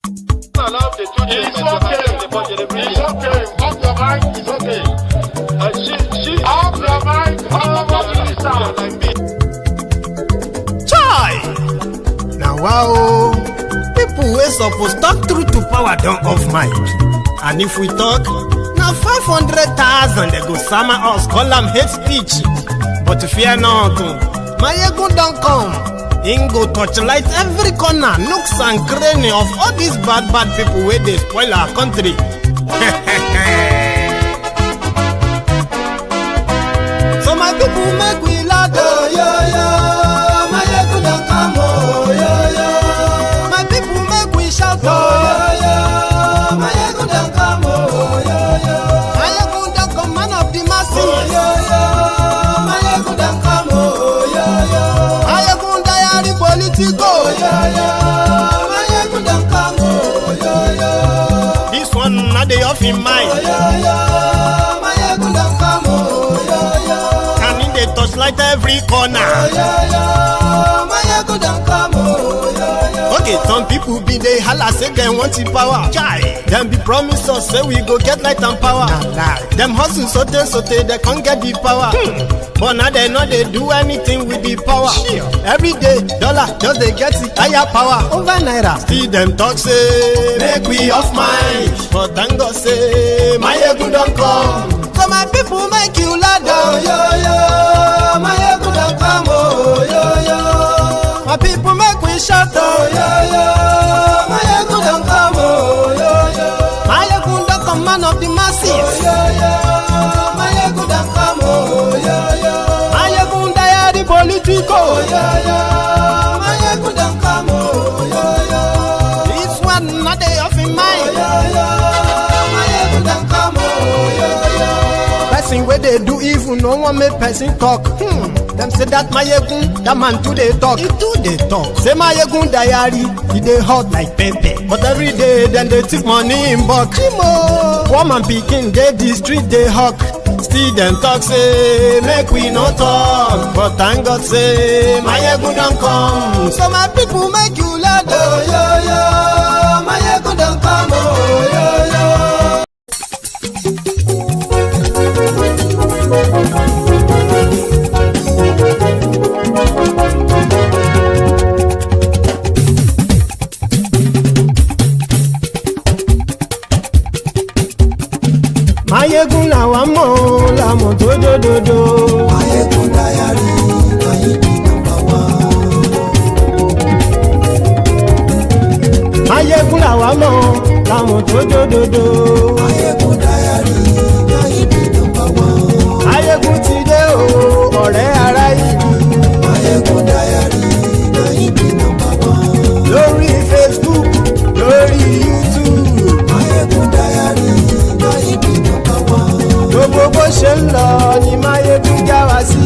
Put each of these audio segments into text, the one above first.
It's okay. Off your mic, it's okay. Off your mic, Chai! Now wow, people wey suppose talk truth to power don't off mic. And if we talk, now 500,000 they go sama us, call them hate speech. But fear not, my ego don't come. Him go torchlight every corner, nooks and cranny of all these bad people where they spoil our country. So my people make we loud, oh yo yo. My ego don't come, oh yo yo. My people make we shout, oh yo yo. My ego don't come, oh yo yo. My ego don't come, man of the masses, oh yo yo. My ego don't come, oh yo yo. My ego diary politico, oh yo yo. My ego don't come, oh yo yo. This one not the off in mind, oh yo yo. My ego don't come, oh yo yo. And in the touchlight every corner, oh yo yo. My ego don't come, oh yo yo. Okay, some people be they holla say they want the power. Chai, them be promise us say we go get light and power. Them hustle so they can't get the power. But now they know they do anything with the power. Every day, dollar just they get the higher power over naira. Still them talk say make we off mind. But thank God say my ego don't come. So my people make you loud, oh yo yo. My ego don't come, oh yo yo. My people make we shout, oh yo yo. My ego don't come, oh yo yo. My ego don't come, man of the masses, oh yo yo. My ego don't come, oh yo yo. My ego diary politico, oh yo yo. My ego don't come, oh yo yo. This one not they off in mind, oh yo yo. My ego don't come, oh yo yo. Person where they do evil, no one make person talk. Them say that my yegun, that man too they talk. He too they talk. Say my yegun diary, he they hot like pepper. But every day then they take money in bulk. Woman picking, they the street they hawk. Still them talk say make we no talk. But thank God say my yegun don't come. So my people make you loud, oh yo yo. My yegun don't come, oh yo yo. Mayegun làwa mọ̀ làmọ̀ tó dòdòdò. Mayegun diary, Mayegun number one. Mayegun làwa mọ̀ làmọ̀ tó dòdòdò. Mayegun diary, Mayegun number one. Mayegun ti dé o, ọ̀rẹ́ ara ìlú. Mayegun diary, Mayegun number one. Lórí Facebook, lórí YouTube. Mayegun diary, Mayegun number one. Gbogbo bó ṣe ń lọ ni Mayegun já wa sí.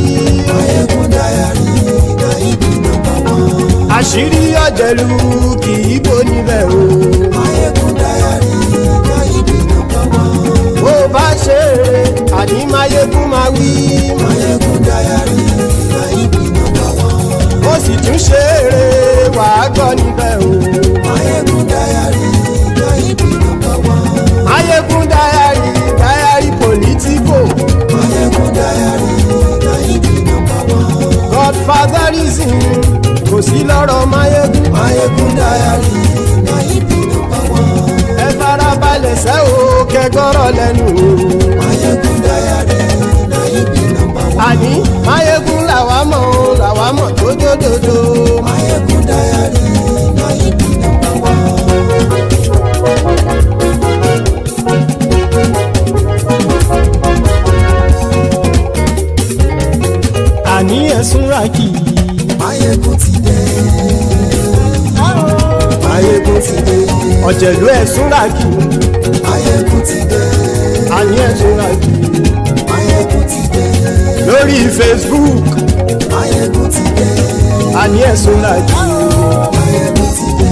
Mayegun diary, Mayegun number one. Àṣírí ọ̀jẹ̀lú kì í bò níbẹ̀ o. Mayegun diary, Mayegun number one. Bó bá ṣe eré, àní Mayegun máa wí. Mayegun diary, Mayegun number one. Ó sì tún ṣe eré, wàá gbọ́ níbẹ̀ o. Mayegun diary, Mayegun number one. Mayegun diary, diary politico. Mayegun diary, Mayegun number one. Godfatherism kò sí lọ́rọ̀ Mayegun. Mayegun diary, Mayegun number one. Ẹ farabalẹ̀ sẹ́ o kẹgọ́rọ̀ lẹ́nu o. Mayegun diary, Mayegun number one. Àní Mayegun làwa mọ̀ tó dòdòdò. Mayegun diary, Mayegun number one. Àní ẹ̀sùn ràkì. Mayegun ti dé. Mayegun ti dé. Ọ̀jẹ̀lú ẹ̀sùn ràkì. Mayegun ti dé. Àní ẹ̀sùn ràkì. Mayegun ti dé. Lórí Facebook. Mayegun ti dé. Àní ẹ̀sùn ràkì. Mayegun ti dé.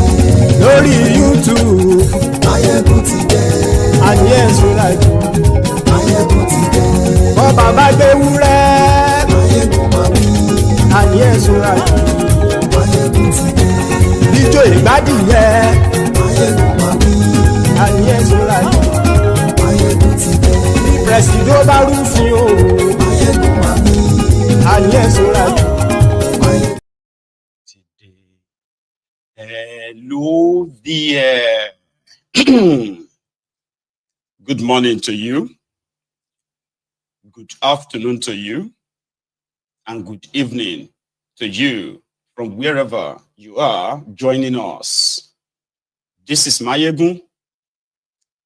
Lórí YouTube. Mayegun ti dé. Àní ẹ̀sùn ràkì. Mayegun ti dé. Bọ́ bàbá gbé wúrẹ́. Mayegun máa wí. Àní ẹ̀sùn ràkì. Mayegun ti dé. Ijó ìgbádìí yẹ. Mayegun máa Good morning to you, good afternoon to you, and good evening to you from wherever you are joining us. This is Mayegun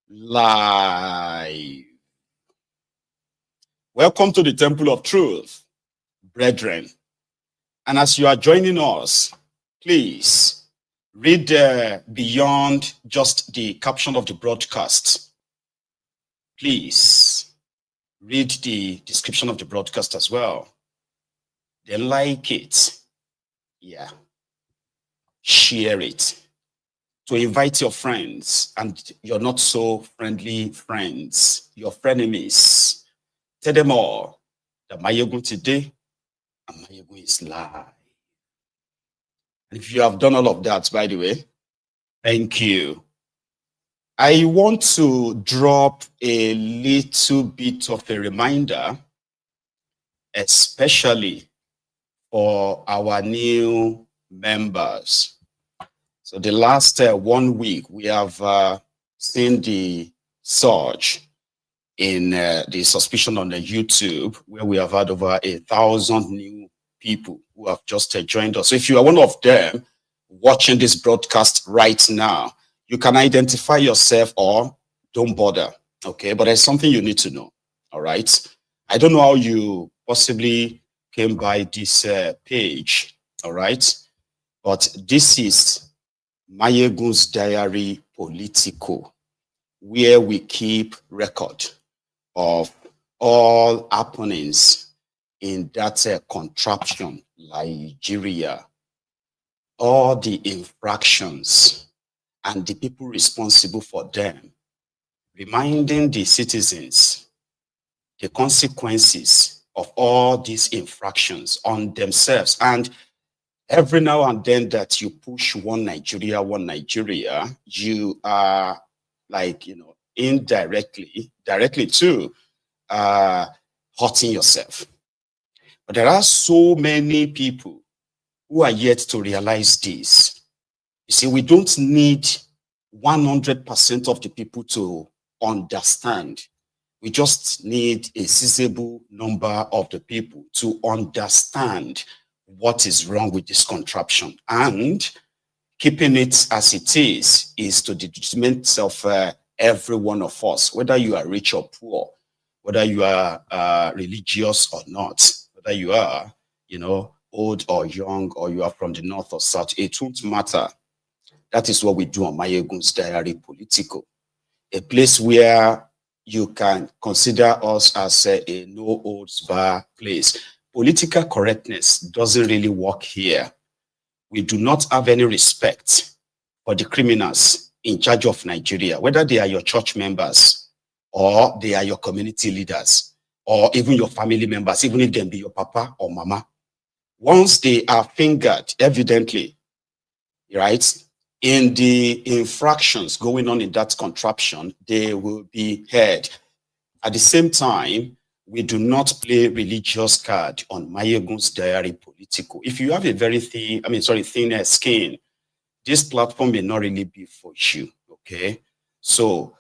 live. Welcome to the Temple of Truth, brethren. And as you are joining us, please read beyond just the caption of the broadcast. Please read the description of the broadcast as well. Then like it. Yeah. Share it. To invite your friends and your not so friendly friends, your frenemies. Tell them all that Mayegun today and Mayegun is live. And if you have done all of that, by the way, thank you. I want to drop a little bit of a reminder, especially for our new members. So the last 1 week, we have seen the surge in the suspicion on the YouTube, where we have had over 1,000 new people who have just joined us. So if you are one of them watching this broadcast right now, you can identify yourself or don't bother, okay? But there's something you need to know, all right? I don't know how you possibly came by this page, all right? But this is Mayegun's Diary Politico, where we keep record of all happenings in that contraption, Nigeria, all the infractions and the people responsible for them, reminding the citizens the consequences of all these infractions on themselves. And every now and then that you push one Nigeria, you are like, you know, directly too, hurting yourself. But there are so many people who are yet to realize this. You see, we don't need 100% of the people to understand. We just need a sizable number of the people to understand what is wrong with this contraption. And keeping it as it is to the detriment of every one of us, whether you are rich or poor, whether you are religious or not, whether you are, you know, old or young, or you are from the north or south, it won't matter. That is what we do on Mayegun's Diary Politico, a place where you can consider us as a no-holds-barred place. Political correctness doesn't really work here. We do not have any respect for the criminals in charge of Nigeria, whether they are your church members or they are your community leaders or even your family members, even if they be your papa or mama. Once they are fingered, evidently, right, in the infractions going on in that contraption, they will be heard. At the same time, we do not play religious card on Mayegun's Diary Politico. If you have a very thin skin, this platform may not really be for you, okay? So,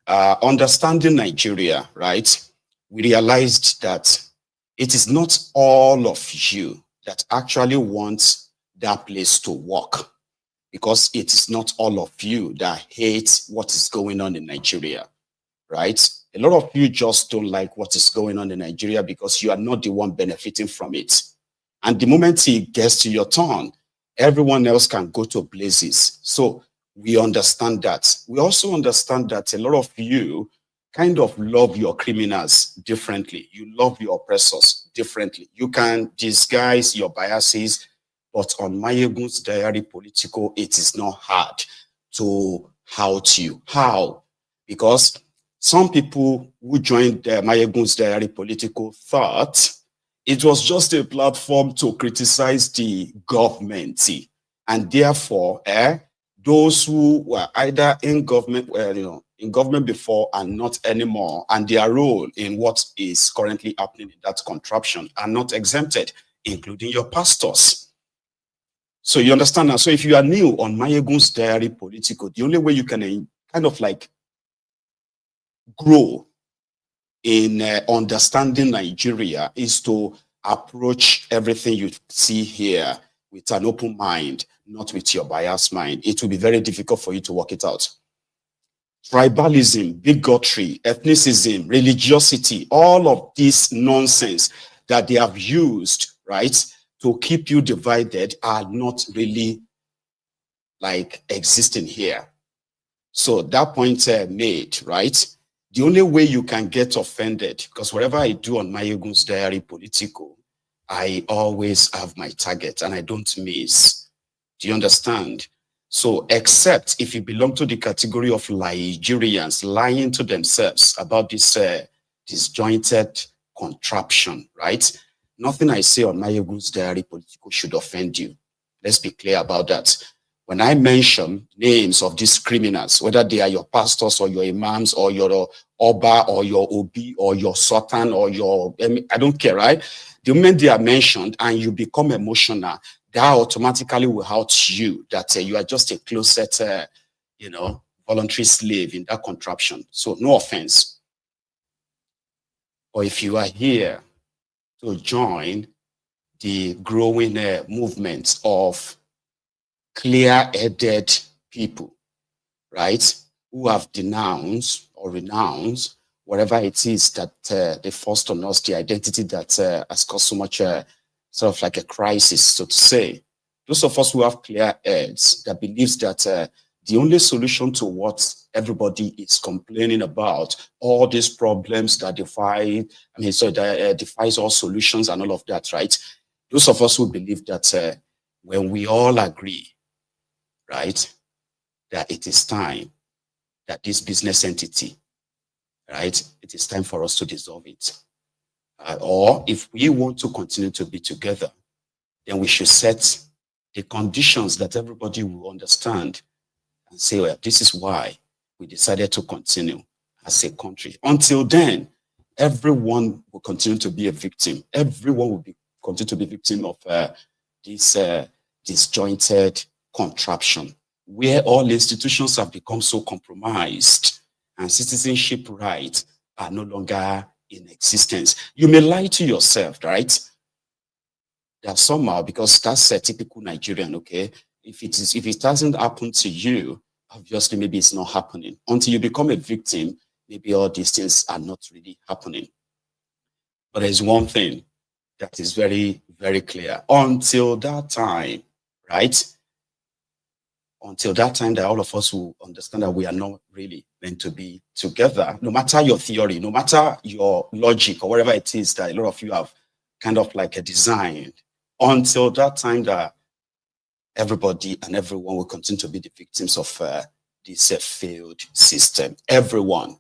understanding Nigeria, right? We realized that it is not all of you that actually wants that place to work, because it is not all of you that hates what is going on in Nigeria, right? A lot of you just don't like what is going on in Nigeria because you are not the one benefiting from it. And the moment it gets to your turn, everyone else can go to blazes. So we understand that. We also understand that a lot of you kind of love your criminals differently. You love your oppressors differently. You can disguise your biases, but on Mayegun's Diary Politico, it is not hard to out you. How? Because some people who joined Mayegun's Diary Politico thought it was just a platform to criticize the government. And therefore, those who were either in government, in government before and not anymore, and their role in what is currently happening in that contraption are not exempted, including your pastors. So you understand now? So if you are new on Mayegun's Diary Political, the only way you can kind of like grow in understanding Nigeria is to approach everything you see here with an open mind, not with your biased mind. It will be very difficult for you to work it out. Tribalism, bigotry, ethnicism, religiosity, all of this nonsense that they have used, right, to keep you divided are not really like existing here. So that point made, right? The only way you can get offended, because whatever I do on Mayegun's Diary Political, I always have my target and I don't miss. Do you understand? So except if you belong to the category of Nigerians lying to themselves about this disjointed contraption, right? Nothing I say on Mayegun's Diary Political should offend you. Let's be clear about that. When I mention names of these criminals, whether they are your pastors or your imams or your Oba or your Obi or your Sultan or your, I don't care, right? The moment they are mentioned and you become emotional, that automatically will out you that you are just a closet, voluntary slave in that contraption. So no offense. Or if you are here to join the growing movement of clear-headed people, right, who have denounced or renounced whatever it is that they forced on us, the identity that has caused so much sort of like a crisis, so to say. Those of us who have clear heads that believes that the only solution to what everybody is complaining about, all these problems that defies all solutions and all of that, right? Those of us who believe that when we all agree, right, that it is time that this business entity, right, it is time for us to dissolve it. Or if we want to continue to be together, then we should set the conditions that everybody will understand and say, well, this is why we decided to continue as a country. Until then, everyone will continue to be a victim. Everyone will continue to be victim of this disjointed contraption, where all institutions have become so compromised and citizenship rights are no longer in existence. You may lie to yourself, right? That somehow, because that's a typical Nigerian, okay? If it doesn't happen to you, obviously maybe it's not happening. Until you become a victim, maybe all these things are not really happening. But there's one thing that is very, very clear. Until that time, right? Until that time that all of us will understand that we are not really meant to be together, no matter your theory, no matter your logic or whatever it is that a lot of you have kind of like a design. Until that time that everybody and everyone will continue to be the victims of this failed system. Everyone.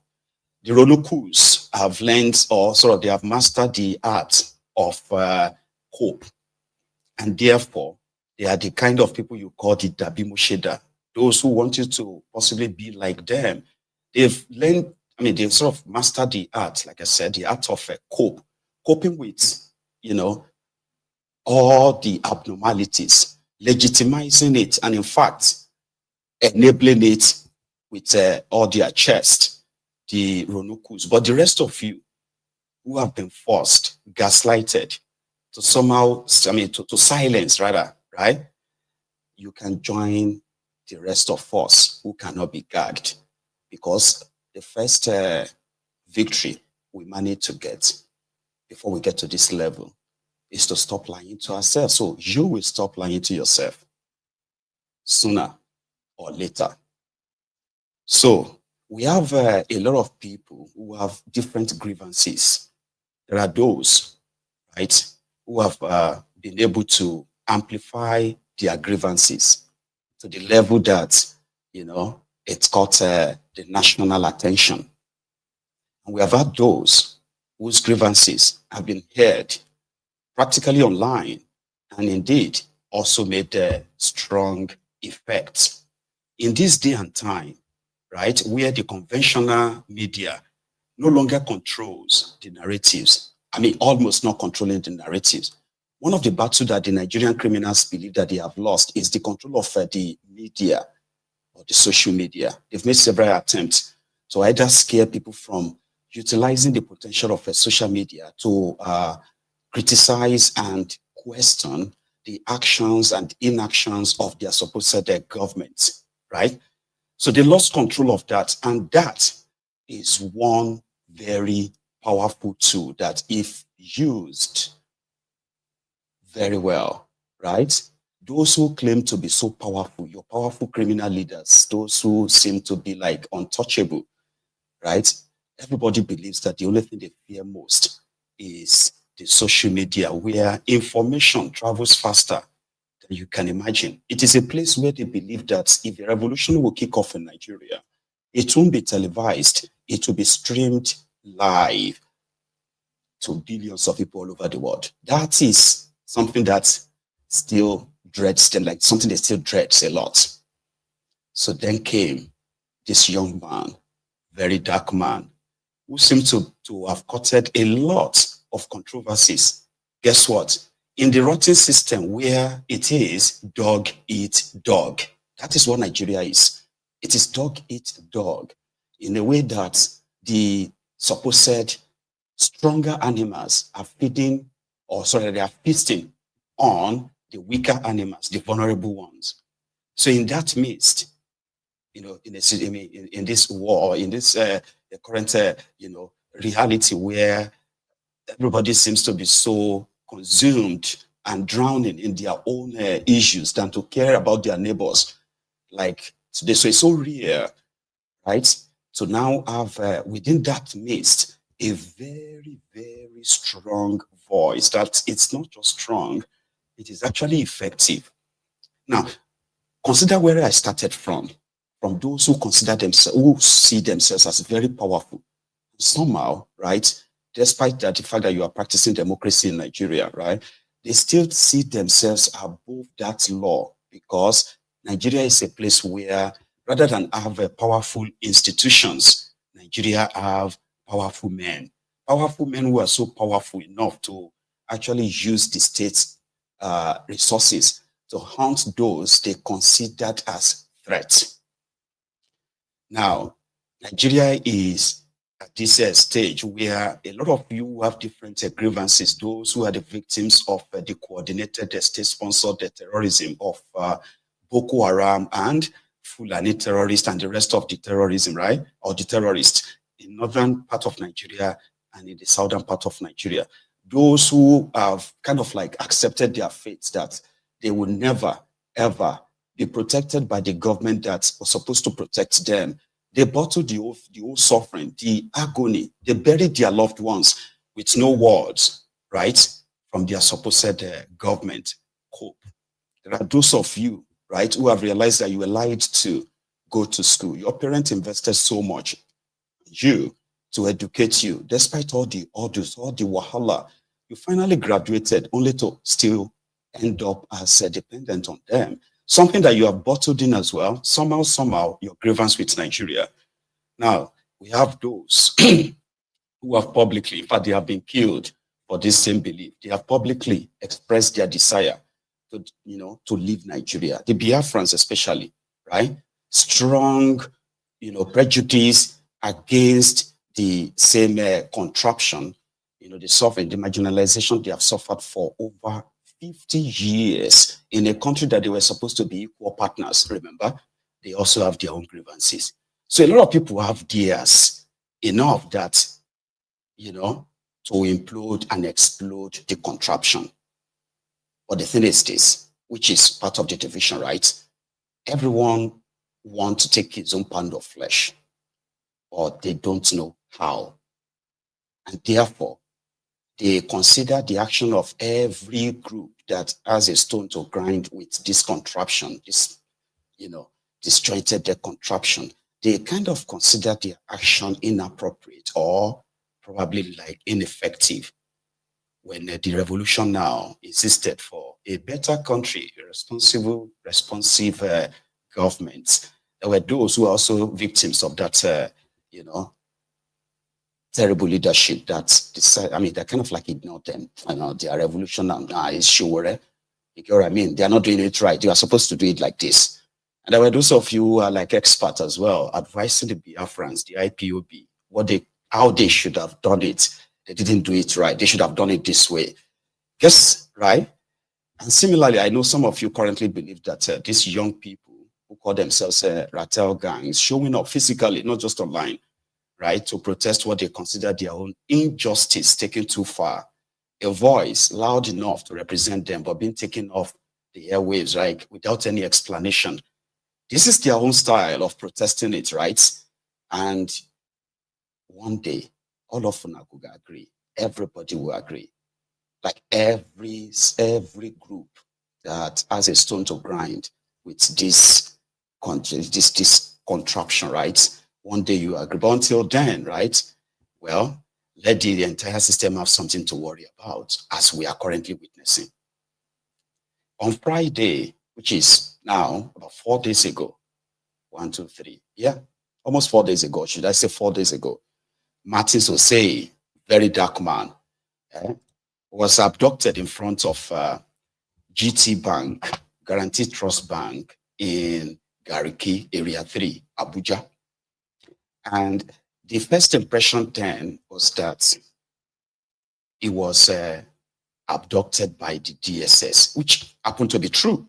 The Ronokus have learned, or sort of they have mastered the art of cope. And therefore, they are the kind of people you call the Dabimusheda. Those who want you to possibly be like them. They've learned, they've sort of mastered the art, like I said, the art of coping with, all the abnormalities, legitimizing it, and in fact, enabling it with all their chest, the Ronokus. But the rest of you who have been forced, gaslighted, to somehow, to silence rather, right? You can join the rest of us who cannot be gagged, because the first victory we managed to get before we get to this level is to stop lying to ourselves. So you will stop lying to yourself sooner or later. So we have a lot of people who have different grievances. There are those, right, who have been able to amplify their grievances to the level that, it's got the national attention. And we have had those whose grievances have been heard practically online and indeed also made a strong effect. In this day and time, right, where the conventional media no longer controls the narratives, almost not controlling the narratives. one of the battles that the Nigerian criminals believe that they have lost is the control of the media or the social media. They've made several attempts to either scare people from utilizing the potential of social media to criticize and question the actions and inactions of their supposed government, right? So they lost control of that, and that is one very powerful tool that, if used very well, right? Those who claim to be so powerful, your powerful criminal leaders, those who seem to be like untouchable, right? Everybody believes that the only thing they fear most is the social media, where information travels faster than you can imagine. It is a place where they believe that if a revolution will kick off in Nigeria, it won't be televised, it will be streamed live to billions of people all over the world. That is something that still dreads them, like something they still dreads a lot. So then came this young man, VeryDarkMan, who seemed to have courted a lot of controversies. Guess what? In the rotten system where it is dog eat dog, that is what Nigeria is. It is dog eat dog, in a way that the supposed stronger animals are feeding, or sorry, they are feasting on the weaker animals, the vulnerable ones. So in that midst, you know, in this war, in this the current, you know, reality where everybody seems to be so consumed and drowning in their own issues than to care about their neighbors, like today. So it's so rare, right? To now have within that midst a very, very strong voice that it's not just strong, it is actually effective. Now, consider where I started from those who consider themselves, who see themselves as very powerful. Somehow, right, despite that the fact that you are practicing democracy in Nigeria, right, they still see themselves above that law, because Nigeria is a place where, rather than have powerful institutions, Nigeria have powerful men who are so powerful enough to actually use the state's resources to hunt those they considered as threats. Now, Nigeria is at this stage where a lot of you have different grievances, those who are the victims of the coordinated state-sponsored terrorism of Boko Haram and Fulani terrorists and the rest of the terrorism, right? Or the terrorists in northern part of Nigeria and in the southern part of Nigeria. Those who have kind of like accepted their fates that they will never, ever be protected by the government that was supposed to protect them. They bottled the whole suffering, the agony. They buried their loved ones with no words, right, from their supposed government. Hope. There are those of you, right, who have realized that you were lied to go to school. Your parents invested so much in you to educate you, despite all the orders, all the wahala. You finally graduated only to still end up as dependent on them. Something that you have bottled in as well, somehow, your grievance with Nigeria. Now, we have those who have publicly, in fact, they have been killed for this same belief. They have publicly expressed their desire to, you know, to leave Nigeria. The Biafrans especially, right? Strong, you know, prejudice against the same contraption, you know, the suffering, the marginalization they have suffered for over 50 years in a country that they were supposed to be equal partners. Remember, they also have their own grievances. So a lot of people have theirs, enough that, you know, to implode and explode the contraption. But the thing is this, which is part of the division, right? Everyone wants to take his own pound of flesh, but they don't know how. And therefore, they consider the action of every group that has a stone to grind with this contraption, this, you know, disjointed contraption. They kind of consider their action inappropriate or probably like ineffective, when the revolution now insisted for a better country, a responsive government. There were those who are also victims of that, you know, terrible leadership that decide. I mean, they're kind of like ignored them. Their revolution now is sure. You get what I mean? They're not doing it right. You are supposed to do it like this. And there were those of you who are like experts as well, advising the Biafrans, the IPOB, how they should have done it. They didn't do it right. They should have done it this way. Guess, right? And similarly, I know some of you currently believe that these young people who call themselves Ratel gangs showing up physically, not just online, right, to protest what they consider their own injustice taken too far. A voice loud enough to represent them, but being taken off the airwaves, right, without any explanation. This is their own style of protesting it, right? And one day, all of them will agree. Everybody will agree. Like every group that has a stone to grind with this contraption, right? One day you agree. But until then, right? Well, let the entire system have something to worry about, as we are currently witnessing. On Friday, which is now about 4 days ago, 1, 2, 3, yeah, almost 4 days ago, should I say 4 days ago, Martins Osei, VeryDarkMan, was abducted in front of GTBank, Guaranteed Trust Bank in Garki Area 3, Abuja. And the first impression then was that he was abducted by the DSS, which happened to be true.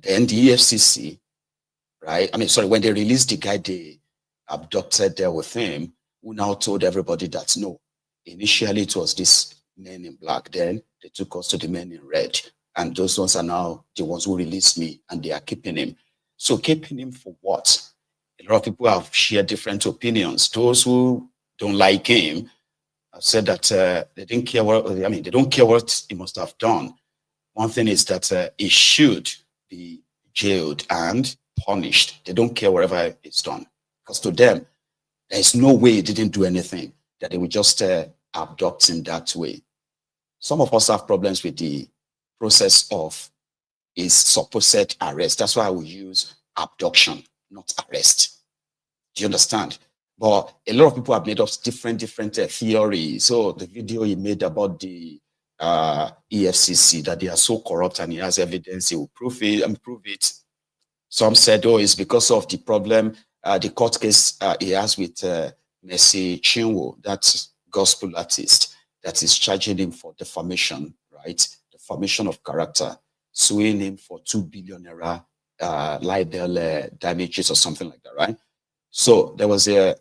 Then the EFCC, right? I mean, sorry, when they released the guy they abducted there with him, who now told everybody that no, initially it was this men in black. Then they took us to the men in red. And those ones are now the ones who released me, and they are keeping him. So keeping him for what? A lot of people have shared different opinions. Those who don't like him have said that they didn't care what, I mean, they don't care what he must have done. One thing is that he should be jailed and punished. They don't care whatever it's done. Because to them, there is no way he didn't do anything, that they would just abduct him that way. Some of us have problems with the process of his supposed arrest. That's why I will use abduction, not arrest. Do you understand? But a lot of people have made up different theories. So the video he made about the EFCC, that they are so corrupt and he has evidence, he will prove it. Some said, oh, it's because of the problem, the court case he has with Mercy Chinwo, that gospel artist, that is charging him for defamation, right? Defamation of character, suing him for 2 billion naira libel damages or something like that, right? So there was a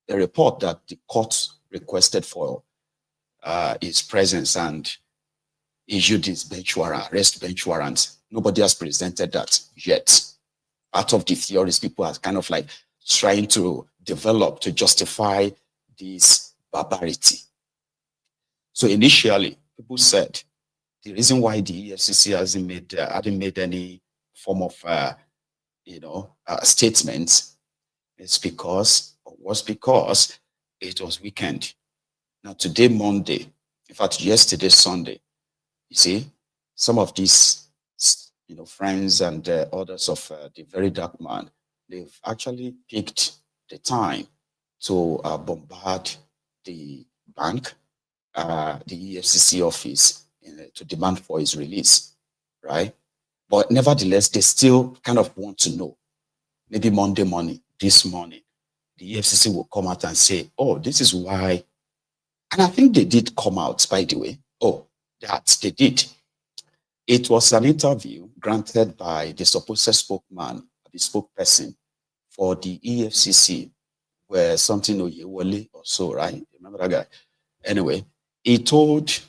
report that the court requested for his presence and issued his bench warrant, arrest bench warrant. Nobody has presented that yet. Part of the theories people are kind of like trying to develop to justify this barbarity. So initially, people said the reason why the EFCC hadn't made any form of statement is because it was weekend. Now today, Monday, in fact, yesterday, Sunday, you see, some of these friends and others of the VeryDarkMan, they've actually picked the time to bombard the bank, the EFCC office, to demand for his release, right? But nevertheless, they still kind of want to know. Maybe Monday morning, this morning, the EFCC will come out and say, oh, this is why. And I think they did come out, by the way. Oh, that they did. It was an interview granted by the supposed spokesman, the spokesperson for the EFCC, where something Oyewole or so, right? Remember that guy? Anyway, he told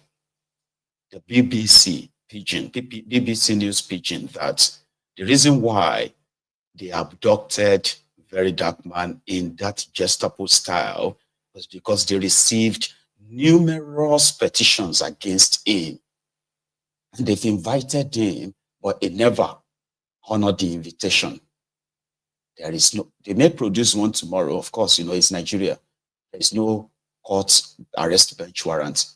the BBC Pidgin, BBC News Pidgin, that the reason why they abducted VeryDarkMan in that Gestapo style was because they received numerous petitions against him. And they've invited him, but he never honored the invitation. There is no, they may produce one tomorrow. Of course, it's Nigeria. There is no court arrest bench warrant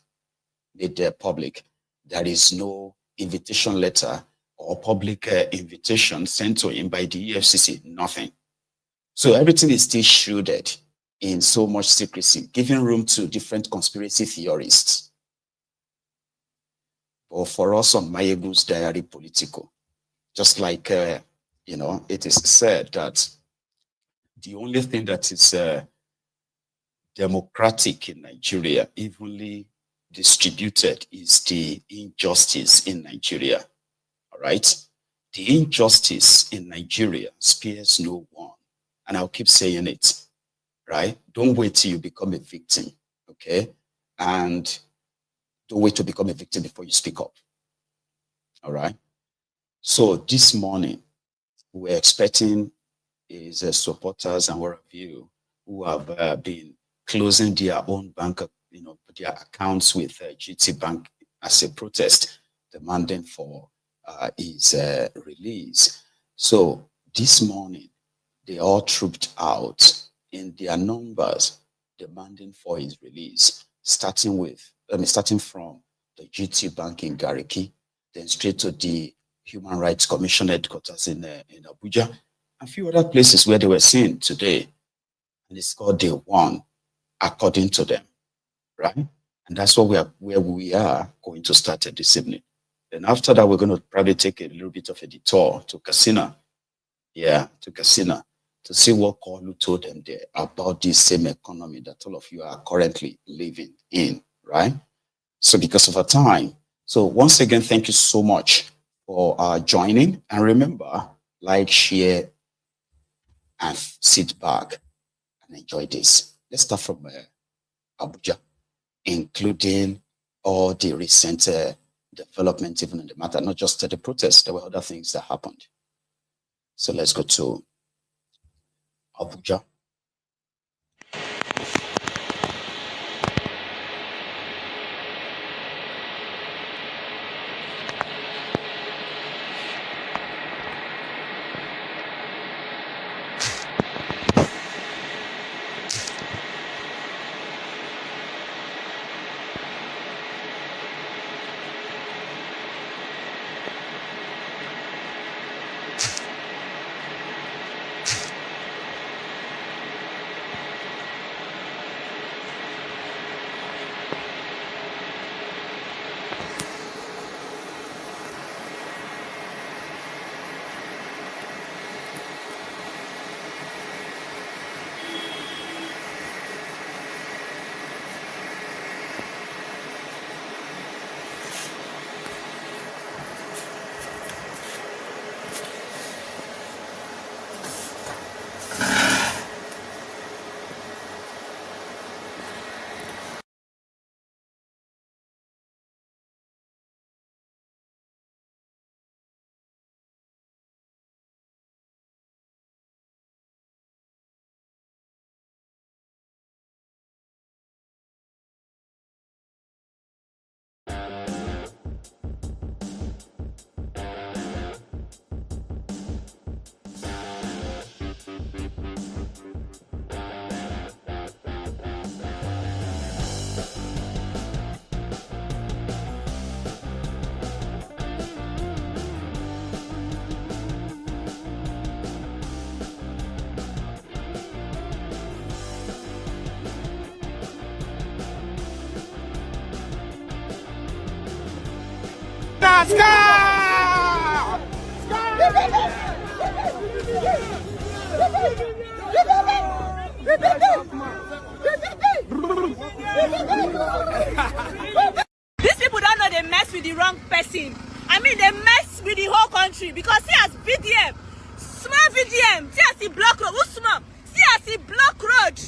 made public. There is no invitation letter or public invitation sent to him by the EFCC, nothing. So everything is still shielded. in so much secrecy, giving room to different conspiracy theorists. But for us on Mayegu's Diary Political, just like, you know, it is said that the only thing that is democratic in Nigeria, evenly distributed, is the injustice in Nigeria. All right? The injustice in Nigeria spares no one. And I'll keep saying it, right? Don't wait till you become a victim, okay? And don't wait to become a victim before you speak up. All right? So this morning, we're expecting his supporters and what have you who have been closing their own bank, you know, their accounts with GTBank as a protest, demanding for his release. So this morning, they all trooped out in their numbers, demanding for his release, starting from the GTBank in Garki, then straight to the Human Rights Commission headquarters in Abuja, and a few other places where they were seen today. And it's called Day One, according to them, right? And that's where we are going to start this evening. Then after that, we're going to probably take a little bit of a detour to Katsina. Yeah, to Katsina, to see what Koolu told them there about this same economy that all of you are currently living in, right? So because of our time. So once again, thank you so much for joining. And remember, like, share, and sit back and enjoy this. Let's start from Abuja, including all the recent development, even in the matter, not just the protests, there were other things that happened. So let's go to Abuja. These people don't know they mess with the wrong person. I mean, they mess with the whole country because see as VDM, small VDM, see as he block road, who's small? See as he block road.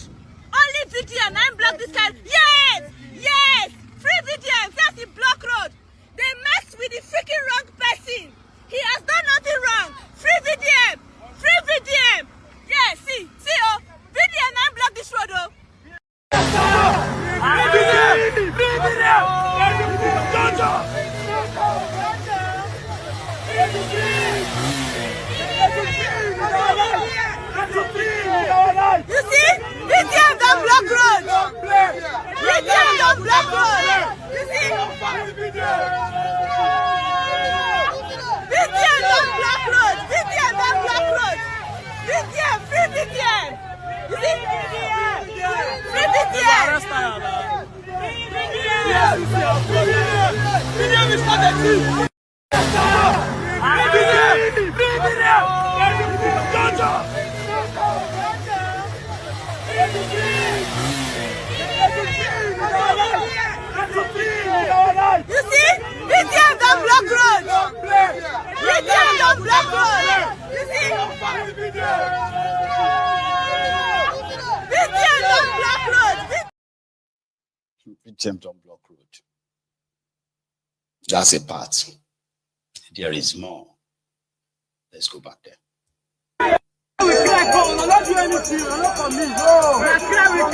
Only VDM, I'm block this guy. Yes, yes, free VDM, see as he block road. They mess with the freaking wrong person. He has done nothing wrong. Free VDM, free VDM. Yeah, see, oh, VDM, I'm block this road, oh. You see? VDM don't block road. VDM don't block road. You see? VDM don't block road. VDM don't block road. VDM, free VDM. You see? You see? BTM don't block road. BTM don't block road. You see? BTM don't block road. BTM don't block road. That's a part. There is more. Let's go back there. We crack on, I don't do anything, I don't for me. We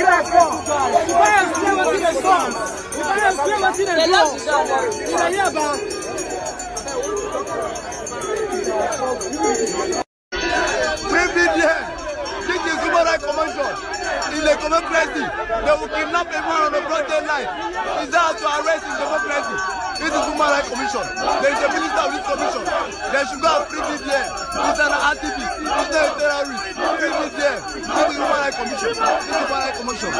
crack on. If I explain what's in the song, if I explain what's in the song, you know, yeah, but. This is human rights convention. In the democracy, they will kidnap everyone on the broad daylight. It's how to arrest in democracy. This is human rights commission. There is a minister of this commission. They should go and free BTM. He's an activist. He's not a terrorist. Free BTM. This is human rights commission. This is human rights commission.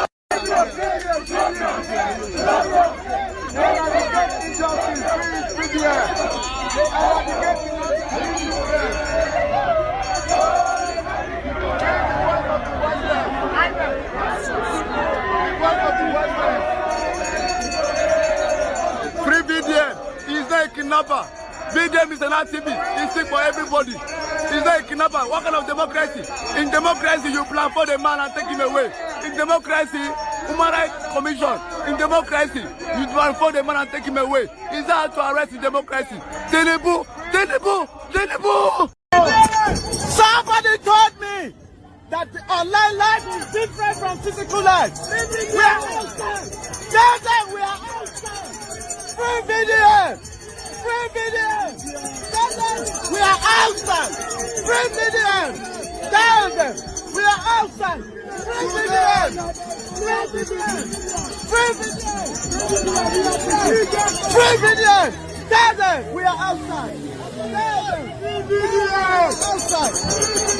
Free BTM. He's not a kidnapper. BTM is an activist. He's sick for everybody. He's not a kidnapper. What kind of democracy? In democracy, you plan for the man and take him away. In democracy, human rights commission. In democracy, you plan for the man and take him away. Is that to arrest in democracy? Tinubu. Somebody told me that the online life is different from physical life. We are outside. We are outside. Free BTM. Free BTM. We are outside. Free BTM. Tell them we are outside. Free BTM. Free BTM. Free BTM. Free BTM. Tell them we are outside. Tell them we are outside.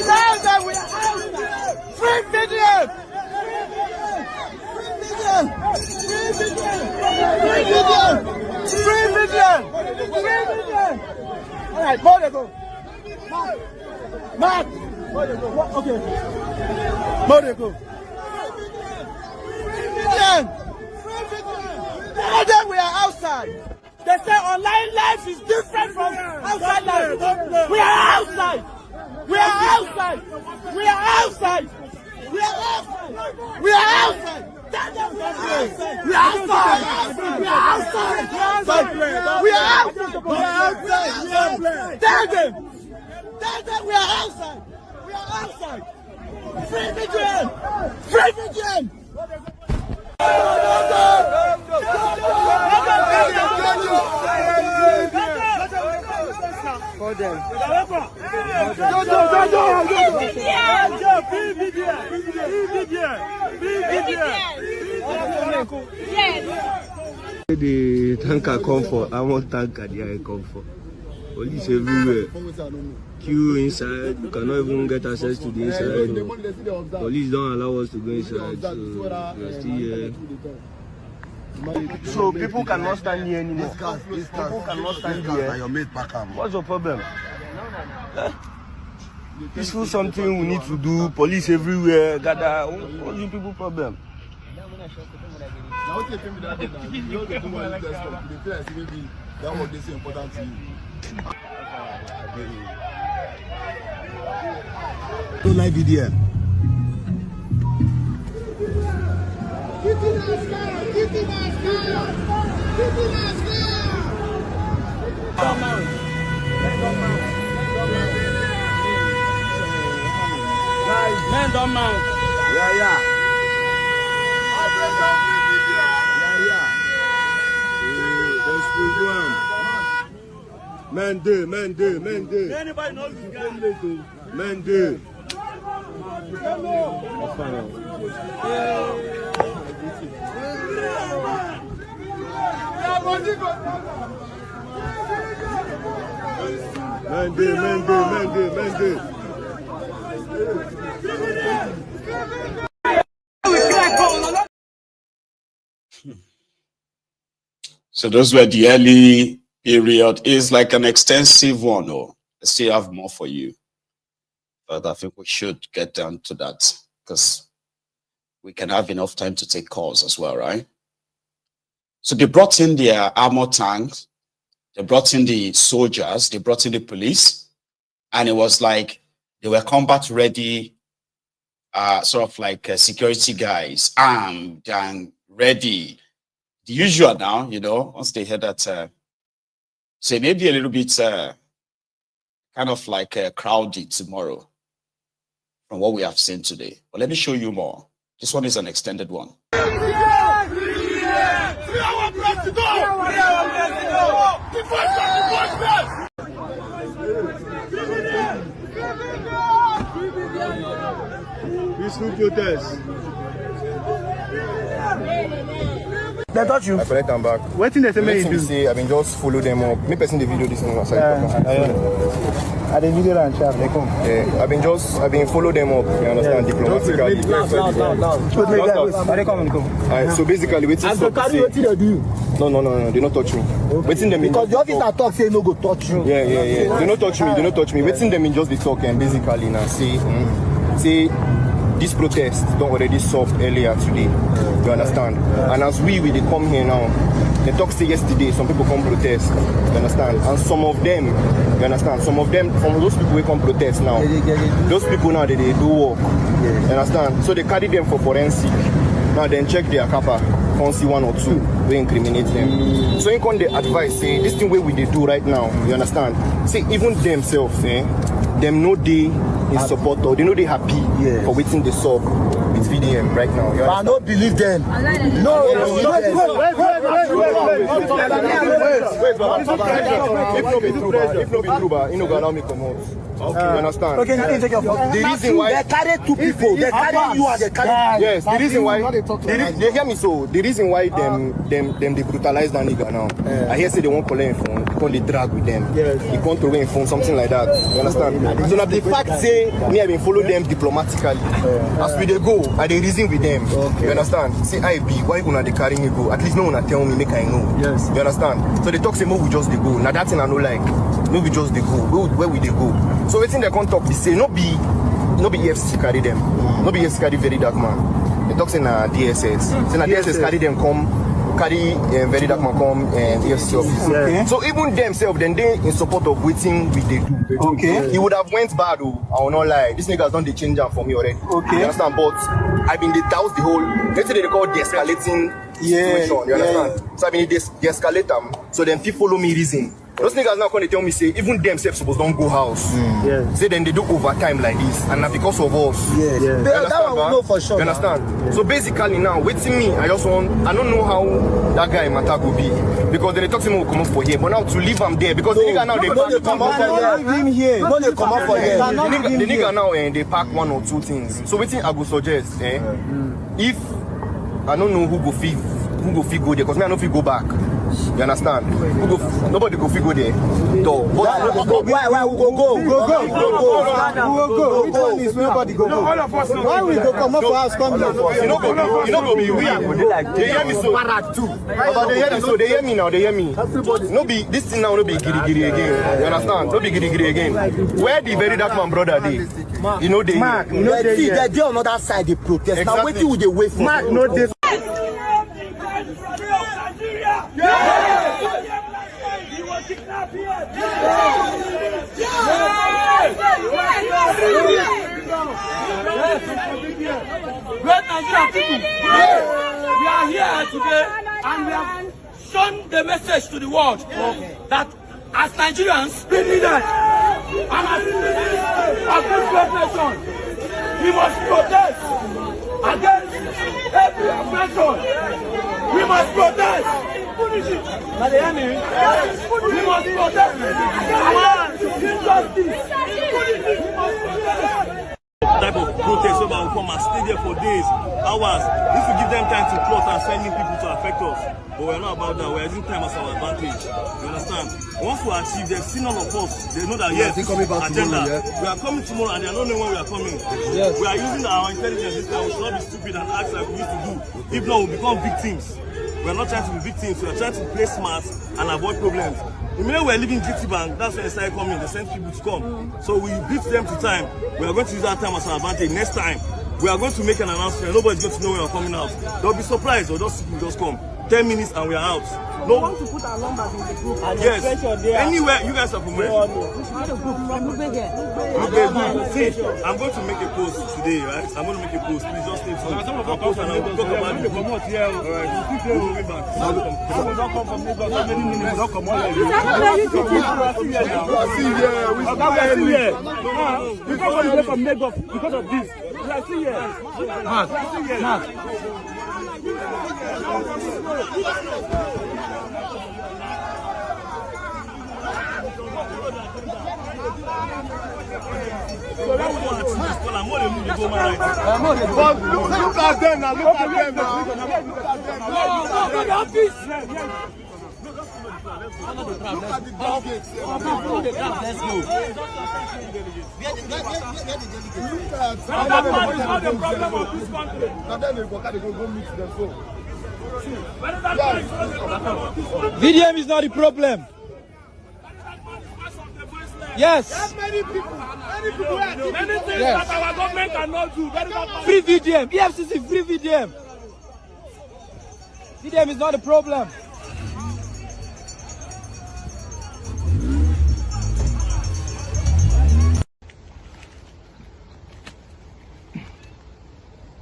Tell them we are outside. Free BTM. Free BTM. Free BTM. Free BTM. Free BTM. All right, more to go. Mark. More to go. Okay. More to go. Free BTM. Tell them we are outside. They say online life is different from outside life. We are outside. We are outside. We are outside. We are outside. We are outside. We are outside. We are outside. We are outside. We are outside. Tell them we are outside. We are outside. Free BTM. Free BTM. For them. The tanker come for, I want tanker there I come for. Police everywhere. Queue inside, you cannot even get access to the inside. Police don't allow us to go inside, so we are still here. So people cannot stand here anymore. People cannot stand here. What's the problem? Peaceful something we need to do. Police everywhere. Gather. What's the people problem? Don't like video. Men don't mount. Yeah. There's program. Men do. Anybody knows this guy? Men do. Men do. So those were the early period is like an extensive one. Oh, I still have more for you. But I think we should get down to that because we can have enough time to take calls as well, right? So they brought in their armor tanks, they brought in the soldiers, they brought in the police, and it was like they were combat ready, sort of like security guys, armed and ready. The usual now, you know, once they heard that, say maybe a little bit kind of like crowded tomorrow from what we have seen today. But let me show you more. This one is an extended one. Peaceful protest. They touch you. I collect them back. What thing they say me do? Say I mean just follow them up. Me person the video this one outside. I the video and chat. They come. Yeah, I've been follow them up. You understand diplomatically. Alright, so basically waiting for what they do. No, they not touch me. Waiting them because the officer talk say no go touch you. Yeah. They not touch me. Waiting them in just the talk and basically now say this protest don't already solved earlier today. You understand? And as we come here now, they talk say yesterday some people come protest. You understand? And some of them, you understand? Some of them from those people who come protest now, those people now they do work. You understand? So they carry them for forensic. Now then check their kappa, can't see one or two, we incriminate them. So in con they advise say this thing we they do right now, you understand? Say even themselves, them know they in support or they know they happy for waiting the sub with VDM right now. But I don't believe them. If no be true, you know allow me come out. Okay, you understand? Okay, now take your phone. The reason why they carry two people, they carry you and they carry. Yes, the reason why they hear me so. The reason why them they brutalize that nigga now. I hear say they won't collect phone because they drag with them. They can't throw in phone, something like that. You understand? So now the fact say me I been follow them diplomatically. As we they go, I they reason with them. You understand? Say I be why una they carry me go? At least no one tell me make I know. Yes. You understand? So they talk say more we just they go. Now that thing I know like no we just they go. Where we they go? So waiting they can't talk. They say no be EFCC carry them. No be EFCC carry VeryDarkMan. They talk say na DSS. Say na DSS carry them carry VeryDarkMan come EFCC office. Okay. So even themselves then they in support of waiting we they do. Okay. He would have went bad though. I will not lie. These niggas done the change them for me already. Okay. You understand? But I've been that was the whole let's say they call de-escalating situation. You understand? So I mean de-escalate them. So then people follow me reason. Those niggas now come to tell me say even themselves supposed don't go house. Say then they do overtime like this and not because of us. That one we know for sure. You understand? So basically now waiting me, I don't know how that guy matter go be because they talk to me will come up for here, but now to leave him there because the nigga now they come up for here. No, they come up for here. The nigga now they pack one or two things. So waiting I go suggest if I don't know who go fit go there because me I know if go back. You understand? Nobody go fit go there. Why we go? Nobody go. Why we go come up for us? Come you know go be we. They hear me so. They hear me now. They hear me. No be this thing now. No be giri again. You understand? No be giri again. Where the VeryDarkMan brother dey? You know they. Mark, you know they on other side they protest. Now wait till they wait for. Mark, no they. Great Nigerian people, we are here today and we have shown the message to the world that as Nigerians, we need it. And as citizens of this great nation, we must protest against every oppression. We must protest. We must protest against injustice. We must protest. Type of protest where we come and stay there for days, hours. If we give them time to plot and send in people to affect us, but we're not about that. We're using time as our advantage. You understand? Once we achieve, they've seen all of us. They know that yes, agenda. We are coming tomorrow, and they don't know when we are coming. Yes. We are using our intelligence this time. We should not be stupid and act like we used to do. If not, we become victims. We are not trying to be victims. We are trying to play smart and avoid problems. Immediately we're leaving GTBank, that's when they started coming. They sent people to come. So we beat them to time. We are going to use that time as an advantage. Next time, we are going to make an announcement. Nobody's going to know when we're coming out. They'll be surprised, or those people just come. 10 minutes and we are out. We want to put our numbers in the group. And yes. Anywhere, you guys are from where? See, I'm going to make a post today, right? I'm going to make a post. Please just stay tuned. I'll post and I'll talk about it. Alright. We're moving back. Don't come from Lagos. How many minutes? Don't come on. We come from Lagos because of this. We are still here. But look at them now, look at them now. Look at the delegates. Let's go. VDM is not the problem. Yes. Many things yes. that our government cannot do. Free VDM. EFCC, free VDM. VDM is not the problem.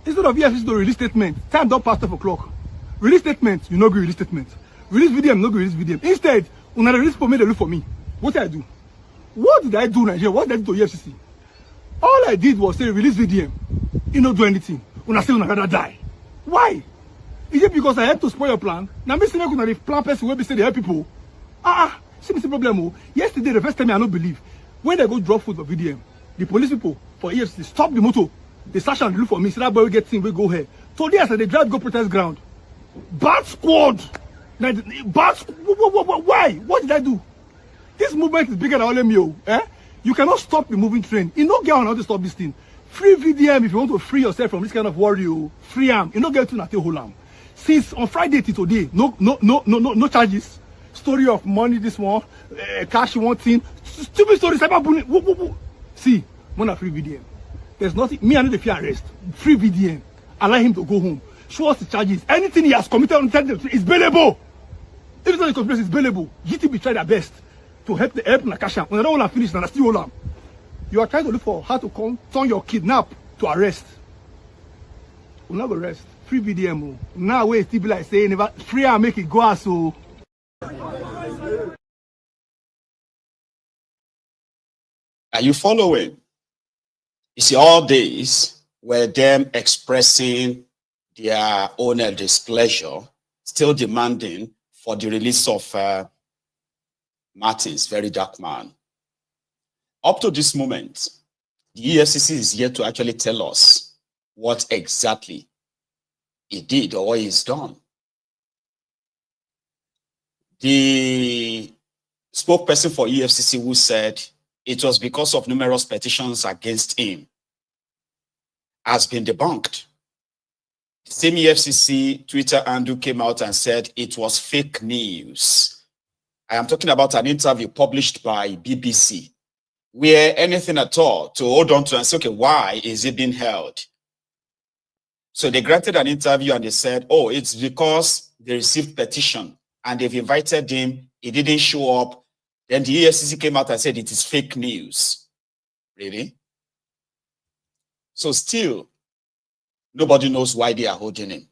Instead of EFCC to release statement, time don't pass 12 o'clock. Release statement, you no go release statement. Release VDM, no go release VDM. Instead, when I release for me, they look for me. What did I do? What did I do, Nigeria? What did I do to EFCC? All I did was say release VDM. You don't do anything. When I say when I rather die. Why? Is it because I had to spoil your plan? Now me say when I plan person will be say they help people. See me the problem. Yesterday, the first time I don't believe. When they go drop food for VDM, the police people for EFCC stop the motor. They search and look for me. Say that boy will get thing, we go here. Today I said they drive go protest ground. Bad squad. Bad. Why? What did I do? This movement is bigger than all of you. You cannot stop the moving train. You don't get on how to stop this thing. Free VDM if you want to free yourself from this kind of worry. Free arm. You don't get to nothing whole arm. Since on Friday to today, no charges. Story of money this one, cash one thing. Stupid story. See, when I free VDM. There's nothing. Me, I need to fear arrest. Free VDM. Allow him to go home. Show us the charges. Anything he has committed on the is bailable. If it's not a conspiracy, it's bailable. GTB tried their best to help Nakasha. When I don't want to finish, and I still hold on. You are trying to look for how to turn your kidnap to arrest. We'll not arrest. Free VDM. Now wait, still be like saying never free and make it go out. So. Are you following? You see, all days were them expressing their own displeasure, still demanding for the release of Martin's VeryDarkMan. Up to this moment, the EFCC is yet to actually tell us what exactly he did or what he's done. The spokesperson for EFCC who said it was because of numerous petitions against him has been debunked. The same EFCC Twitter handle came out and said it was fake news. I am talking about an interview published by BBC, where anything at all to hold on to and say, okay, why is it being held? So they granted an interview and they said, oh, it's because they received petition and they've invited him, he didn't show up. Then the EFCC came out and said it is fake news. Really? So still, nobody knows why they are holding him.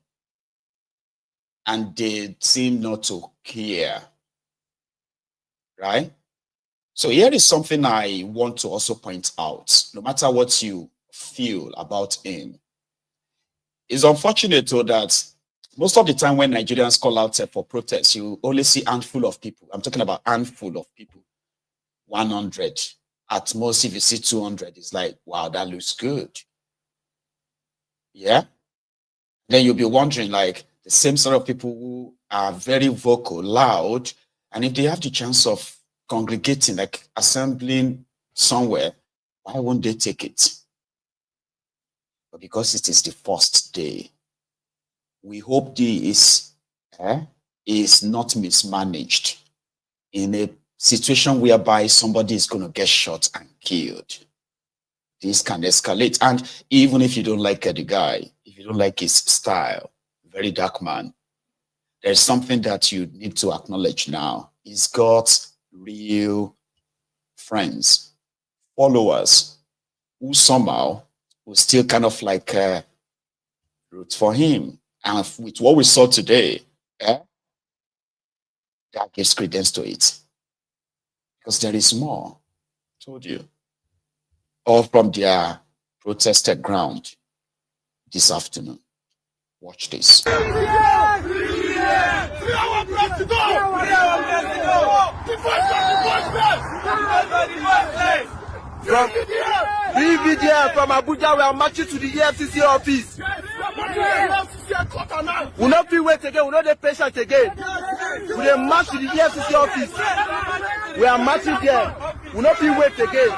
And they seem not to care. Right? So here is something I want to also point out. No matter what you feel about him, it's unfortunate though that most of the time when Nigerians call out for protests, you only see a handful of people. I'm talking about a handful of people. 100. At most, if you see 200, it's like, wow, that looks good. Yeah? Then you'll be wondering, like, the same sort of people who are very vocal, loud, and if they have the chance of congregating, like assembling somewhere, why won't they take it? But because it is the first day, we hope this is not mismanaged in a situation whereby somebody is going to get shot and killed. This can escalate. And even if you don't like the guy, if you don't like his style, VeryDarkMan, there's something that you need to acknowledge now. He's got real friends, followers, who somehow will still kind of like root for him. And with what we saw today, that gives credence to it. Because there is more, I told you. All from their protested ground this afternoon. Watch this. VeryDarkMan from Abuja, we are marching to the EFCC office. We not feel wait again, we not the patient again. We are march to the EFCC office. We are marching there. We not feel wait again.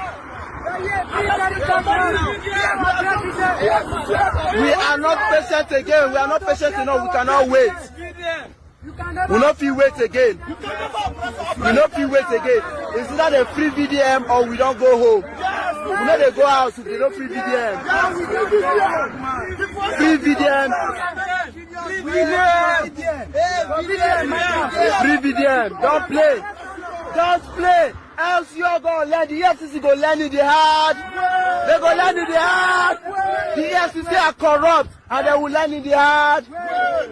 We are not patient again. We are not patient enough. We cannot wait. We not feel wait again. We not feel wait again. It's not a free VDM or we don't go home. We not they go out if they don't free VDM. Free VDM. Free VDM. Don't play. Don't play. Else you're going to learn. The EFCC go learn in the hard. They go learn in the hard. The EFCC are corrupt and they will learn in the hard.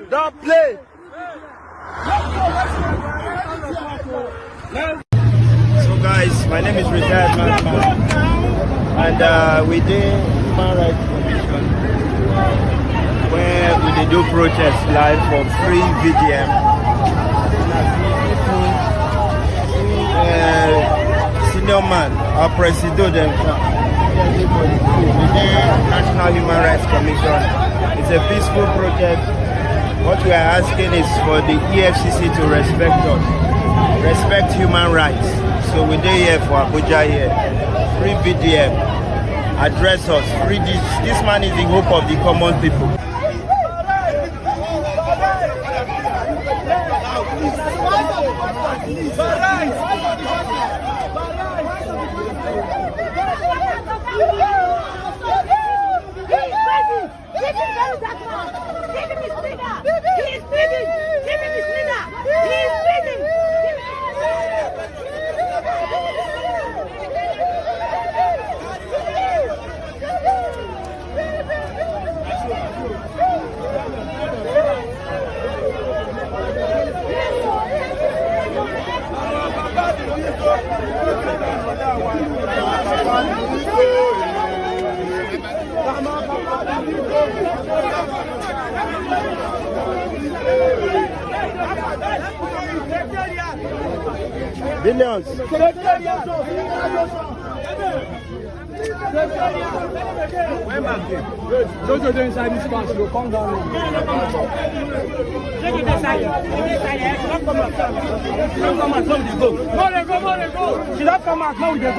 Don't play. So guys, my name is RetiredMan and we did Human Rights Commission where we did do protest live for free VDM. Senior man, our president, the National Human Rights Commission. It's a peaceful protest. What we are asking is for the EFCC to respect us, respect human rights. So we're here for Abuja here. Free VDM, address us. Free this man is the hope of the common people. Billions. Those are inside this class, you'll come down. Take it inside. Don't come out. Don't come out. Now we go. Now they go. Now they go. She don't come out. Now we go.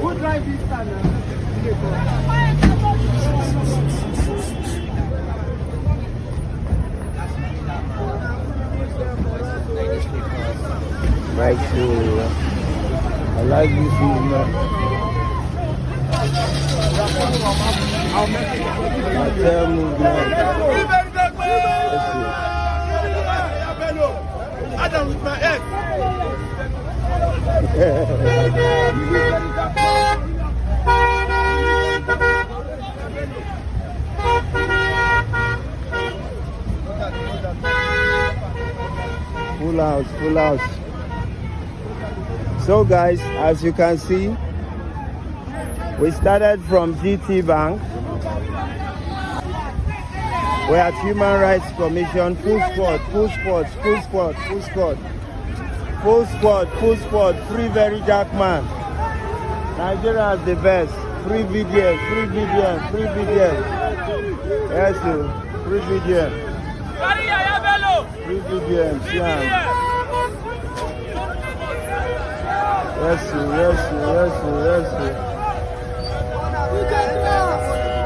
Who drive this car now? Right, so I like this movement. Ratels movement. Adam with my ex. Full house, full house. So guys, as you can see, we started from GTBank We're at Human Rights Commission, full squad, full squad, full squad, full squad. Full squad, full squad, free VeryDarkMan. Nigeria is the best. Free VDM, free VDM, free VDM. Yes, sir. Free VDM. Free VDM, Siam. Yes, sir, yes, sir, yes, sir, yes, sir.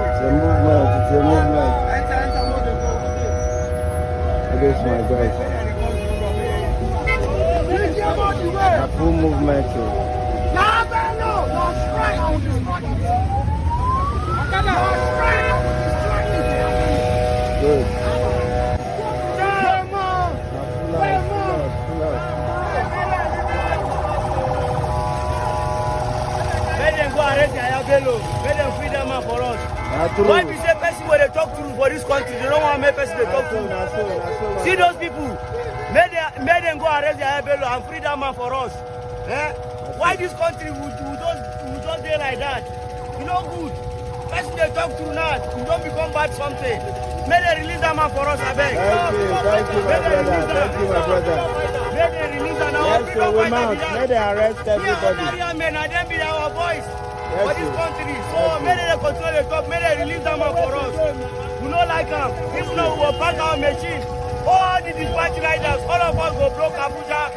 It's a movement, it's a movement. This my guys. A full movement too. Good. Let them go arrest Yaya Bello. Let them free them man for us. Why we say person where they talk to for this country? They don't want to make person they talk to. See those people. Make them go arrest Yaya Bello and free that man for us. Eh? Why this country would just be like that? You know good. Person they talk to now, you don't become bad something. May they release that man for us, I beg. Thank you, my brother. Thank you, my brother. May they release that now. Yes, so we mount. May they arrest everybody. Men and them be our voice for this country. So Yes, may they control the top. May they release that man for us. We don't like him. If not, we will pack our machine. All the dispatch riders, all of us go block Abuja.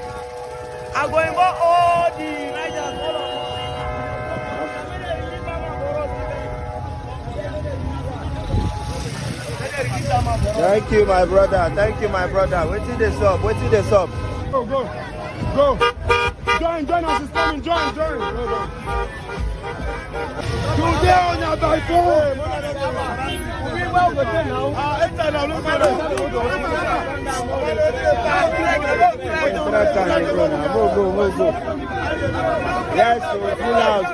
I go involve all the riders, all of us. Thank you, my brother. Thank you, my brother. Waiting this up. Waiting this up. Go. Join us, it's coming. Join. Today on your balcony. We will go there now. Go. Yes, full house.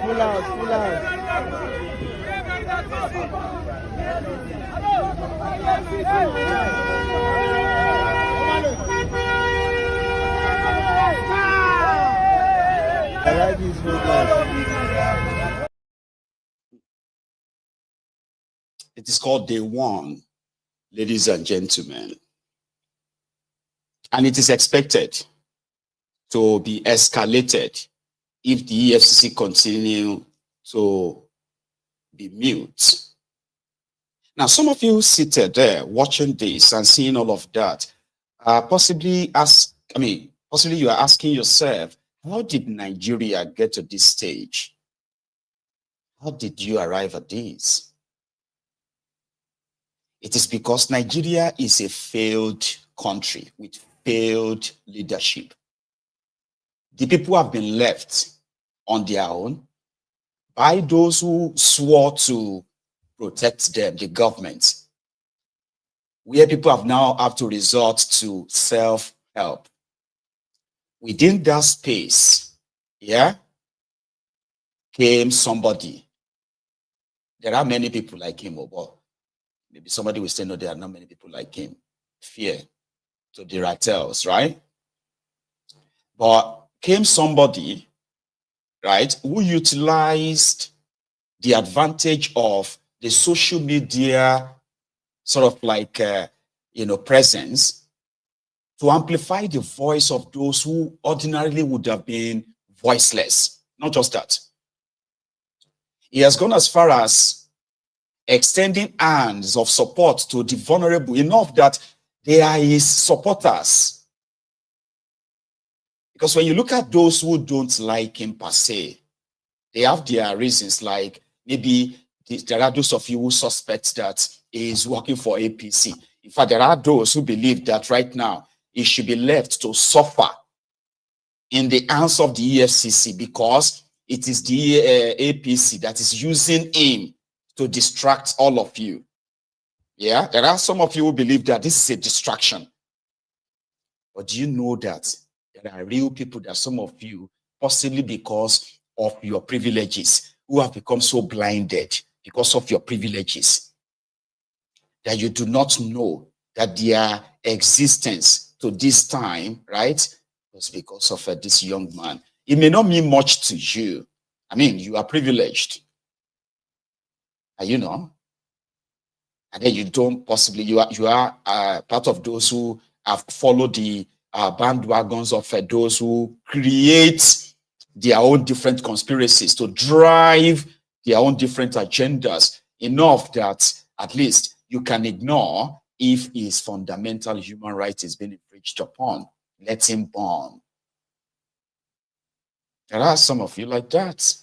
I like this movement. It is called Day One, ladies and gentlemen. And it is expected to be escalated if the EFCC continue to be mute. Now, some of you seated there watching this and seeing all of that, possibly you are asking yourself, how did Nigeria get to this stage? How did you arrive at this? It is because Nigeria is a failed country with failed leadership. The people have been left on their own by those who swore to protect them, the government, where people have to resort to self-help. Within that space, came somebody. There are many people like him, but maybe somebody will say, no, there are not many people like him. Fear to the Ratels, right? But came somebody, right, who utilized the advantage of the social media sort of like, presence to amplify the voice of those who ordinarily would have been voiceless. Not just that. He has gone as far as extending hands of support to the vulnerable, enough that they are his supporters. Because when you look at those who don't like him per se, they have their reasons, like maybe there are those of you who suspect that he is working for APC. In fact, there are those who believe that right now he should be left to suffer in the hands of the EFCC because it is the APC that is using him to distract all of you. Yeah, there are some of you who believe that this is a distraction. But do you know that there are real people, that some of you, possibly because of your privileges, who have become so blinded because of your privileges, that you do not know that their existence to this time, right, was because of this young man. It may not mean much to you. I mean, you are privileged. And and then you don't possibly, you are part of those who have followed the bandwagons of those who create their own different conspiracies to drive their own different agendas, enough that at least you can ignore if his fundamental human rights is being infringed upon. Let him burn. There are some of you like that.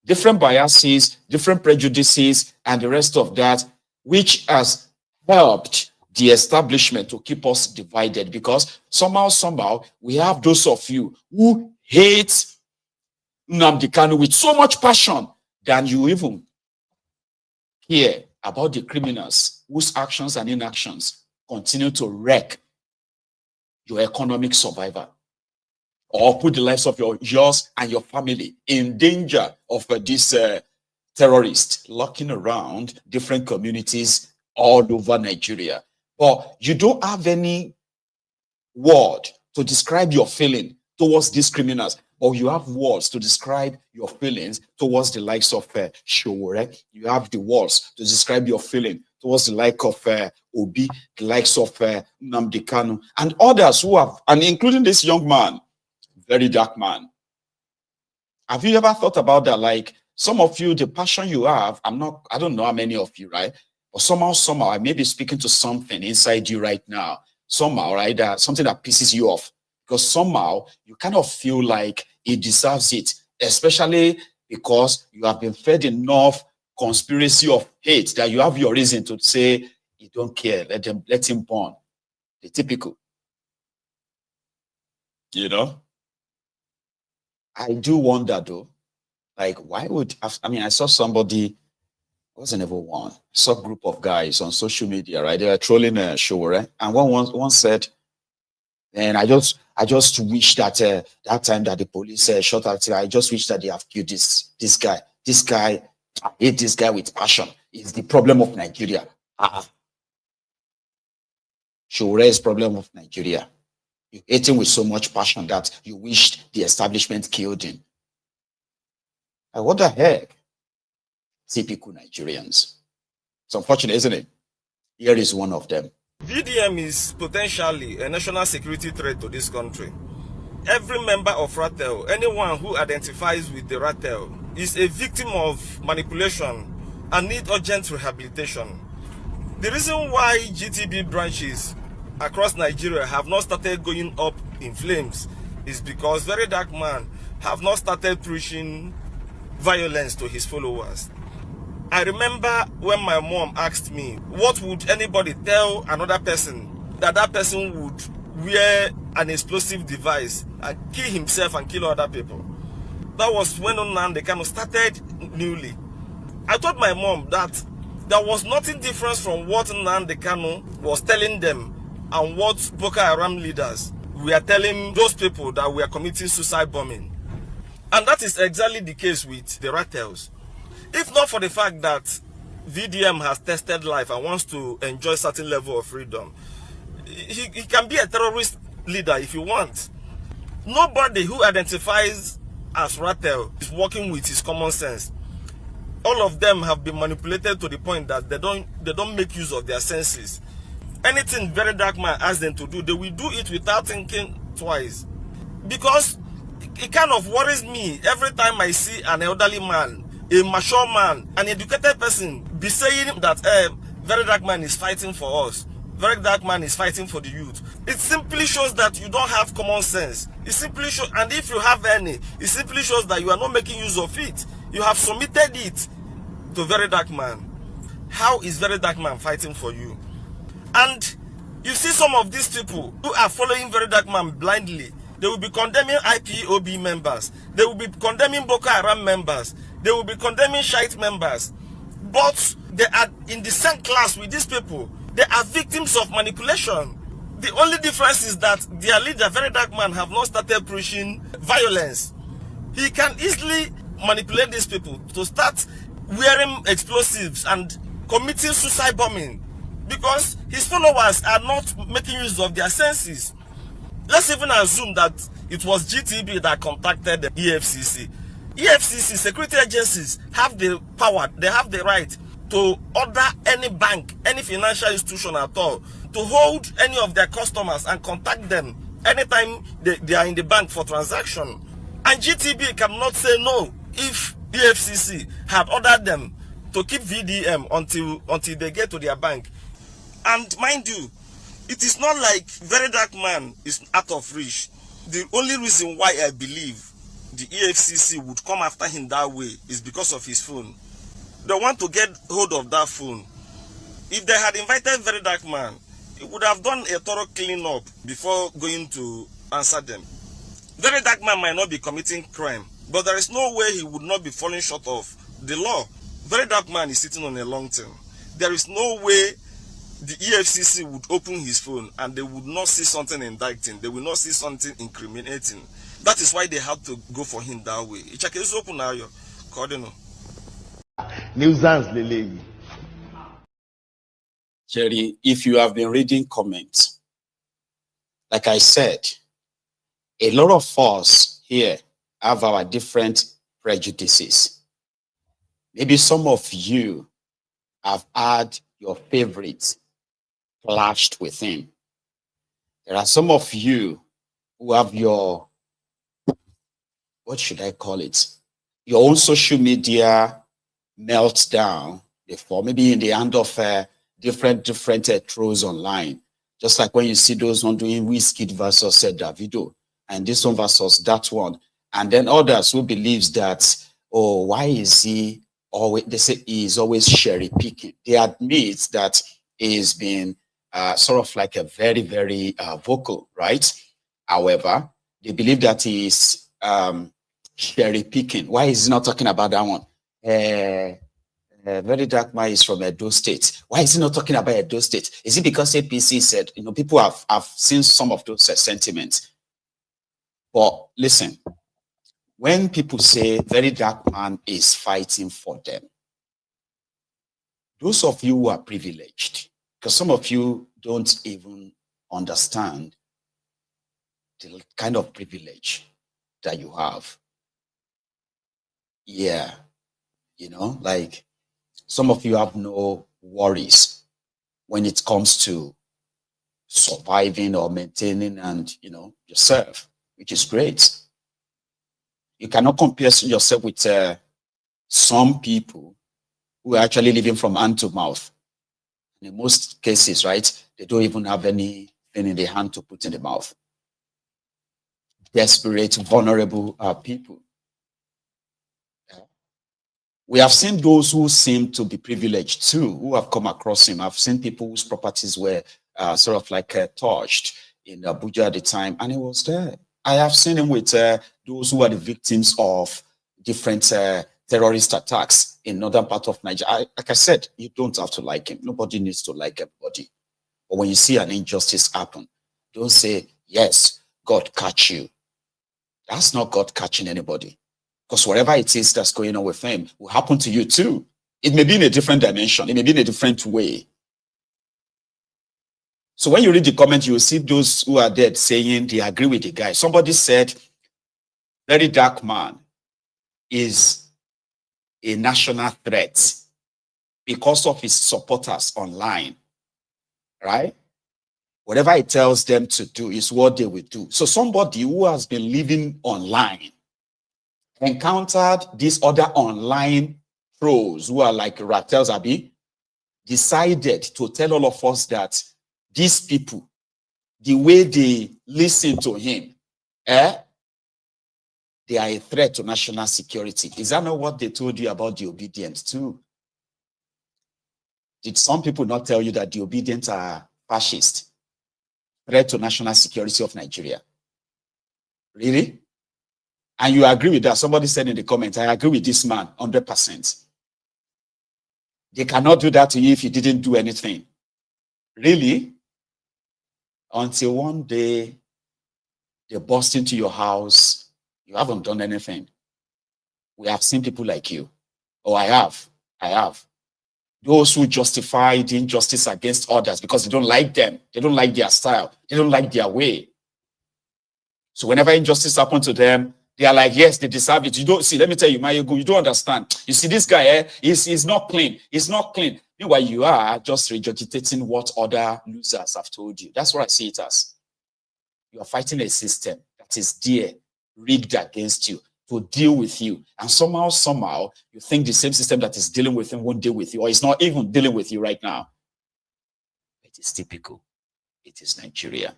Different biases, different prejudices, and the rest of that, which has helped the establishment to keep us divided, because somehow, we have those of you who hate Nnamdi Kanu with so much passion than you even care about the criminals whose actions and inactions continue to wreck your economic survival, or put the lives of yours and your family in danger of this terrorist lurking around different communities all over Nigeria. But you don't have any word to describe your feeling towards these criminals, or you have words to describe your feelings towards the likes of Showore. You have the words to describe your feeling towards the like of Obi, the likes of Nnamdi Kanu, and others who have, and including this young man, VeryDarkMan. Have you ever thought about that? Like, some of you, the passion you have, I don't know how many of you, right? But somehow, I may be speaking to something inside you right now. Somehow, right? Something that pisses you off. Because somehow, you kind of feel like it deserves it. Especially because you have been fed enough conspiracy of hate that you have your reason to say, you don't care, let him burn. The typical. You know? I do wonder though, like, why would, I saw somebody, it wasn't ever one, I saw a group of guys on social media, right? They were trolling Showore, and one said, and I just wish that that time that the police shot at, I just wish that they have killed this guy. This guy, I hate this guy with passion. It's the problem of Nigeria. Showore's problem of Nigeria. You hate him with so much passion that you wished the establishment killed him. And what the heck? Typical Nigerians. It's unfortunate, isn't it? Here is one of them. VDM is potentially a national security threat to this country. Every member of Ratel, anyone who identifies with the Ratel, is a victim of manipulation and needs urgent rehabilitation. The reason why GTB branches across Nigeria have not started going up in flames is because VeryDarkMan have not started preaching violence to his followers. I remember when my mom asked me, what would anybody tell another person, that person would wear an explosive device and kill himself and kill other people. That was when Nnamdi Kanu started newly. I told my mom that there was nothing different from what Nnamdi Kanu was telling them and what Boko Haram leaders were telling those people that we are committing suicide bombing. And that is exactly the case with the Ratels. If not for the fact that VDM has tested life and wants to enjoy a certain level of freedom, he can be a terrorist leader if you want. Nobody who identifies as Ratel is working with his common sense. All of them have been manipulated to the point that they don't make use of their senses. Anything VeryDarkMan asks them to do, they will do it without thinking twice. Because it kind of worries me every time I see an elderly man, a mature man, an educated person be saying that VeryDarkMan is fighting for us. VeryDarkMan is fighting for the youth. It simply shows that you don't have common sense. It simply shows, and if you have any, it simply shows that you are not making use of it. You have submitted it to VeryDarkMan. How is VeryDarkMan fighting for you? And you see some of these people who are following VeryDarkMan blindly. They will be condemning IPOB members. They will be condemning Boko Haram members. They will be condemning Shite members. But they are in the same class with these people. They are victims of manipulation. The only difference is that their leader, VeryDarkMan, have not started preaching violence. He can easily manipulate these people to start wearing explosives and committing suicide bombing because his followers are not making use of their senses. Let's even assume that it was GTB that contacted the EFCC. EFCC, security agencies, have the power, they have the right to order any bank, any financial institution at all, to hold any of their customers and contact them anytime they are in the bank for transaction. And GTB cannot say no if EFCC had ordered them to keep VDM until they get to their bank. And mind you, it is not like VeryDarkMan is out of reach. The only reason why I believe the EFCC would come after him that way is because of his phone. They want to get hold of that phone. If they had invited VeryDarkMan, he would have done a thorough cleanup before going to answer them. VeryDarkMan might not be committing crime, but there is no way he would not be falling short of the law. VeryDarkMan is sitting on a long term. There is no way the EFCC would open his phone and they would not see something indicting. They will not see something incriminating. That is why they had to go for him that way. It's open now, Cardinal. Nuisance, Lele. Jerry, if you have been reading comments, like I said, a lot of us here have our different prejudices. Maybe some of you have had your favorites clashed with him. There are some of you who have your, what should I call it? Your own social media meltdown before, maybe in the hand of different trolls online. Just like when you see those one doing Wizkid versus Davido, and this one versus that one. And then others who believes that, oh, why is he always, they say he is always cherry picking. They admit that he's been sort of like a very, very vocal, right? However, they believe that he is cherry picking. Why is he not talking about that one? VeryDarkMan is from Edo State. Why is he not talking about Edo State? Is it because APC said, you know, people have seen some of those sentiments. But listen, when people say VeryDarkMan is fighting for them, those of you who are privileged, because some of you don't even understand the kind of privilege that you have. Yeah, you know, like some of you have no worries when it comes to surviving or maintaining and, you know, yourself, which is great. You cannot compare yourself with some people who are actually living from hand to mouth. And in most cases, right, they don't even have anything in their hand to put in the mouth. Desperate, vulnerable people. We have seen those who seem to be privileged too, who have come across him. I've seen people whose properties were sort of like touched in Abuja at the time, and he was there. I have seen him with those who are the victims of different terrorist attacks in northern part of Nigeria. Like I said, you don't have to like him. Nobody needs to like everybody. But when you see an injustice happen, don't say, yes, God catch you. That's not God catching anybody. Because whatever it is that's going on with him will happen to you too. It may be in a different dimension. It may be in a different way. So when you read the comment, you will see those who are there saying they agree with the guy. Somebody said, VeryDarkMan is a national threat because of his supporters online, right? Whatever he tells them to do is what they will do. So somebody who has been living online encountered these other online trolls who are like Ratels, decided to tell all of us that these people, the way they listen to him, they are a threat to national security. Is that not what they told you about the obedient too? Did some people not tell you that the obedient are fascist, threat to national security of Nigeria? Really? And you agree with that? Somebody said in the comments, I agree with this man 100%. They cannot do that to you if you didn't do anything. Really? Until one day they burst into your house, you haven't done anything. We have seen people like you. Oh, I have. Those who justify the injustice against others because they don't like them. They don't like their style. They don't like their way. So whenever injustice happens to them, They are like, yes, they deserve it. You don't see, let me tell you, Mayego, you don't understand. You see, this guy, he's not clean. He's not clean. Meanwhile, you are just regurgitating what other losers have told you. That's what I see it as. You are fighting a system that is there, rigged against you, to deal with you. And somehow, you think the same system that is dealing with him won't deal with you, or it's not even dealing with you right now. It is typical. It is Nigeria.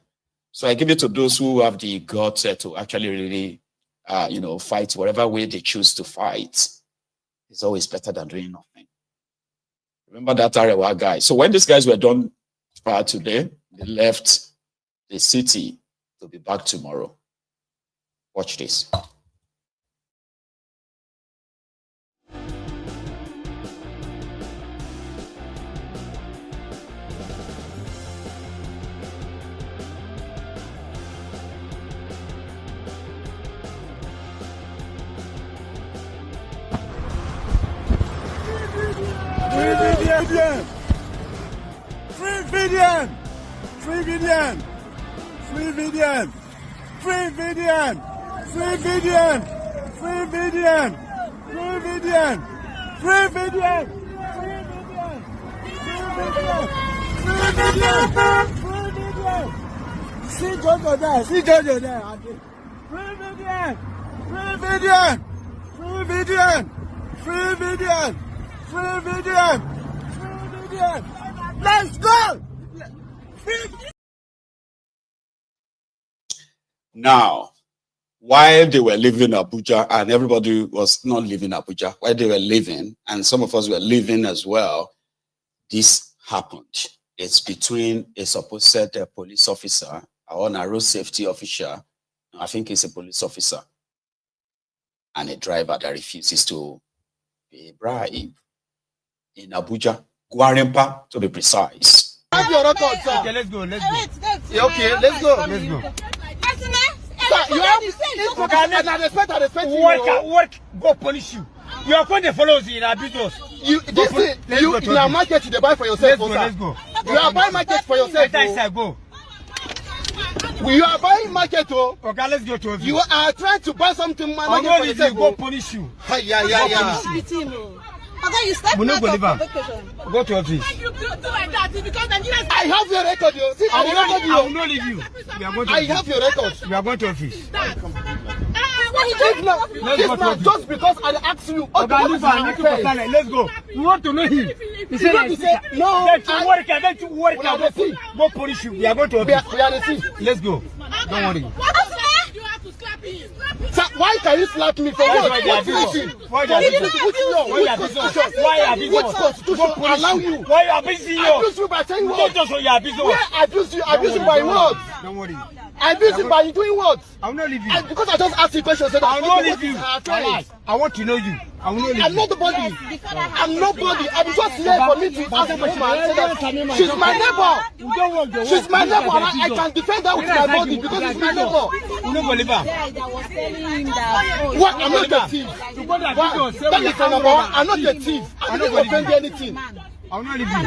So I give it to those who have the guts to actually really, fight whatever way they choose to fight. It's always better than doing nothing. Remember that Arewa guy. So when these guys were done today, they left the city to be back tomorrow. Watch this. Free VDM! Free VDM! Free VDM! Free VDM! Free VDM! Free VDM! Free VDM! Free VDM! Free VDM! Free VDM! See Jojo there! See Jojo there! Free VDM! Free VDM! Free VDM! Free VDM! Free VDM! Free VDM! Let's go! Now, while they were leaving Abuja, and everybody was not leaving Abuja, while they were leaving, and some of us were leaving as well, this happened. It's between a supposed police officer or a road safety officer, I think he's a police officer, and a driver that refuses to pay bribe in Abuja, Guarempa to be precise. Have your record, sir. Okay, let's go. Okay, let's go. Sir, you have I respect you. Work, go punish you. You are going to follow in our business. You are market to buy for yourself. Let's go. You are buying market for yourself. Go. You are buying market, oh. Okay, let's go to you are trying to buy something, man. I'm going to go punish you. Yeah. Okay, you start we not go live. Go to office. I have your record, yo. See, I will not leave you. We are going to I have your record. We are going to office. This man, just because I asked you, let's go. We want to know him. He said, no. Don't you work. Go punish you. We are going to office. We are the thief. Let's go. Don't worry. You have to slap him. Sir, why can you slap me for what? Why are you allow you? Why are busy? Abuse you by saying what? Where abuse you? Abuse you by what? Don't worry. I abuse you by doing what? I will not leave you. Because I just asked you questions. I will not leave you. I want to know you. I will not leave you. I'm not nobody. I'm nobody. I'm just here for me to ask a woman. She's my neighbor. She's my neighbor. And I can defend her with my body because it's my neighbor. What? I'm not a thief. That is number one. I'm not a thief. I didn't offend anything. I will not leave you.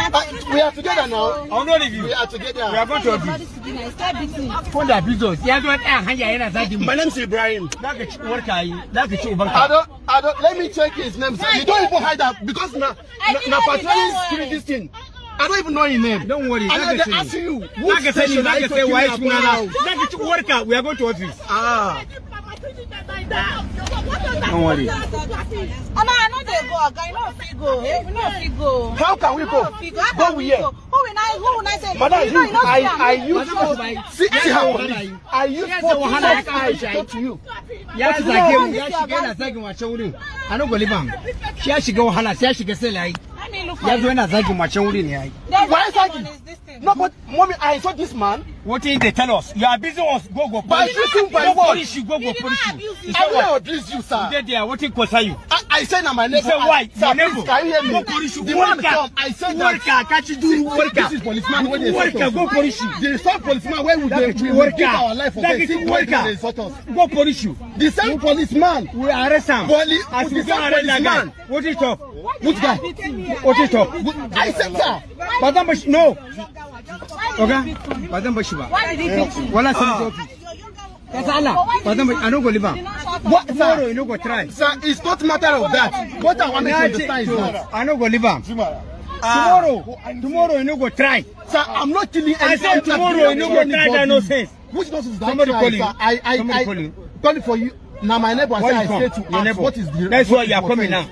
We are together now. I will not leave you. We are together. We are going to office. My name is Ibrahim. Let me check his name. You don't even hide that because now patrolling screen this thing. I don't even know your name. Don't worry. I'm going to ask you. We are going to office. Don't worry. How can we go? Go here. Madam, I use to you. Why is that? No, but mommy, I saw this man. What did they tell us? You are busy us. Go by shooting by what? Polish you. Go punish you. I will abuse you, sir. What did concern you? I said I'm my neighbor. Say why? Sir, please, can you hear me? Go punish you. The man come. I said that. Can't you do work? This is policeman. When they go punish you. The same policeman where we give our life for them. Go punish you. The same policeman. We arrest him. As the same policeman. What is talk? Which guy? What is talk? I said sir. Madam Bash, no. Okay? Madam Bashiba. Why did he beat you? Wala office. That's Allah. Madam, I don't go live. What, tomorrow you no go try. Sir, it's not a matter of that. What I want to understand is that I no go leave him. Tomorrow you no go try. Sir, I'm not killing I said tomorrow you no go try that nonsense. Which nonsense is that? Somebody call you. I call it for you. Now my neighbor said I say to ask what is the... That's why you are coming now.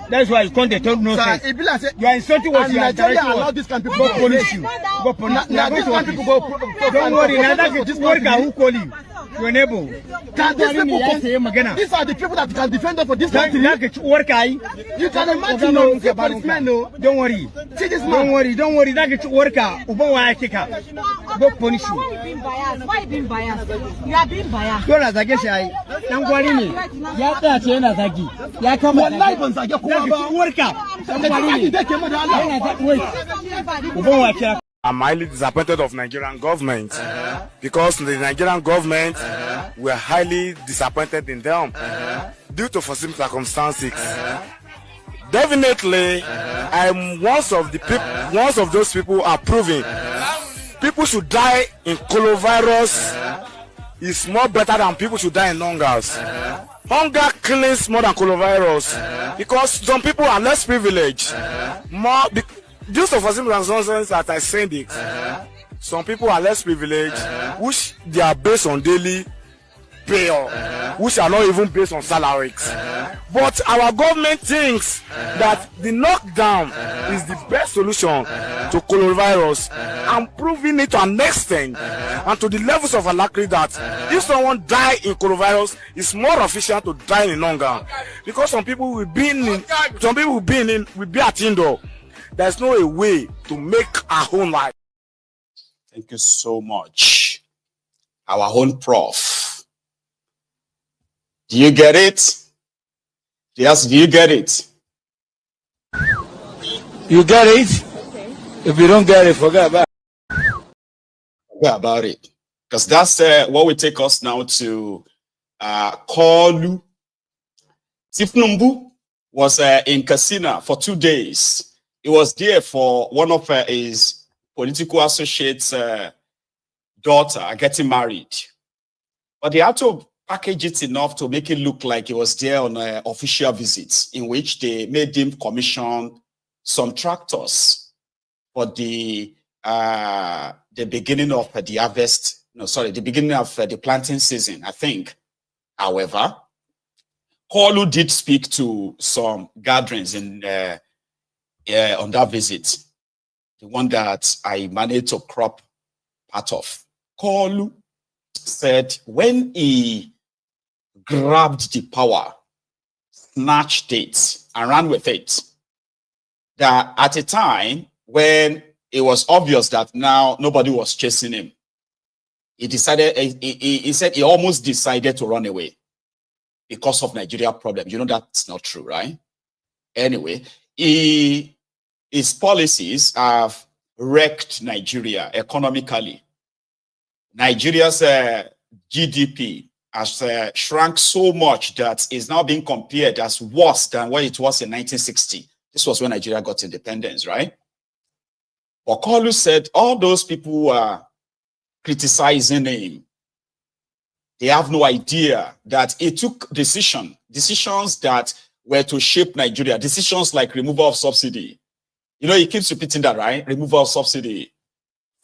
That's why you can't talk nonsense. Sir, you are insulting what you are Nigeria allow this kind of people go police you. Go police. Now this kind of people go... Don't worry, now that is worker who call you. Your neighbor. Can these people come? These are the people that can defend us for this country. You can imagine no policemen, no. Don't worry. See this man. Don't worry. That is worker. Go punish you. Why you being biased? You are being biased. Don't as I guess I. Don't worry me. Ya ta ce yana zagi. Ya kama. Wallahi ban zage kowa ba. Worker. Don't worry me. I'm highly disappointed of Nigerian government because the Nigerian government were highly disappointed in them due to foreseen circumstances. Definitely, I'm one of those people approving. People should die in coronavirus is more better than people should die in hungers. Hunger kills more than coronavirus because some people are less privileged. Due to foreseen circumstances that I said it, some people are less privileged, which they are based on daily pay, which are not even based on salaries. But our government thinks that the knockdown is the best solution to coronavirus, and proving it to an extent and to the levels of alacrity that if someone die in coronavirus, it's more efficient to die in hunger, because some people will be at indoor. There's no way to make our own life. Thank you so much. Our own prof. Do you get it? Yes, do you get it? You get it? Okay. If you don't get it, forget about it. Forget about it. Because that's what will take us now to Koolu. Tinubu was in Katsina for 2 days. He was there for one of his political associates' daughter getting married. But they had to package it enough to make it look like he was there on an official visit, in which they made him commission some tractors for the beginning of the harvest. No, sorry, the beginning of the planting season, I think. However, Koolu did speak to some gatherings in on that visit, the one that I managed to crop part of. Koolu said when he grabbed the power, snatched it, and ran with it, that at a time when it was obvious that now nobody was chasing him, he decided, he said he almost decided to run away because of Nigeria problem. You know that's not true, right? Anyway, his policies have wrecked Nigeria economically. Nigeria's GDP has shrunk so much that it's now being compared as worse than what it was in 1960. This was when Nigeria got independence, right? But Koolu said all those people who are criticizing him, they have no idea that he took decisions that were to shape Nigeria, decisions like removal of subsidy. You know, he keeps repeating that, right? Removal of subsidy,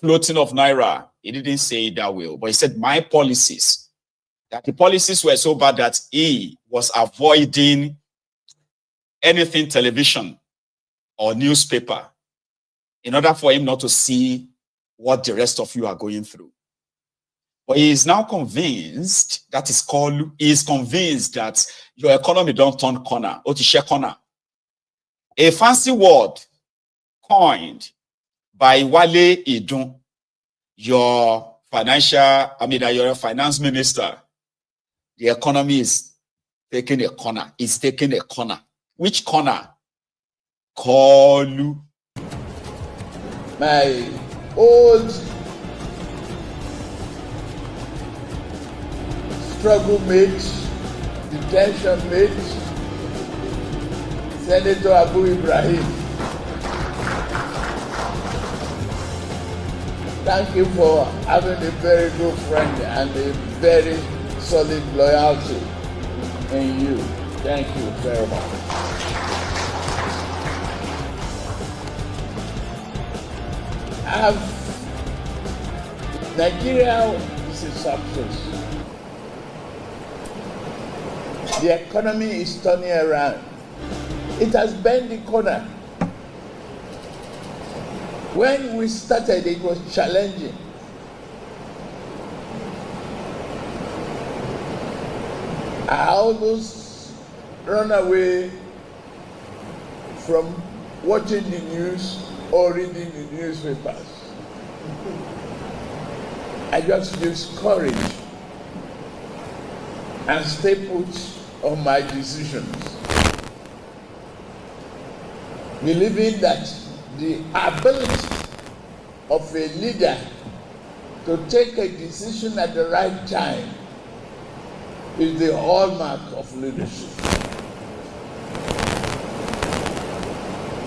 floating of Naira. He didn't say it that way, but he said my policies, that the policies were so bad that he was avoiding anything television or newspaper in order for him not to see what the rest of you are going through. But he is now convinced, that is Koolu, he is convinced that your economy don't turn corner, or to share corner. A fancy word coined by Wale Idun, your finance minister. The economy is taking a corner. It's taking a corner. Which corner? Koolu. My old struggle mate, detention mate, Senator Abu Ibrahim. Thank you for having a very good friend and a very solid loyalty. in you. Thank you very much. Nigeria is a success. The economy is turning around. It has bent the corner. When we started, it was challenging. I almost run away from watching the news or reading the newspapers. I just use courage and stay put on my decisions, believing that the ability of a leader to take a decision at the right time is the hallmark of leadership.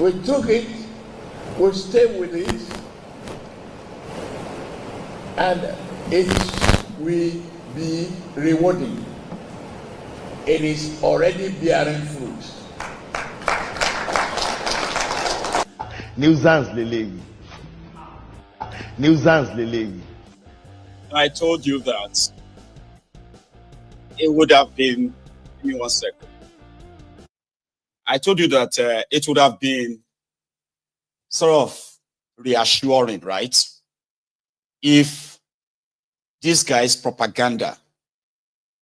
We took it, we stayed with it, and it will be rewarding. It is already bearing fruit. Nuisance Lele. Nuisance Lele. I told you that it would have been, give me 1 second. I told you that it would have been sort of reassuring, right? If this guy's propaganda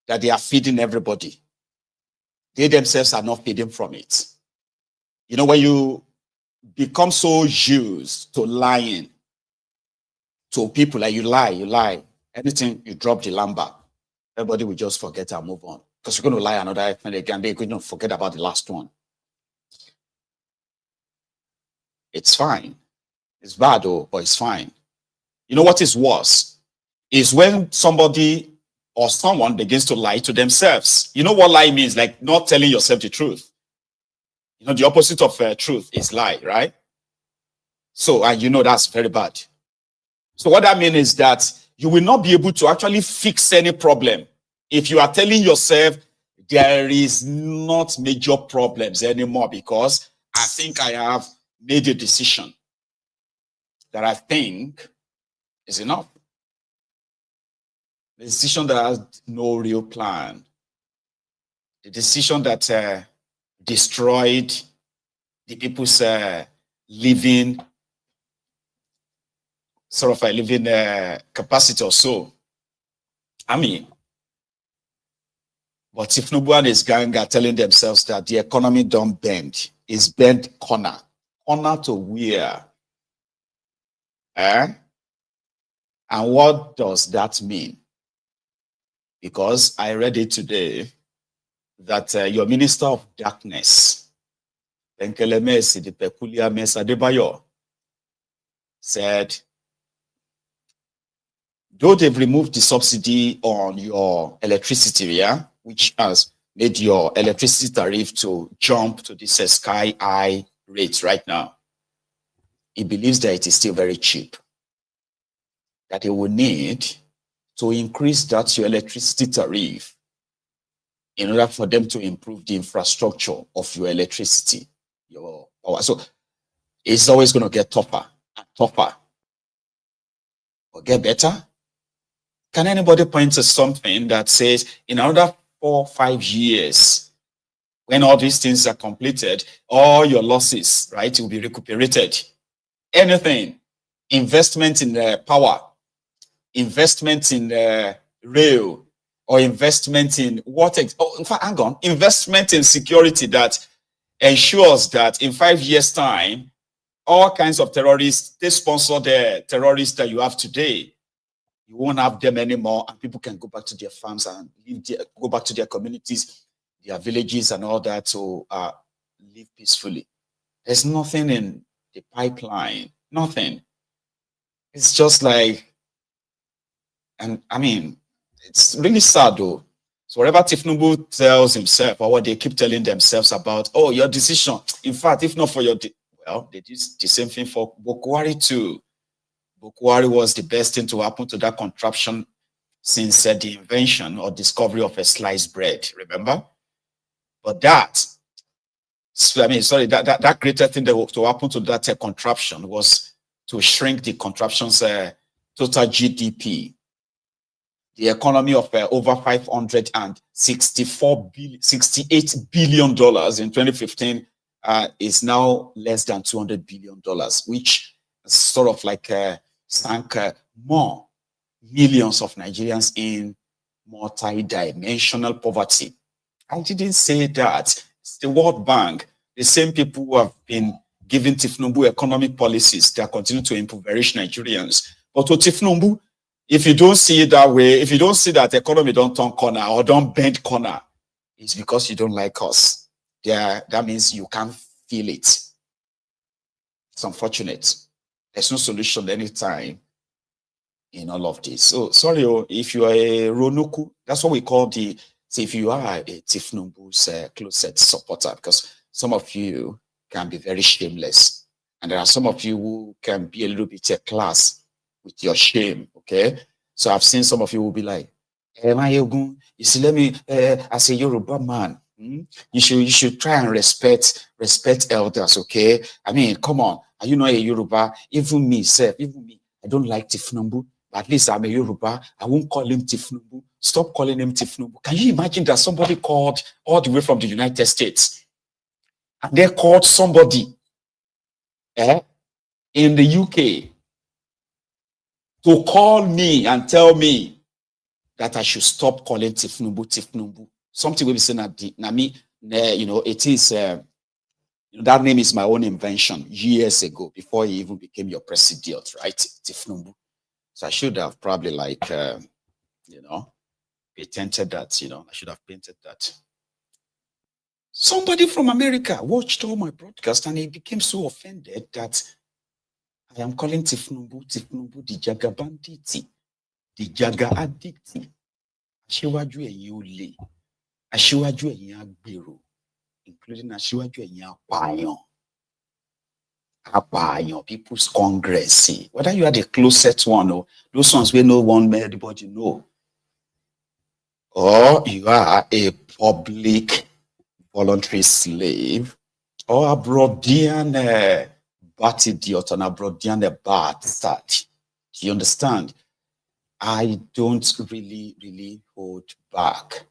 that they are feeding everybody, they themselves are not feeding from it. You know, when you become so used to lying to people, like you lie, anything, you drop the lumber, everybody will just forget and move on. Because you're going to lie another time again, they're going to forget about the last one. It's fine. It's bad, though, but it's fine. You know what is worse? Is when somebody or someone begins to lie to themselves. You know what lie means? Like not telling yourself the truth. You know, the opposite of truth is lie, right? So, and you know that's very bad. So what that means is that you will not be able to actually fix any problem if you are telling yourself there is not major problems anymore because I think I have made a decision that I think is enough. The decision that has no real plan. The decision that destroyed the people's living, sort of a living capacity or so. I mean, but if Tinubu and his gang are telling themselves that the economy don't bend, it's bent corner. Corner to where? And what does that mean? Because I read it today that your Minister of Darkness, Enkele Messi, the peculiar Mesa Adebayo, said, though they've removed the subsidy on your electricity, yeah, which has made your electricity tariff to jump to this sky high rate right now, he believes that it is still very cheap, that he will need to increase that your electricity tariff in order for them to improve the infrastructure of your electricity, your power. So it's always going to get tougher and tougher. Or get better? Can anybody point to something that says in another 4 or 5 years, when all these things are completed, all your losses, right, will be recuperated? Anything, investment in power, investment in rail, or investment in what? Oh, in fact, hang on, investment in security that ensures that in 5 years' time, all kinds of terrorists, they sponsor the terrorists that you have today. You won't have them anymore, and people can go back to their farms and go back to their communities, their villages, and all that to live peacefully. There's nothing in the pipeline, nothing. It's just like, and I mean, it's really sad though. So whatever Tinubu tells himself, or what they keep telling themselves about, oh, your decision. In fact, if not for your, well, they did the same thing for Bokwari too. Bokwari was the best thing to happen to that contraption since the invention or discovery of a sliced bread. Remember? But that, I mean, sorry, that greater thing that to happen to that contraption was to shrink the contraption's total GDP. The economy of over $68 billion in 2015 is now less than $200 billion, which is sort of like sank more millions of Nigerians in multi-dimensional poverty. I didn't say that. It's the World Bank, the same people who have been giving Tinubu economic policies that continue to impoverish Nigerians. But to Tinubu, if you don't see it that way, if you don't see that the economy don't turn corner or don't bend corner, it's because you don't like us. Yeah, that means you can't feel it. It's unfortunate. There's no solution anytime in all of this. So sorry, if you are a Ronoku, that's what we call the. So if you are a Tinubu's closet supporter, because some of you can be very shameless, and there are some of you who can be a little bit class with your shame, okay? So I've seen some of you will be like, you see, let me, as a Yoruba man, you should try and respect elders, okay? I mean, come on, are you not a Yoruba? Even me, I don't like Tinubu, but at least I'm a Yoruba. I won't call him Tinubu. Stop calling him Tinubu. Can you imagine that somebody called all the way from the United States, and they called somebody in the UK to call me and tell me that I should stop calling Tinubu. Something will be saying that it is that name is my own invention years ago, before he even became your president, right? Tinubu. So I should have probably patented that, I should have painted that. Somebody from America watched all my broadcasts and he became so offended that I am calling Tinubu the Jaga banditi, the Jaga addicti. Aṣíwájú ẹ̀yin olè, aṣíwájú ẹ̀yin agbèrò, including aṣíwájú ẹ̀yin apààyàn, People's Congress. Whether you are the closest one or those ones where no one everybody know, or you are a public voluntary slave, or a Brodian bat idiot and a Brodian bastard. Do you understand? I don't really hold back.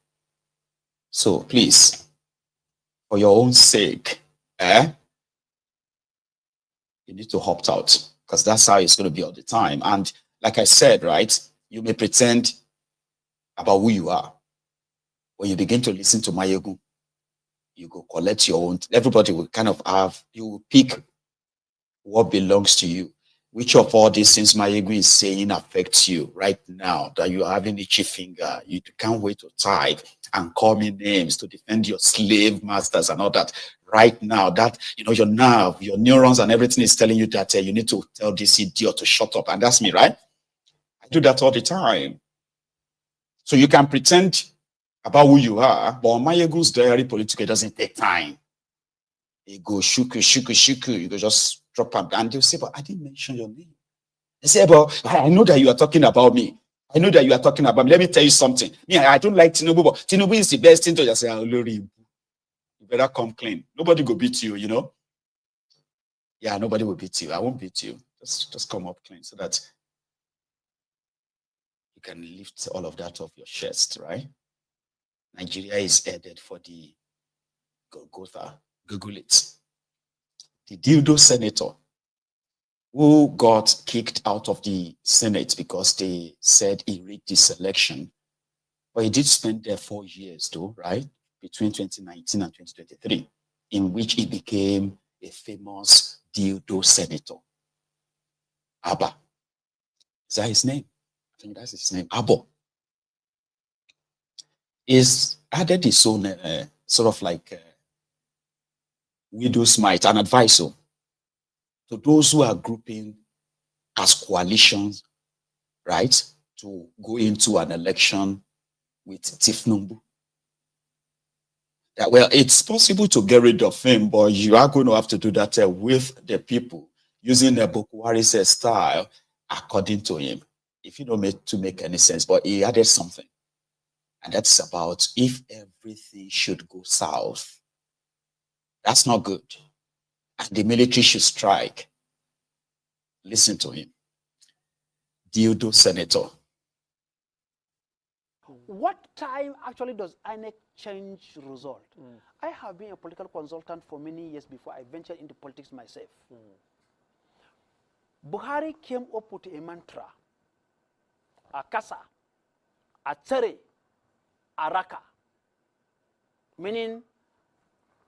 So please, for your own sake, you need to opt out, because that's how it's going to be all the time. And like I said, right, you may pretend about who you are. When you begin to listen to Mayegun, you go collect your own. Everybody will kind of you will pick what belongs to you. Which of all these things Mayegun is saying affects you right now, that you are having itchy finger? You can't wait to type and call me names to defend your slave masters and all that. Right now, that, your nerve, your neurons and everything is telling you that you need to tell this idiot to shut up. And that's me, right? I do that all the time. So you can pretend about who you are, but on Mayegun's diary political, it doesn't take time. You go shuku, you go just drop up, and they'll say, but I didn't mention your name. They say, but I know that you are talking about me. I know that you are talking about me. Let me tell you something. I don't like Tinubu, but Tinubu is the best thing to just say, you better come clean. Nobody will beat you, Yeah, nobody will beat you. I won't beat you. Just come up clean so that you can lift all of that off your chest, right? Nigeria is headed for the Golgotha. Google it. The dildo senator who got kicked out of the Senate because they said he rigged this election. But he did spend there 4 years though, right? Between 2019 and 2023, in which he became a famous dildo senator. Abba. Is that his name? I think that's his name. Abba. He's added his own sort of like widow's mite, an advisor to those who are grouping as coalitions, right, to go into an election with Tinubu. That, well, it's possible to get rid of him, but you are going to have to do that with the people using the Bukwari's style according to him. If you don't make any sense, but he added something. And that's about if everything should go south. That's not good. And the military should strike. Listen to him. Dildo Senator. What time actually does INEC change result? I have been a political consultant for many years before I ventured into politics myself. Buhari came up with a mantra. Akasa, Atere, Araka. Meaning,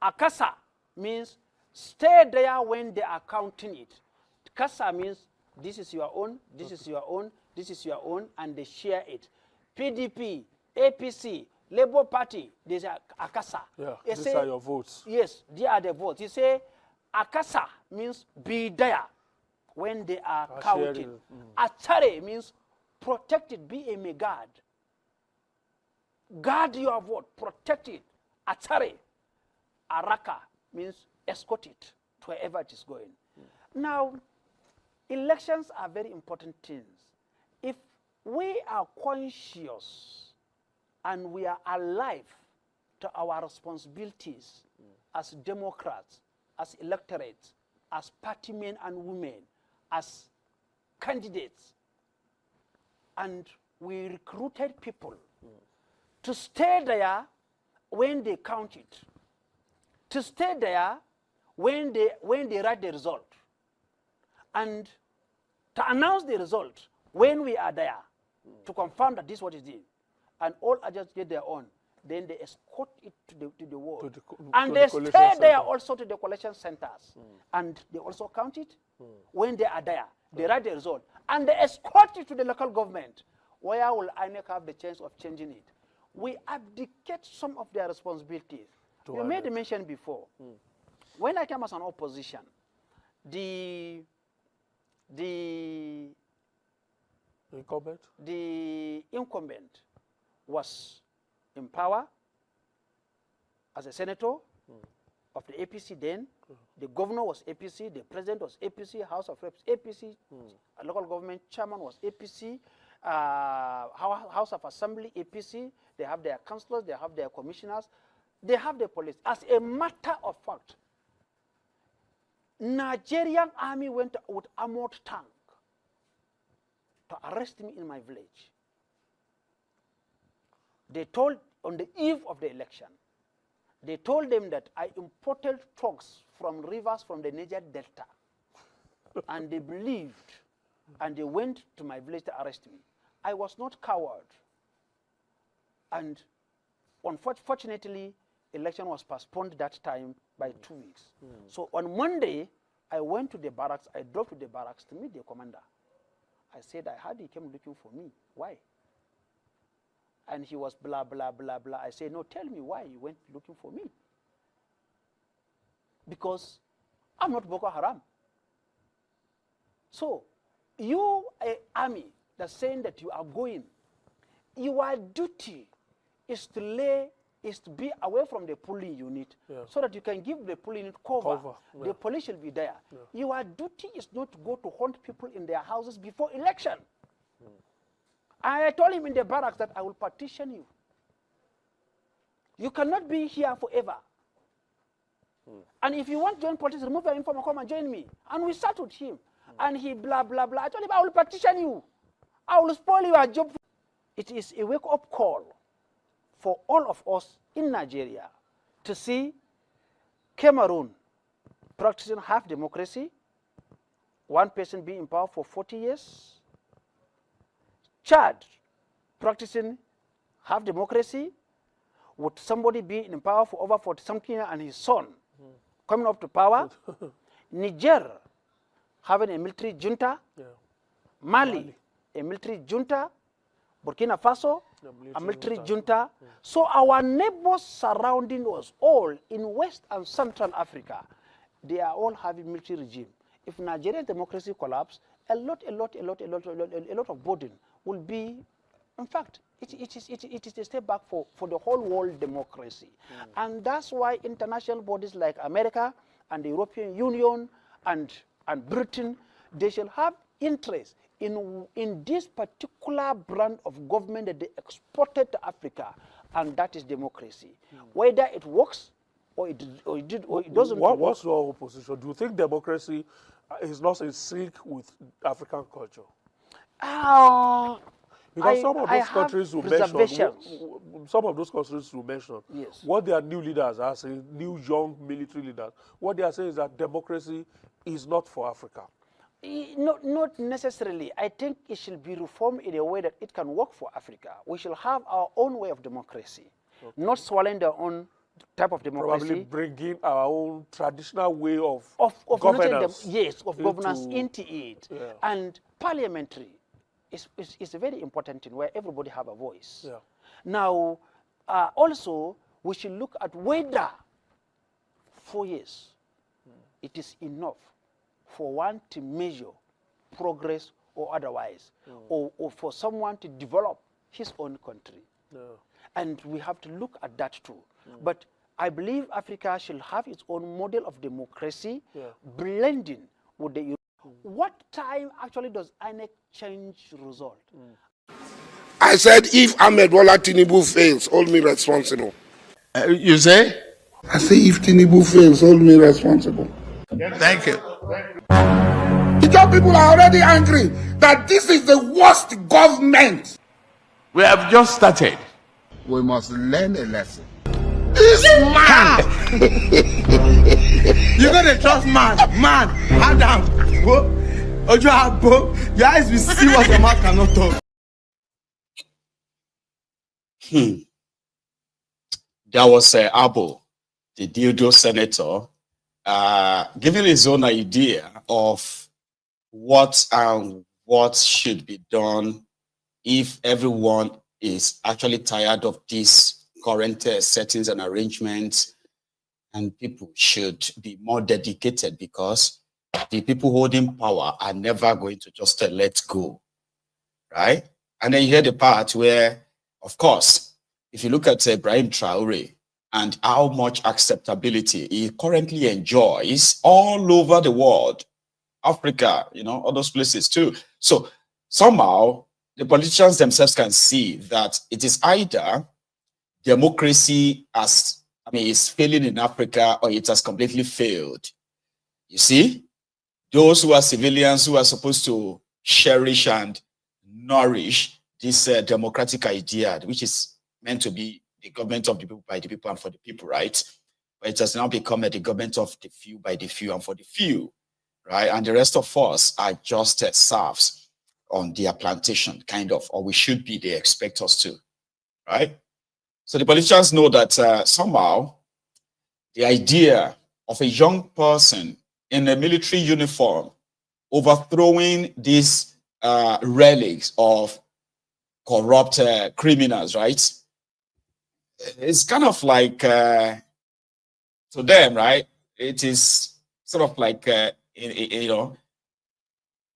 Akasa means stay there when they are counting it. Kasa means this is your own, this is your own, this is your own, and they share it. PDP, APC, Labour Party, they say Akasa. Yeah, they these say, are your votes. Yes, they are the votes. You say Akasa means be there when they are counting. Atare means protect it, be a guard. Guard your vote, protect it. Atare. Araka means escort it to wherever it is going. Now, elections are very important things. If we are conscious and we are alive to our responsibilities as Democrats, as electorates, as party men and women, as candidates, and we recruited people to stay there when they count it, to stay there when they write the result, and to announce the result when we are there, to confirm that this is what is it. And all agents get their own. Then they escort it to the ward. And they stay there also to the collection centers. And they also count it when they are there. They write the result. And they escort it to the local government. Where will INEC have the chance of changing it? We abdicate some of their responsibilities. You made a mention before. When I came as an opposition, the incumbent was in power as a senator of the APC then. The governor was APC, the president was APC, House of Reps APC, local government chairman was APC, House of Assembly APC. They have their councillors, they have their commissioners, they have the police. As a matter of fact, Nigerian army went with armored tank to arrest me in my village. They told, on the eve of the election, they told them that I imported drugs from rivers from the Niger Delta. And they believed, and they went to my village to arrest me. I was not coward. And unfortunately, election was postponed that time by 2 weeks. So on Monday, I went to the barracks, I drove to the barracks to meet the commander. I said, I heard he came looking for me. Why? And he was blah, blah, blah, blah. I said, no, tell me why you went looking for me. Because I'm not Boko Haram. So, you, an army that's saying that you are going, your duty is to be away from the polling unit so that you can give the polling unit cover. The police will be there. Your duty is not to go to hunt people in their houses before election. I told him in the barracks that I will petition you. You cannot be here forever. And if you want to join politics, remove your uniform and come and join me. And we sat with him. And he blah, blah, blah. I told him, I will petition you. I will spoil your job. It is a wake-up call for all of us in Nigeria to see Cameroon practicing half democracy, one person being in power for 40 years, Chad practicing half democracy with somebody being in power for over 40-something and his son coming up to power, Niger having a military junta, Mali a military junta, Burkina Faso, a military junta. So our neighbors surrounding us all in West and Central Africa, they are all having military regime. If Nigerian democracy collapse, a lot of burden will be, in fact, it is a step back for the whole world democracy. And that's why international bodies like America and the European Union and Britain, they shall have interest in this particular brand of government that they exported to Africa, and that is democracy. Whether it works or it doesn't work. What's your position? Do you think democracy is not in sync with African culture? Because some of those countries you mentioned, yes, what their new leaders are saying, new young military leaders, what they are saying is that democracy is not for Africa. Not necessarily. I think it should be reformed in a way that it can work for Africa. We shall have our own way of democracy, not swallowing their own type of democracy. Probably bringing our own traditional way of governance. Governance into it. Yeah. And parliamentary is a very important thing where everybody have a voice. Yeah. Now, also, we should look at whether 4 years it is enough for one to measure progress or otherwise, or for someone to develop his own country. Yeah. And we have to look at that too. But I believe Africa should have its own model of democracy, blending with the Europe. What time actually does INEC change result? I said if Ahmed Bola Tinubu fails, hold me responsible. You say? I say if Tinubu fails, hold me responsible. Thank you. The job people are already angry that this is the worst government. We have just started. We must learn a lesson. This man! You're gonna trust man, Adam, Ojo, your eyes will see what your mouth cannot talk. There was Abo, the Dildo senator, giving his own idea of what should be done if everyone is actually tired of these current settings and arrangements, and people should be more dedicated because the people holding power are never going to just let go, right? And then you hear the part where, of course, if you look at Ibrahim Traore and how much acceptability he currently enjoys all over the world, Africa, all those places too. So somehow the politicians themselves can see that it is either democracy is failing in Africa or it has completely failed. You see, those who are civilians who are supposed to cherish and nourish this democratic idea, which is meant to be the government of the people, by the people, and for the people, right? But it has now become the government of the few, by the few, and for the few, right? And the rest of us are just serfs on their plantation, kind of, or we should be, they expect us to, right? So the politicians know that somehow the idea of a young person in a military uniform overthrowing these relics of corrupt criminals, right? It's kind of like, to them, right? It is sort of like,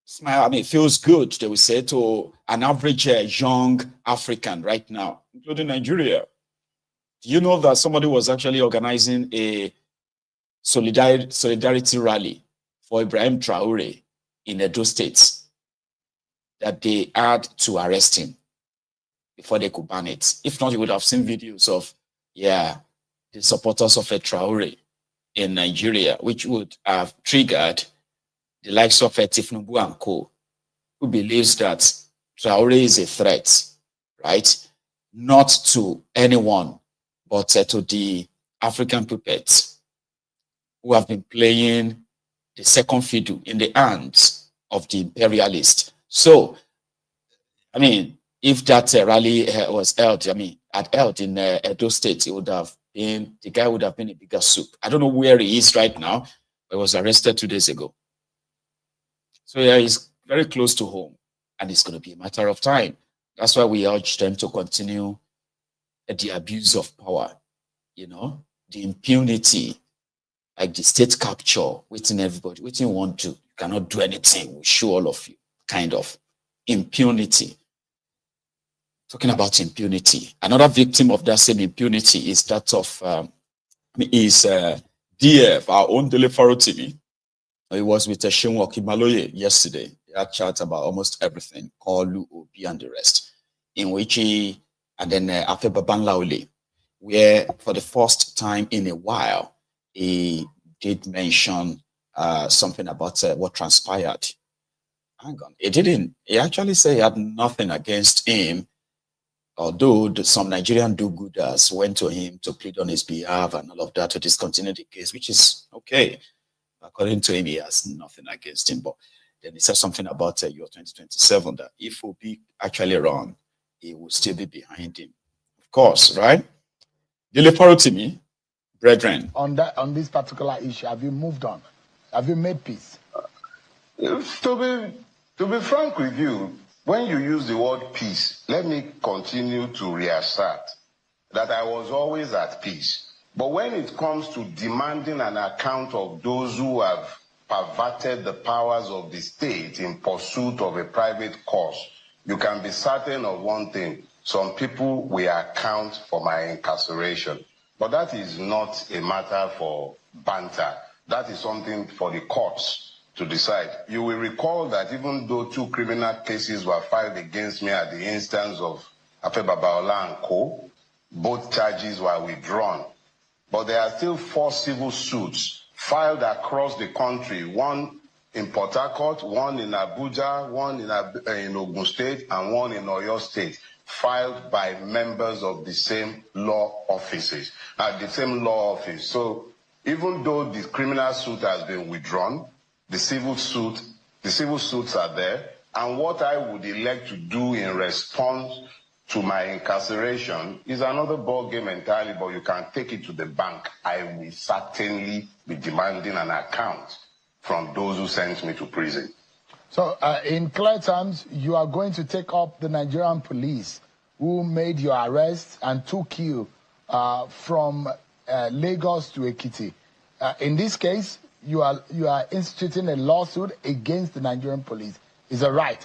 smile. It feels good, they will say, to an average young African right now, including Nigeria. Do you know that somebody was actually organizing a solidarity rally for Ibrahim Traore in Edo State, that they had to arrest him before they could ban it? If not, you would have seen videos of, the supporters of a Traore in Nigeria, which would have triggered the likes of Tinubu and Co, who believes that Traore is a threat, right? Not to anyone, but to the African puppets who have been playing the second fiddle in the hands of the imperialists. So, if that rally was held, in Edo State, it would have been, the guy would have been a bigger soup. I don't know where he is right now, but he was arrested 2 days ago. So he's very close to home, and it's going to be a matter of time. That's why we urge them to continue the abuse of power, the impunity, like the state capture, waiting everybody, waiting you want to, you cannot do anything, we show all of you, kind of impunity. Talking about impunity, another victim of that same impunity is that of DF, our own Dele Farotimi. He was with Shinwo Kimaloye yesterday. He had chats about almost everything, Koolu, Obi, and the rest, in which he, and then after Babanlaole, where for the first time in a while, he did mention something about what transpired. Hang on, he didn't. He actually said he had nothing against him, although some Nigerian do-gooders went to him to plead on his behalf and all of that to discontinue the case, which is okay. According to him, he has nothing against him. But then he said something about year 2027, that if Obi actually run, he will still be behind him. Of course, right? To me, brethren. On this particular issue, have you moved on? Have you made peace? To be frank with you, when you use the word peace, let me continue to reassert that I was always at peace. But when it comes to demanding an account of those who have perverted the powers of the state in pursuit of a private cause, you can be certain of one thing: some people will account for my incarceration. But that is not a matter for banter. That is something for the courts to decide. You will recall that even though 2 criminal cases were filed against me at the instance of Afe Babaola and Co., both charges were withdrawn. But there are still 4 civil suits filed across the country, one in Port Harcourt, one in Abuja, one in Ogun State, and one in Oyo State, filed by members of the same law offices, the same law office. So even though the criminal suit has been withdrawn, the civil suits are there, and what I would elect to do in response to my incarceration is another ball game entirely, but you can take it to the bank. I will certainly be demanding an account from those who sent me to prison. So, in clear terms, you are going to take up the Nigerian police who made your arrest and took you from Lagos to Ekiti. In this case, you are instituting a lawsuit against the Nigerian police. Is that right?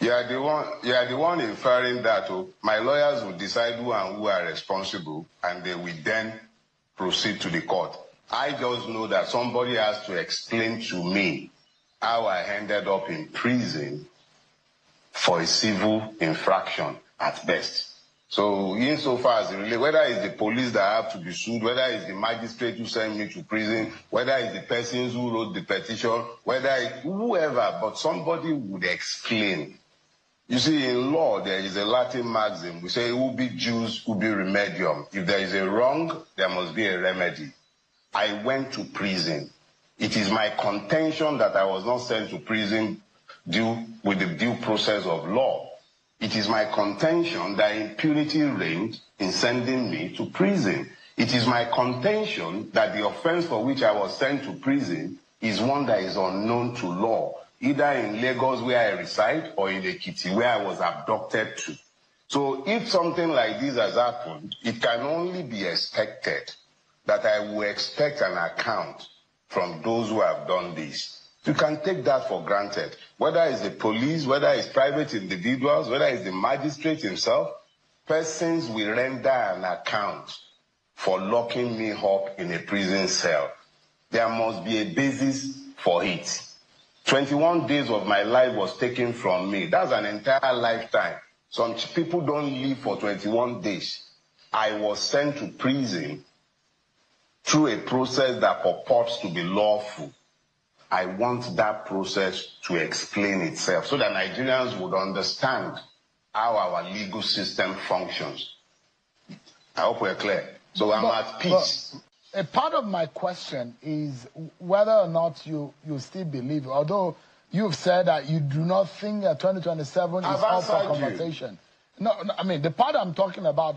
You are the one inferring that. My lawyers will decide who and who are responsible, and they will then proceed to the court. I just know that somebody has to explain to me how I ended up in prison for a civil infraction at best. So insofar as whether it's the police that have to be sued, whether it's the magistrate who sent me to prison, whether it's the persons who wrote the petition, whether it's whoever, but somebody would explain. You see, in law, there is a Latin maxim. We say, ubi jus, ubi remedium. If there is a wrong, there must be a remedy. I went to prison. It is my contention that I was not sent to prison with the due process of law. It is my contention that impunity reigned in sending me to prison. It is my contention that the offense for which I was sent to prison is one that is unknown to law, either in Lagos where I reside or in Ekiti where I was abducted to. So if something like this has happened, it can only be expected that I will expect an account from those who have done this. You can take that for granted. Whether it's the police, whether it's private individuals, whether it's the magistrate himself, persons will render an account for locking me up in a prison cell. There must be a basis for it. 21 days of my life was taken from me. That's an entire lifetime. Some people don't live for 21 days. I was sent to prison through a process that purports to be lawful. I want that process to explain itself so that Nigerians would understand how our legal system functions. I hope we're clear. So I'm at peace. A part of my question is whether or not you still believe, although you've said that you do not think that 2027 is up for conversation. No, I mean, the part I'm talking about,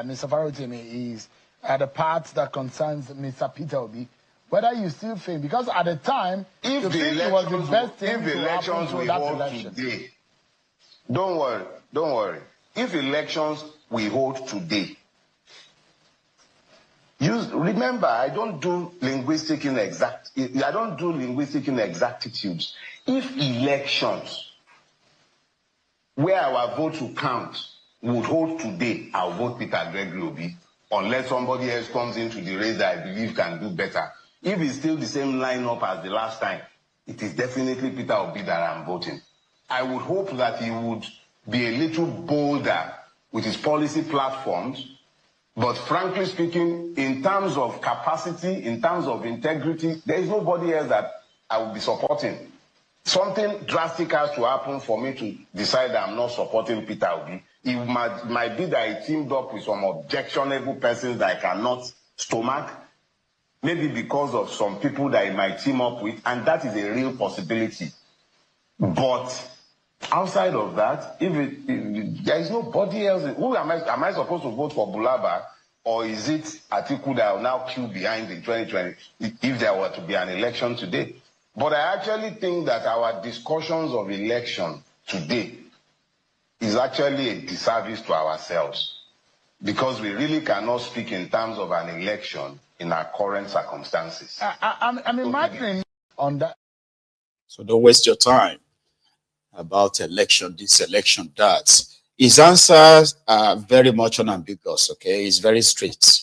Mr. Farotimi, is the part that concerns Mr. Peter Obi. Whether you still think, because at the time, you think it was the best thing to happen to that election. Today, don't worry. If elections we hold today, remember, I don't do linguistic inexactitudes. If elections where our votes will count would hold today, I'll vote Peter Gregory Obi, unless somebody else comes into the race that I believe can do better. If it's still the same lineup as the last time, it is definitely Peter Obi that I'm voting. I would hope that he would be a little bolder with his policy platforms, but frankly speaking, in terms of capacity, in terms of integrity, there is nobody else that I would be supporting. Something drastic has to happen for me to decide that I'm not supporting Peter Obi. It might be that he teamed up with some objectionable persons that I cannot stomach, maybe because of some people that he might team up with, and that is a real possibility. But outside of that, if there is nobody else, who am I supposed to vote for Bulaba, or is it Atiku that will now queue behind in 2020 if there were to be an election today? But I actually think that our discussions of election today is actually a disservice to ourselves, because we really cannot speak in terms of an election in our current circumstances. I'm imagining on that. So don't waste your time about election, this election, that. His answers are very much unambiguous, okay? It's very straight.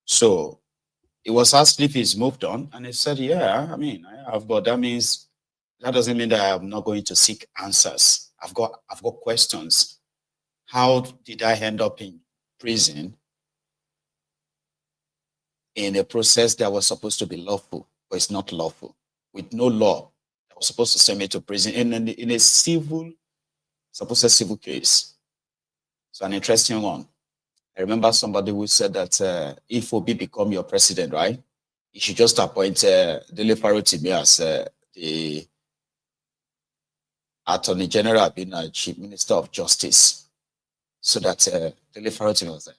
So he was asked if he's moved on, and he said, yeah, I mean, I have, but that doesn't mean that I'm not going to seek answers. I've got questions. How did I end up in prison in a process that was supposed to be lawful, but it's not lawful, with no law that was supposed to send me to prison in a civil case? So an interesting one. I remember somebody who said that if Obi become your president, right, you should just appoint Dele Farotimi as the Attorney General, being a Chief Minister of Justice, so that Dele Farotimi was like,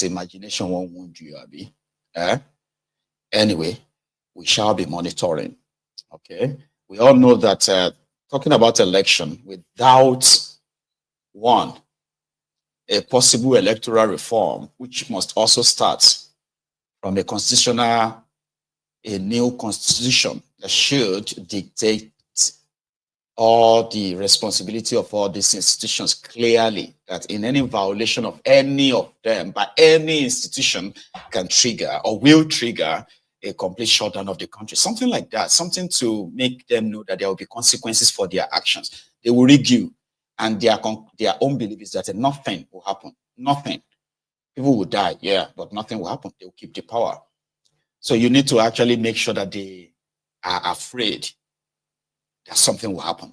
imagination won't wound you, Abi. Anyway, we shall be monitoring. Okay, we all know that talking about election without one, a possible electoral reform, which must also start from a new constitution that should dictate all the responsibility of all these institutions clearly, that in any violation of any of them by any institution can trigger or will trigger a complete shutdown of the country. Something like that, something to make them know that there will be consequences for their actions. They will rig you, and their own belief is that nothing will happen. Nothing. People will die, yeah, but nothing will happen. They will keep the power. So you need to actually make sure that they are afraid that something will happen.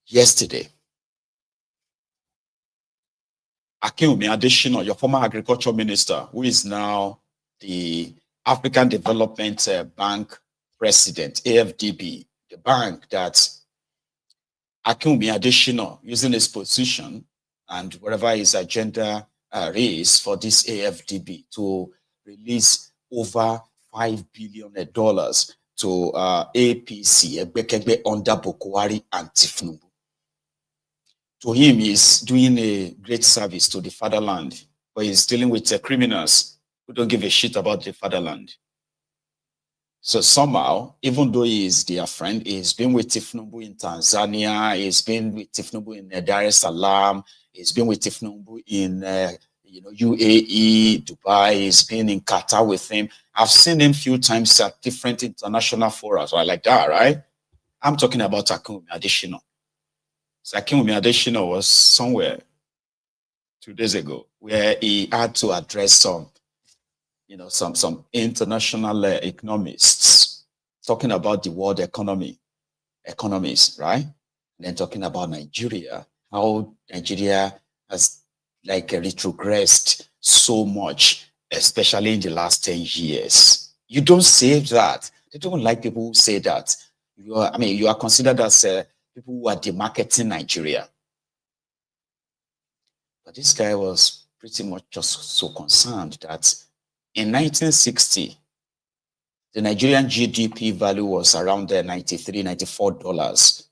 Yesterday, Akinwunmi Adesina, your former agriculture minister, who is now the African Development Bank president, AfDB, the bank that Akinwunmi Adesina, using his position and whatever his agenda is for this AfDB, to release over $5 billion to APC, Ebekegbe, under Bokwari and Tinubu. To him, he's doing a great service to the fatherland, but he's dealing with criminals who don't give a shit about the fatherland. So somehow, even though he is their friend, he's been with Tinubu in Tanzania, he's been with Tinubu in Dar es Salaam, he's been with Tinubu in UAE, Dubai, he's been in Qatar with him. I've seen him a few times at different international forums, right, like that, right? I'm talking about Akinwunmi Adesina. So Akinwunmi Adesina was somewhere 2 days ago where he had to address some international economists talking about the world economies, right? And then talking about Nigeria, how Nigeria has retrogressed so much, especially in the last 10 years. You don't say that. They don't like people who say that. You are considered as people who are demarketing Nigeria. But this guy was pretty much just so concerned that in 1960, the Nigerian GDP value was around $93, $94.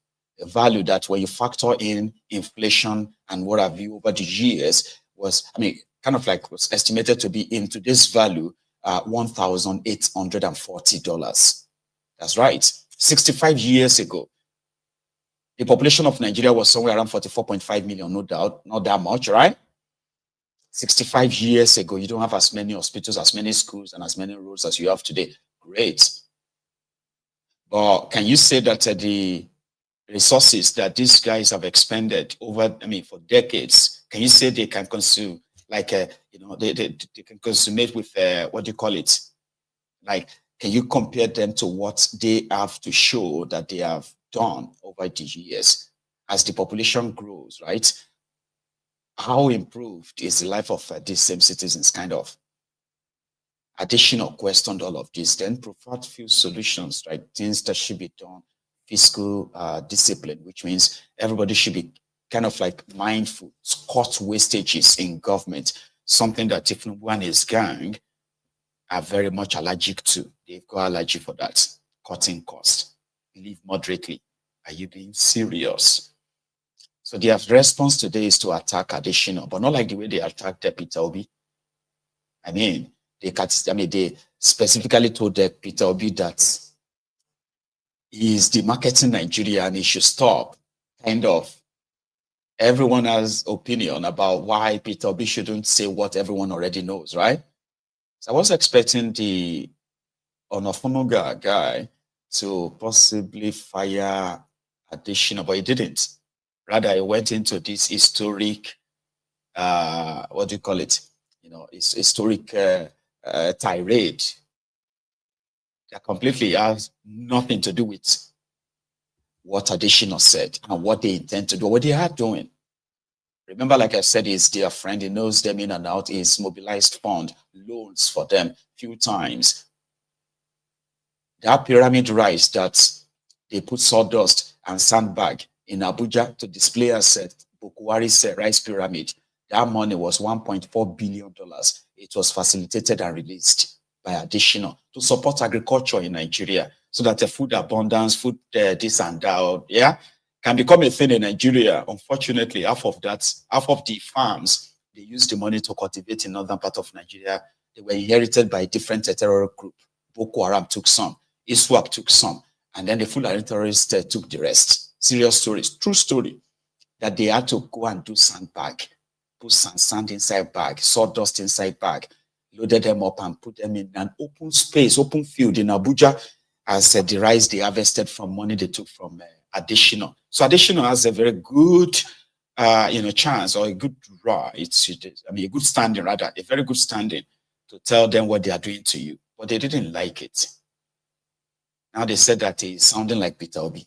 A value that when you factor in inflation and what have you over the years was, was estimated to be in today's value, $1,840. That's right. 65 years ago, the population of Nigeria was somewhere around 44.5 million, no doubt, not that much, right? 65 years ago, you don't have as many hospitals, as many schools, and as many roads as you have today. Great. But can you say that the resources that these guys have expended over, for decades, can you say they can consume, like, they can consummate with, what do you call it? Like, can you compare them to what they have to show that they have done over the years as the population grows, right? How improved is the life of these same citizens, kind of? Additional questioned all of this, then provide few solutions, right? Things that should be done, fiscal discipline, which means everybody should be kind of like mindful, cut wastages in government, something that Tinubu and his gang are very much allergic to. They've got allergy for that. Cutting costs, live moderately. Are you being serious? So their response today is to attack Adesina, but not like the way they attacked Peter Obi. They specifically told Peter Obi that he is demarketing Nigeria and he should stop. Kind of. Everyone has opinion about why Peter Obi shouldn't say what everyone already knows, right? So I was expecting the Ona-Ofun-Nuga guy to possibly fire Adesina, but he didn't. Rather, he went into this historic, what do you call it? Historic tirade that completely has nothing to do with what Adesina said and what they intend to do, what they are doing. Remember, like I said, he's their friend. He knows them in and out. He's mobilized fund, loans for them few times. That pyramid rice that they put sawdust and sandbag in Abuja to display as Bukwari's rice pyramid, that money was $1.4 billion. It was facilitated and released by Adesina to support agriculture in Nigeria so that the food abundance, food this and that, can become a thing in Nigeria. Unfortunately, half of the farms, they used the money to cultivate in northern part of Nigeria. They were inherited by a different terror group. Boko Haram took some, ISWAP took some, and then the Fulani terrorists took the rest. Serious stories, true story, that they had to go and do sandbag, put sand inside bag, sawdust inside bag, loaded them up and put them in an open space, open field in Abuja as the rice they harvested from money they took from Adesina. So Adesina has a very good, chance or a good right, a good standing rather, a very good standing to tell them what they are doing to you. But they didn't like it. Now they said that he's sounding like Peter Obi.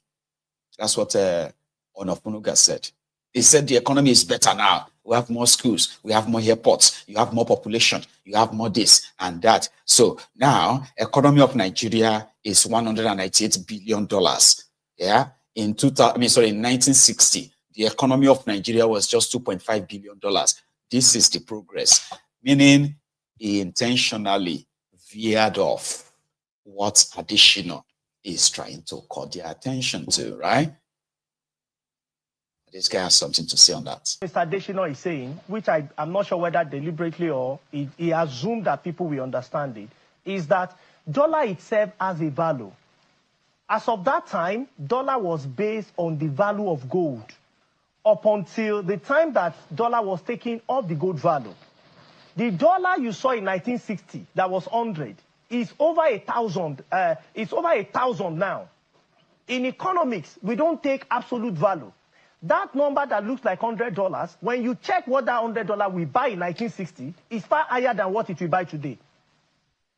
That's what Ona-Ofun-Nuga said. He said the economy is better now. We have more schools, we have more airports, you have more population, you have more this and that. So now, economy of Nigeria is $198 billion. Yeah, in 1960, the economy of Nigeria was just $2.5 billion. This is the progress, meaning he intentionally veered off what Adesina is trying to call their attention to, right? This guy has something to say on that. Mr. Adesina is saying, which I'm not sure whether deliberately or he assumed that people will understand it, is that dollar itself has a value. As of that time, dollar was based on the value of gold up until the time that dollar was taking off the gold value. The dollar you saw in 1960, that was 100, is over 1,000. It's over 1,000 now. In economics, we don't take absolute value. That number that looks like $100, when you check what that $100 we buy in 1960, is far higher than what it will buy today.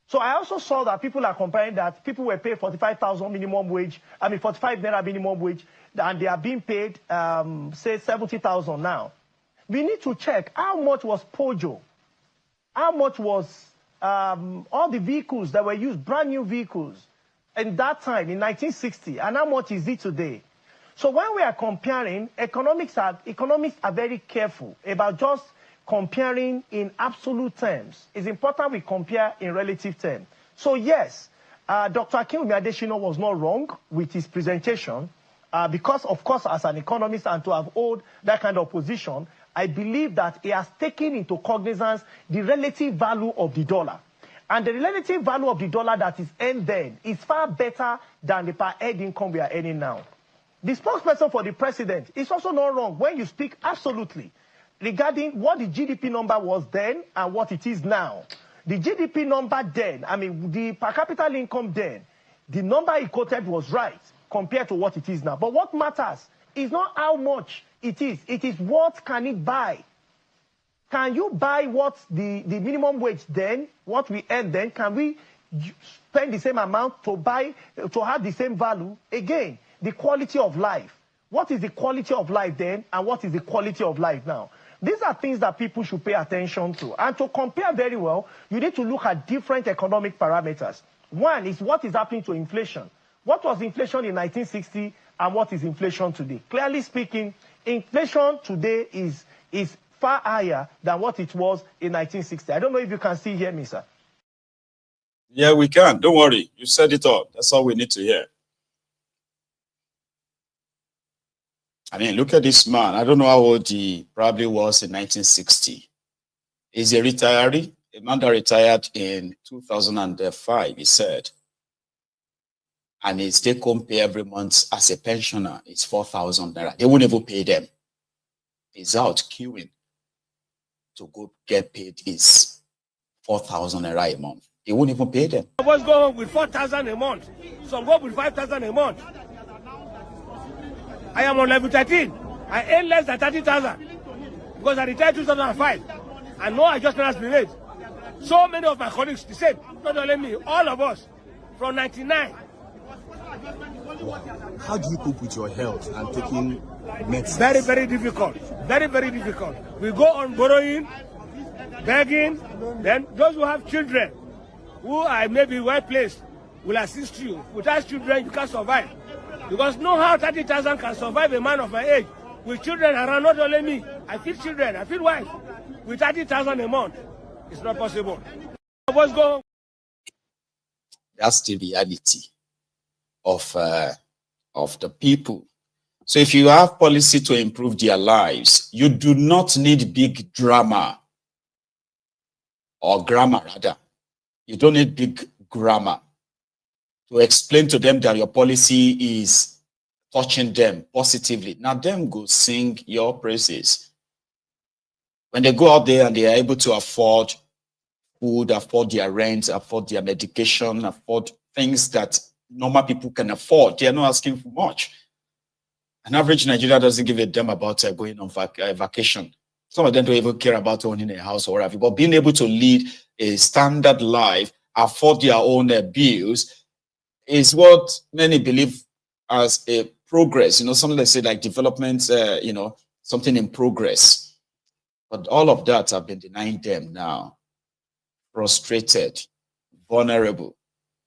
So I also saw that people are comparing that people were paid 45,000 minimum wage, 45 naira minimum wage, and they are being paid, say, 70,000 now. We need to check how much was Pojo, how much was all the vehicles that were used, brand new vehicles, in that time, in 1960, and how much is it today? So when we are comparing, economists are very careful about just comparing in absolute terms. It's important we compare in relative terms. So yes, Dr. Akinwunmi Adesina was not wrong with his presentation because, of course, as an economist and to have held that kind of position, I believe that he has taken into cognizance the relative value of the dollar. And the relative value of the dollar that is earned then is far better than the per head income we are earning now. The spokesperson for the president is also not wrong when you speak absolutely regarding what the GDP number was then and what it is now. The GDP number then, the per capita income then, the number he quoted was right compared to what it is now. But what matters is not how much it is what can it buy. Can you buy what the minimum wage then, what we earn then? Can we spend the same amount to have the same value? Again, the quality of life. What is the quality of life then, and what is the quality of life now? These are things that people should pay attention to. And to compare very well, you need to look at different economic parameters. One is what is happening to inflation. What was inflation in 1960 and what is inflation today? Clearly speaking, inflation today is far higher than what it was in 1960. I don't know if you can still hear me, sir. Yeah, we can. Don't worry. You said it all. That's all we need to hear. I mean, look at this man. I don't know how old he probably was in 1960. He's a retiree, a man that retired in 2005, he said. And his take-home pay every month as a pensioner is 4,000 naira. They won't even pay them. He's out queuing to go get paid his 4,000 naira a month. They won't even pay them. I was going with 4,000 a month. Some go with 5,000 a month. I am on level 13. I earn less than 30,000 because I retired in 2005 and no adjustment has been made. So many of my colleagues, the same, not only me, all of us, from 99. How do you cope with your health and taking medicine? Very, very difficult. Very, very difficult. We go on borrowing, begging. Then those who have children, who are maybe well placed, will assist you. Without children, you can't survive. Because no how 30,000 can survive a man of my age. With children around, not only me. I feed children, I feed wife. With 30,000 a month, it's not possible. What's going on? That's the reality of the people. So if you have policy to improve their lives, you do not need big drama or grammar rather. You don't need big grammar to explain to them that your policy is touching them positively. Now them go sing your praises. When they go out there and they are able to afford food, afford their rent, afford their medication, afford things that normal people can afford, they are not asking for much. An average Nigerian doesn't give a damn about going on vacation. Some of them don't even care about owning a house or whatever. But being able to lead a standard life, afford their own bills, is what many believe as a progress. You know, something they say like development, you know, something in progress. But all of that have been denying them now. Frustrated, vulnerable,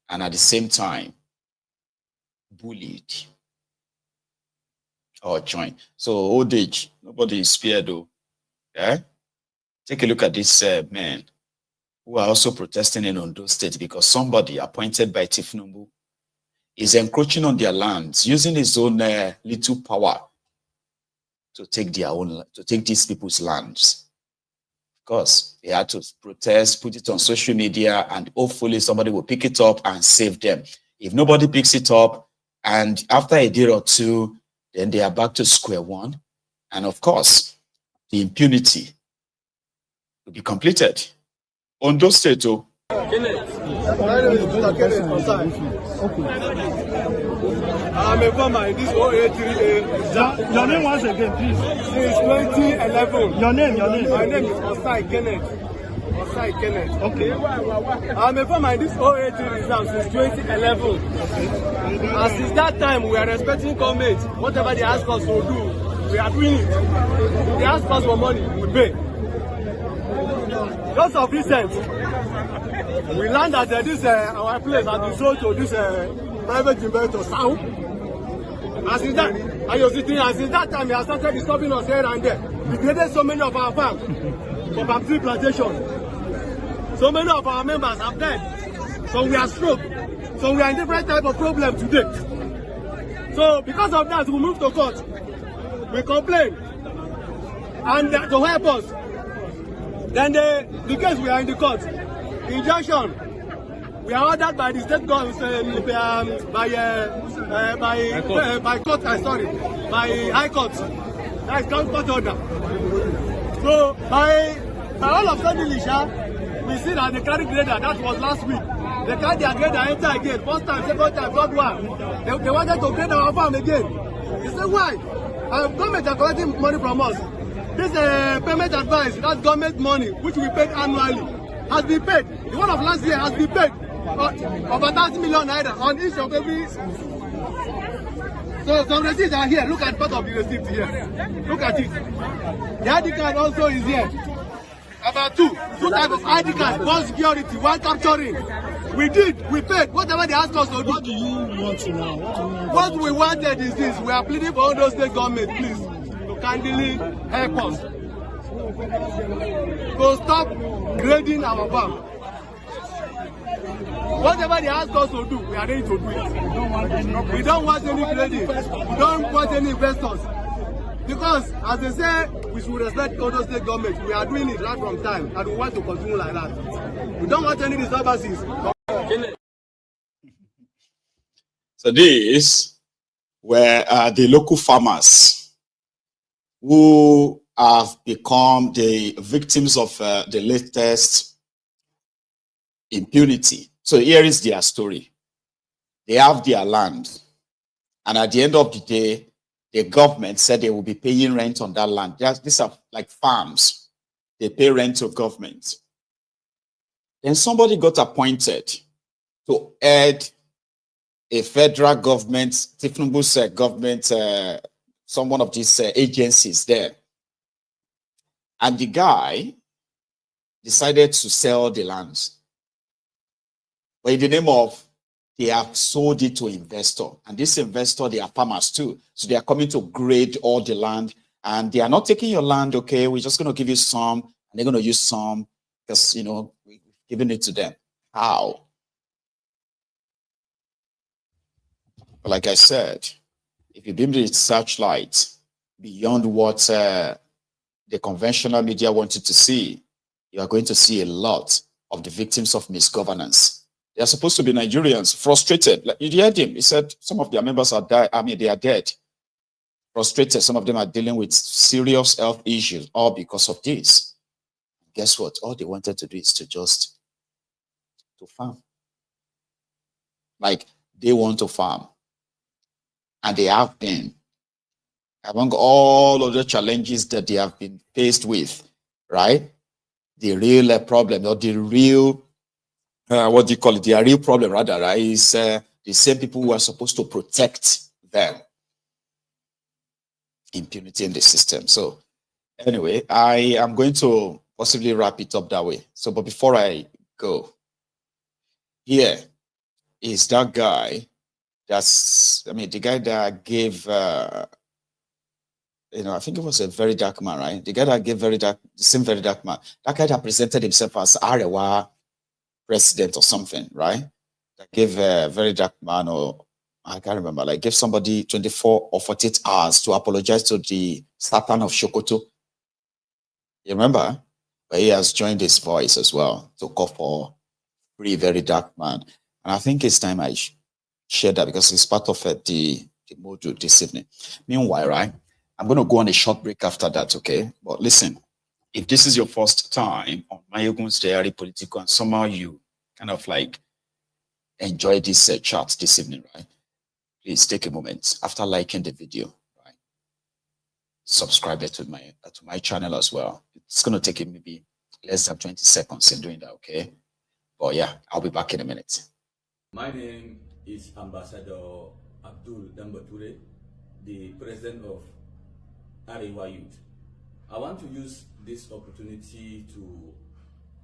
and at the same time, bullied. Or joined. So old age, nobody is spared though. Yeah? Take a look at these men who are also protesting in Ondo State because somebody appointed by Tinubu is encroaching on their lands, using his own little power to take these people's lands. Of course, they had to protest, put it on social media, and hopefully somebody will pick it up and save them. If nobody picks it up, and after a day or two, then they are back to square one. And of course, the impunity will be completed. Ondo State, oh. I'm a farmer in this 083A. Your name once again, please. Since 2011. Your name. My name is Osai Kenneth. Okay. I'm a farmer in this 083 reserve since 2011. And since that time, we are respecting comments. Whatever they ask us to do, we are doing it. If they ask us for money, we pay. Just of recent, we learned that this our place has been sold to this private investor, Sao. And since that time, he has started disturbing us here and there. We created so many of our farms for palm tree plantation. So many of our members have died. So we are stroke. So we are in different type of problem today. So because of that, we moved to court. We complained. And to help us, then the case we are in the court. Injunction. We are ordered by the state government by High Court. That is court order. So by all of sudden, we see that the carry grader that was last week They carry their grade and enter again. First time, second time, third one. They wanted to grade our farm again. They say why? Government are collecting money from us. This payment advice, that's government money, which we pay annually, has been paid. The one of last year has been paid. Over 30 million naira on each of every. So some receipts are here. Look at part of the receipt here. Look at it. The ID card also is here. About two types of ID cards. One security, one capturing. We did, we paid. Whatever they asked us to do. What do you want now? What we wanted is this. We are pleading for all those state governments, please, to kindly help us. To stop grading our farm. Whatever they ask us to do, we are ready to do it. We don't want any grading. We don't want any investors. Because, as they say, we should respect all those state governments. We are doing it right from time, and we want to continue like that. We don't want any disturbances. So these were the local farmers who have become the victims of the latest impunity. So here is their story. They have their land, and at the end of the day, the government said they will be paying rent on that land. These are like farms. They pay rent to government. Then somebody got appointed to head a federal government, Tinubu's government, some one of these agencies there. And the guy decided to sell the lands. But in the name of, they have sold it to investor. And this investor, they are farmers too. So they are coming to grade all the land. And they are not taking your land, okay, we're just going to give you some. And they're going to use some because, you know, we're giving it to them. How? But like I said, if you beam the searchlight beyond what the conventional media wanted to see, you are going to see a lot of the victims of misgovernance. They are supposed to be Nigerians, frustrated. Like you heard him. He said some of their members are dead. I mean, they are dead. Frustrated. Some of them are dealing with serious health issues, all because of this. Guess what? All they wanted to do is to farm. Like they want to farm. And they have been. Among all of the challenges that they have been faced with, right? The real problem, or the real what do you call it? The real problem, rather, right, is the same people who are supposed to protect them. Impunity in the system. So, anyway, I am going to possibly wrap it up that way. So, but before I go, here is that guy. That's, I mean, the guy that gave, you know, I think it was a VeryDarkMan, right? The guy that gave the same VeryDarkMan. That guy that presented himself as Arewa President or something, right? That gave VeryDarkMan, or I can't remember, like gave somebody 24 or 48 hours to apologize to the Satan of Sokoto. You remember? But he has joined his voice as well to call for free VeryDarkMan. And I think it's time I share that because it's part of the module this evening. Meanwhile, right, I'm going to go on a short break after that, okay? But listen, if this is your first time on Mayogun's Diary Political and somehow you kind of like enjoy this chat this evening, right? Please take a moment after liking the video, right? Subscribe to my channel as well. It's going to take maybe less than 20 seconds in doing that, okay? But yeah, I'll be back in a minute. My name is Ambassador Abdul Dambature, the president of Arewa Youth. I want to use this opportunity to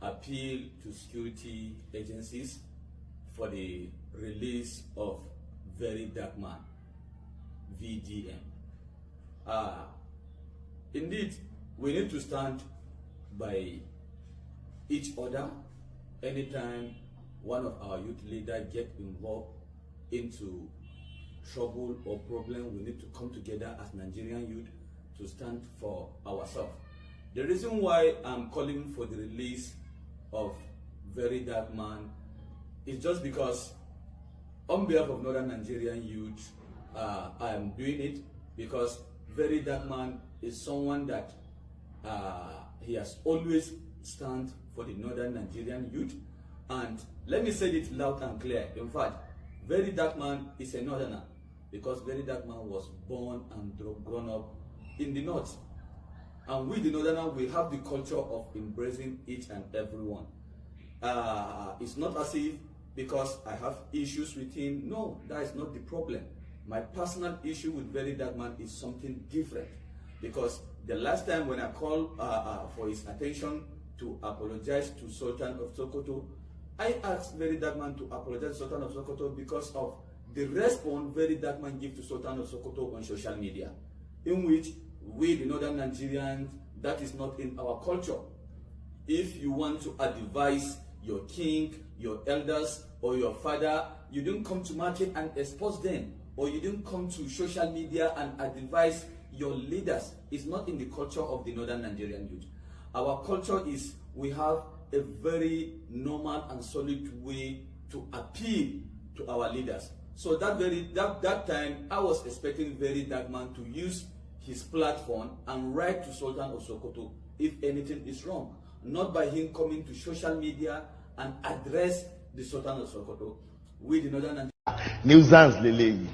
appeal to security agencies for the release of VeryDarkMan, VDM. Indeed, we need to stand by each other anytime one of our youth leaders get involved into trouble or problem. We need to come together as Nigerian youth to stand for ourselves. The reason why I'm calling for the release of VeryDarkMan is just because on behalf of Northern Nigerian youth, I am doing it because VeryDarkMan is someone that he has always stand for the Northern Nigerian youth. And let me say it loud and clear. In fact, VeryDarkMan is a northerner because VeryDarkMan was born and grown up in the north. And we, the northerner, we have the culture of embracing each and everyone. It's not as if because I have issues with him. No, that is not the problem. My personal issue with VeryDarkMan is something different. Because the last time when I called for his attention to apologize to Sultan of Sokoto, I asked VeryDarkMan to apologize to Sultan of Sokoto because of the response VeryDarkMan gave to Sultan of Sokoto on social media, in which we, the northern Nigerians, that is not in our culture. If you want to advise your king, your elders, or your father, you don't come to market and expose them, or you don't come to social media and advise your leaders. It's not in the culture of the northern Nigerian youth. Our culture is we have a very normal and solid way to appeal to our leaders. So that time, I was expecting VeryDarkMan to use his platform and write to Sultan of Sokoto if anything is wrong, not by him coming to social media and address the Sultan of Sokoto. We the northern Nuisance Lele.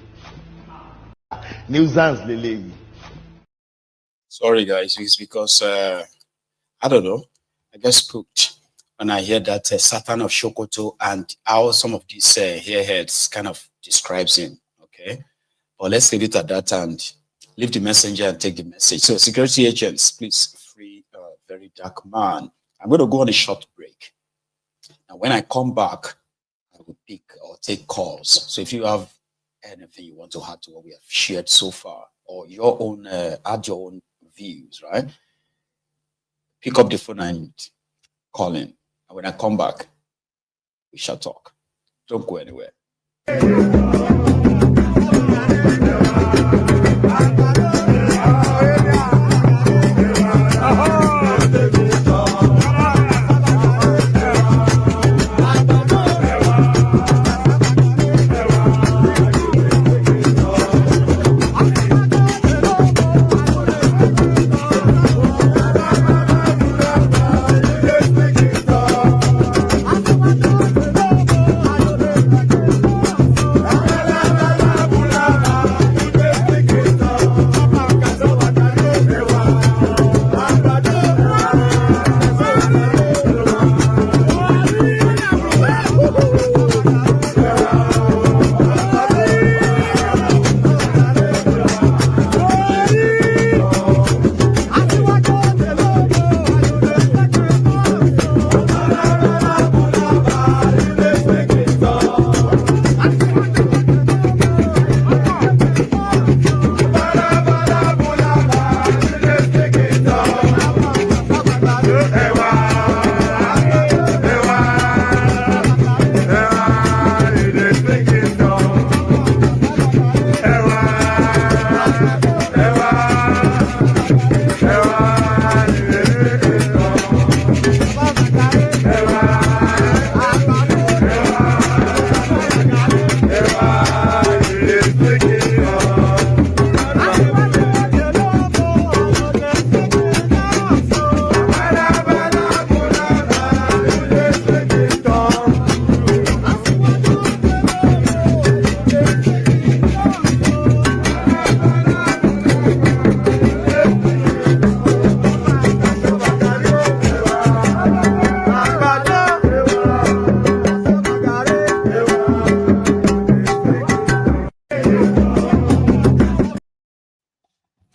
Nuisance Lele. Sorry, guys, it's because I don't know. I get spooked when I hear that Sultan of Sokoto and how some of these hairheads kind of describes him. Okay, but let's leave it at that and leave the messenger and take the message. So, security agents, please free VeryDarkMan. I'm going to go on a short break. Now, when I come back, I will pick or take calls. So, if you have anything you want to add to what we have shared so far, or your own, add your own views, right? Pick up the phone and call in. And when I come back, we shall talk. Don't go anywhere.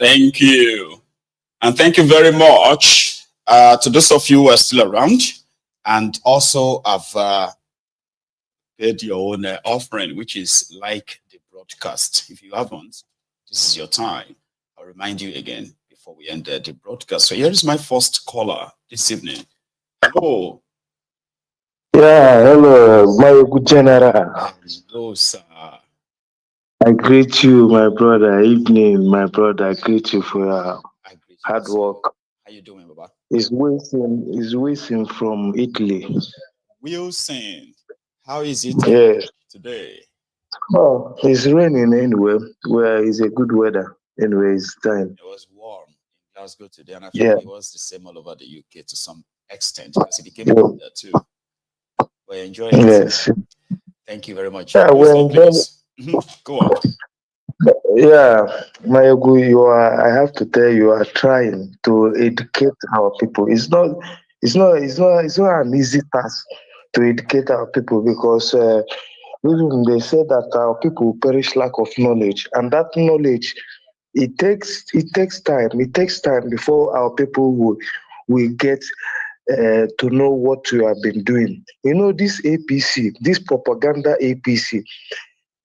Thank you. And thank you very much to those of you who are still around. And also have paid your own offering, which is like the broadcast. If you haven't, this is your time. I'll remind you again before we end the broadcast. So here is my first caller this evening. Hello. Yeah, hello, my good general. Hello, sir. I greet you, my brother. Evening, my brother. I greet you for your hard work. How you doing, Baba? It's Wilson from Italy. Wilson, how is it today? Oh, it's raining anyway. Well, it's a good weather. Anyway, it's time. It was warm in Glasgow today, and I think it was the same all over the UK to some extent because it became colder too. We're enjoying it. Yes. Thank you very much. Yeah, Houston, please. Go on. Yeah, Mayogu, I have to tell you, are trying to educate our people. It's not an easy task to educate our people because even they say that our people perish lack of knowledge, and that knowledge, it takes time. It takes time before our people will get to know what you have been doing. You know, this APC, this propaganda APC,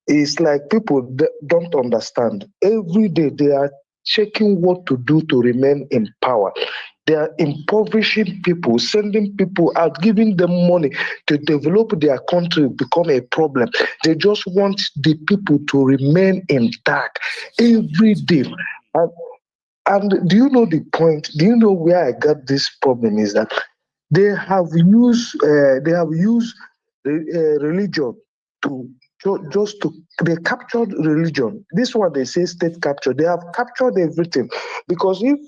it's like people don't understand. Every day they are checking what to do to remain in power. They are impoverishing people, sending people out, giving them money to develop their country, become a problem. They just want the people to remain in dark every day. And do you know the point? Do you know where I got this problem is that they have used religion to they captured religion. This one they say state capture. They have captured everything because if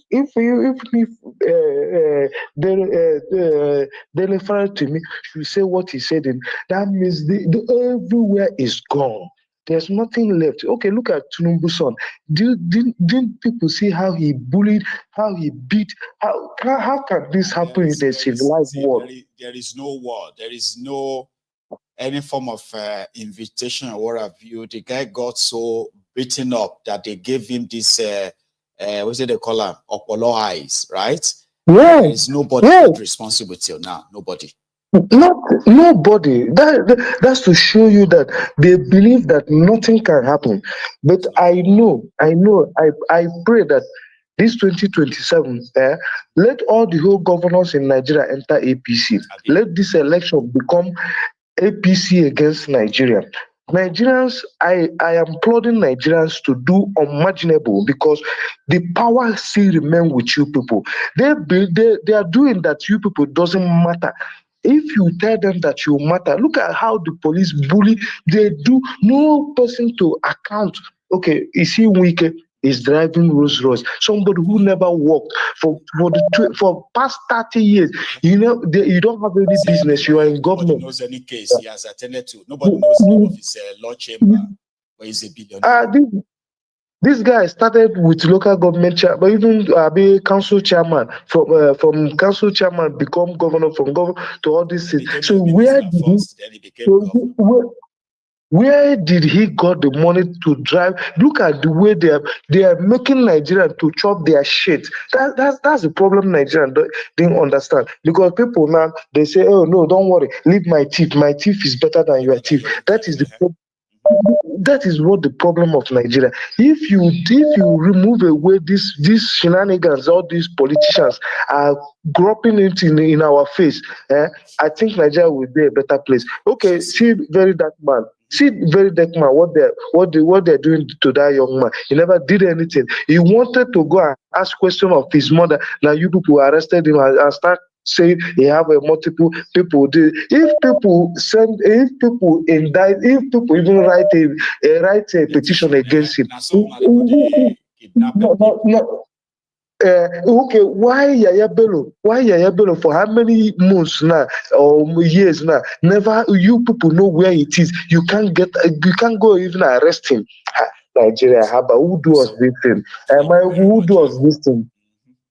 they refer to me, should say what he said, in that means everywhere is gone. There's nothing left. Okay, look at Tinubu's son. Didn't people see how he bullied, how he beat? How can this happen in a civilized world? There is no war. There is no any form of invitation or what have you. The guy got so beaten up that they gave him this, what's it they call him? Opolo eyes, right? Yeah. There is nobody responsible till now. Nobody. Nobody. That's to show you that they believe that nothing can happen. But I pray that this 2027, let all the whole governors in Nigeria enter APC. Let this election become APC against Nigeria. Nigerians, I am applauding Nigerians to do unimaginable because the power still remain with you people. They are doing that you people doesn't matter. If you tell them that you matter, look at how the police bully. They do no person to account. Okay, is he wicked? Is driving Rolls Royce. Somebody who never worked for past 30 years. You know, you don't have any business. You are in government. Nobody knows any case he has attended to. Nobody knows the name of his law chamber where he's a billionaire. This guy started with local government chair, but even be council chairman. From council chairman become governor, from governor to all these things. So where did he got the money to drive? Look at the way they are making Nigeria to chop their shit. That's the problem Nigerian didn't understand. Because people now they say, oh no, don't worry, leave my teeth. My teeth is better than your teeth. That is the problem. That is what the problem of Nigeria. If you remove away these shenanigans, all these politicians are groping it in our face, I think Nigeria will be a better place. Okay, see VeryDarkMan. See VeryDarkMan, what they're doing to that young man. He never did anything. He wanted to go and ask question of his mother. Now you people arrested him and start saying he have multiple people. If people indict, if people even write a petition against him. Okay, why Yaya Bello? Why Yaya Bello for how many months now or years now? Never you people know where it is. You can't go even arrest him. Nigeria, who do us this thing? Who do us this thing?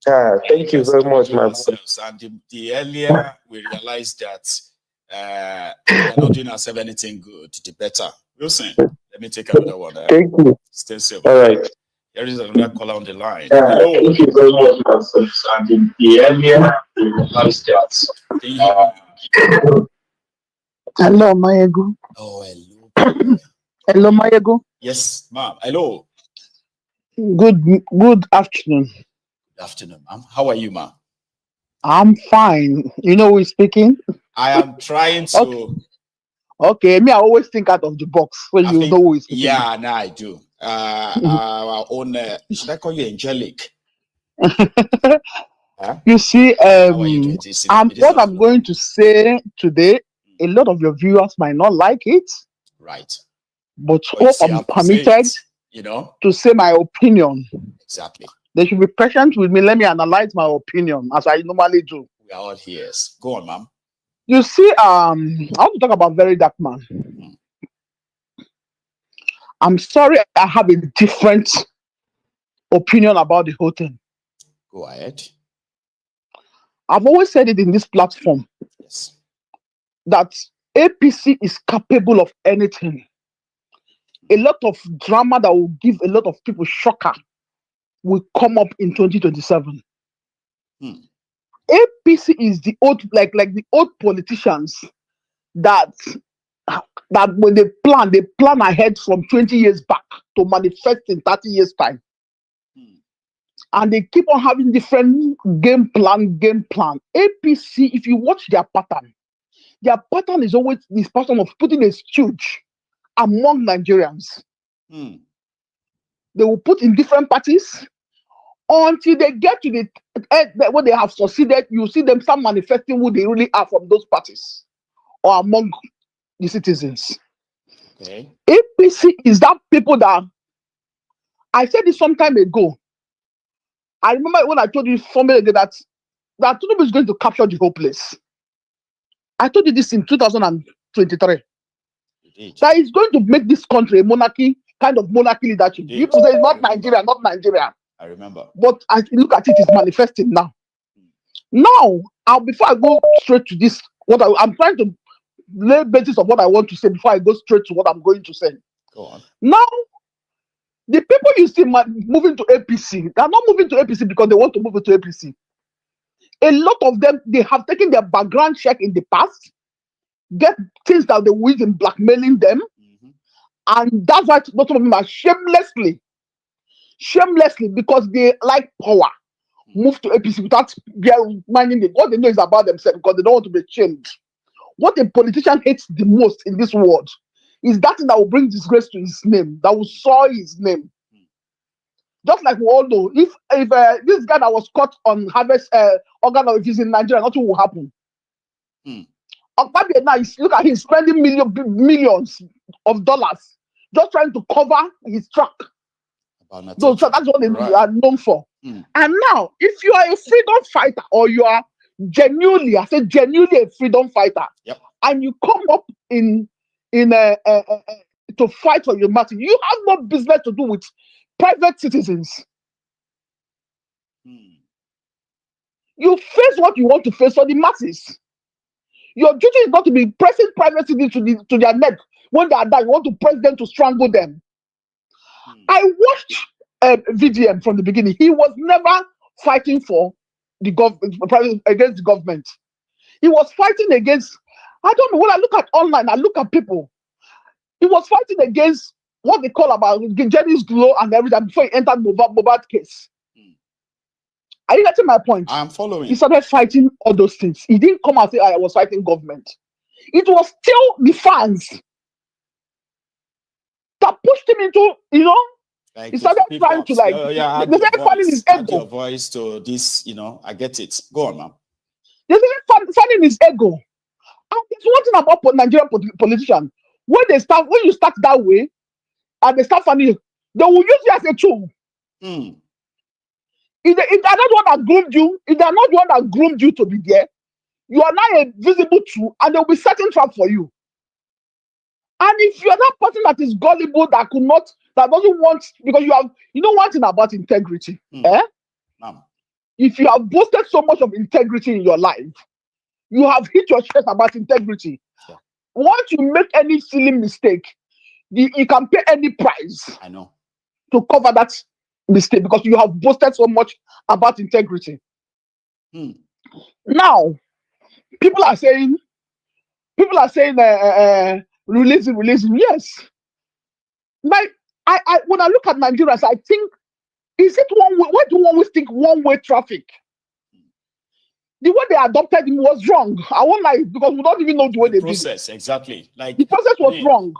Thank you very much, my brother. And the earlier we realize that we're not doing ourselves anything good, the better. Wilson, let me take another one. Thank you. Stay safe. All right. There is another caller on the line. Hello. Thank you very much, myself. And the earlier we realize that. Hello, Mayego. Oh, hello. Hello, Mayego. Yes, ma'am. Hello. Good afternoon. Good afternoon, ma'am. How are you, ma'am? I'm fine. You know who is speaking? I am trying to. Okay, me, I always think out of the box when you know who is speaking. Yeah, no, I do. Our own, should I call you Angelic? Huh? You see, what I'm going to say today, a lot of your viewers might not like it. Right. But hope I'm permitted to say my opinion. Exactly. They should be patient with me. Let me analyze my opinion as I normally do. We are all ears. Go on, ma'am. You see, I want to talk about VeryDarkMan. I'm sorry, I have a different opinion about the whole thing. Go ahead. I've always said it in this platform. Yes. That APC is capable of anything. A lot of drama that will give a lot of people shocker will come up in 2027. APC is the old, like the old politicians that when they plan ahead from 20 years back to manifest in 30 years time. And they keep on having different game plan. APC, if you watch their pattern is always this pattern of putting a stooge among Nigerians. They will put in different parties until they get to the end where they have succeeded. You see them start manifesting who they really are from those parties or among the citizens. Okay. APC is that people that I said this some time ago. I remember when I told you formally that Tinubu is going to capture the whole place. I told you this in 2023. That is going to make this country a monarchy, kind of monarchy leadership. People say it's not Nigeria, not Nigeria. I remember. But I look at it, it's manifesting now. Now, before I go straight to this, I'm trying to lay basis of what I want to say before I go straight to what I'm going to say. Go on. Now, the people you see moving to APC, they're not moving to APC because they want to move to APC. A lot of them, they have taken their background check in the past, get things that they will use in blackmailing them, and that's why most of them are shamelessly, because they like power, move to APC without minding what they know is about themselves because they don't want to be changed. What a politician hates the most in this world is that thing that will bring disgrace to his name, that will soil his name. Just like we all know, if this guy that was caught on harvest organ, if he's in Nigeria, nothing will happen. Now, look at him spending millions of dollars just trying to cover his track. So that's what they are known for. And now, if you are a freedom fighter or you are genuinely, a freedom fighter, and you come up to fight for your matter, you have no business to do with private citizens. You face what you want to face for the masses. Your duty is not to be pressing private citizens to their neck when they are dying. You want to press them to strangle them. I watched VDM from the beginning. He was never fighting for the government against the government. He was fighting against. I don't know. When I look at online, I look at people. He was fighting against what they call about Jenny's Glow and everything before he entered Mobad case. Are you getting my point? I'm following. He started fighting all those things. He didn't come and say, I was fighting government. It was still the fans that pushed him into, like he started trying to they started finding his ego. Add your voice to this, I get it. Go on, ma'am. They started finding his ego. And there's one thing about Nigerian politicians. When you start that way, and they start finding you, they will use you as a tool. If they're not the one that groomed you, if they're not the one that groomed you to be there, you are now a visible tool, and they'll be setting trap for you. And if you're that person that is gullible, that doesn't want, because you know one thing about integrity, if you have boasted so much of integrity in your life, you have hit your chest about integrity. Once you make any silly mistake, you can pay any price. I know. To cover that mistake because you have boasted so much about integrity. Now, people are saying, release him. Yes. Like when I look at Nigerians, I think, is it one way? Why do we always think one-way traffic? The way they adopted him was wrong. I won't lie, because we don't even know the way they did it. Process, exactly. Like the process was wrong.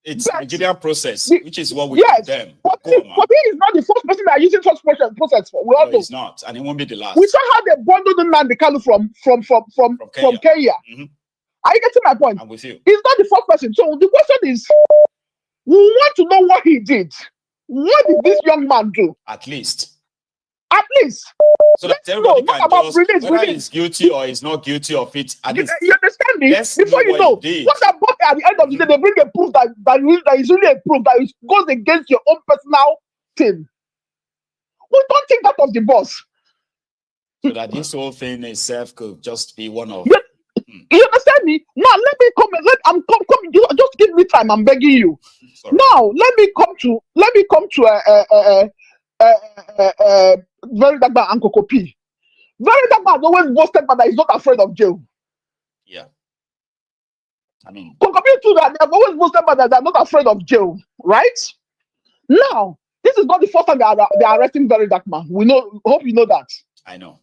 It's Nigerian process, which is what we condemn. But he is not the first person that are using such process for. We all know. It's not, and it won't be the last. We saw how they bundled Nnamdi Kanu from Kenya. Are you getting my point? I'm with you. He's not the first person. So the question is, we want to know what he did. What did this young man do? At least. so that everybody can just, whether he's guilty or he's not guilty of it. You understand me? Before you know, what about at the end of the day, they bring a proof that is really a proof that it goes against your own personal thing. We don't think that was the boss. So that this whole thing itself could just be one of. You understand me? Now let me come. I'm coming. Just give me time. I'm begging you. Sorry. Now let me come to VeryDarkMan and Kokopi. VeryDarkMan has always boasted, but he's not afraid of jail. Yeah. I mean, Kokopi too. That they have always boasted, but they're not afraid of jail, right? Now this is not the first time they are arresting VeryDarkMan. We know. Hope you know that. I know.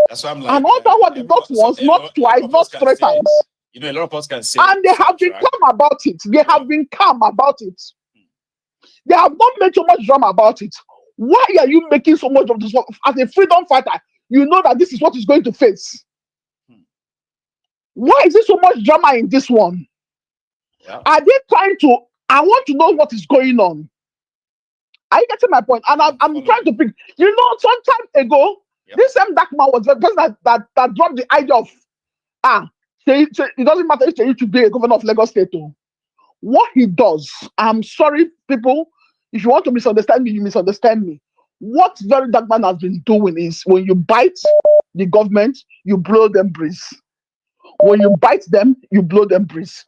That's why I'm like. And all that one is not once, not twice, not 3 times. You know, a lot of us can say. And they have been calm about it. They have been calm about it. They have not made so much drama about it. Why are you making so much of this? As a freedom fighter, you know that this is what he's going to face. Why is there so much drama in this one? Yeah. Are they trying to? I want to know what is going on. Are you getting my point? And I'm trying to pick. You know, some time ago, this same Darkman was the person that dropped the idea of it doesn't matter if you should be a governor of Lagos State. What he does, I'm sorry, people. If you want to misunderstand me, you misunderstand me. What VeryDarkMan has been doing is when you bite the government, you blow them breeze. When you bite them, you blow them breeze.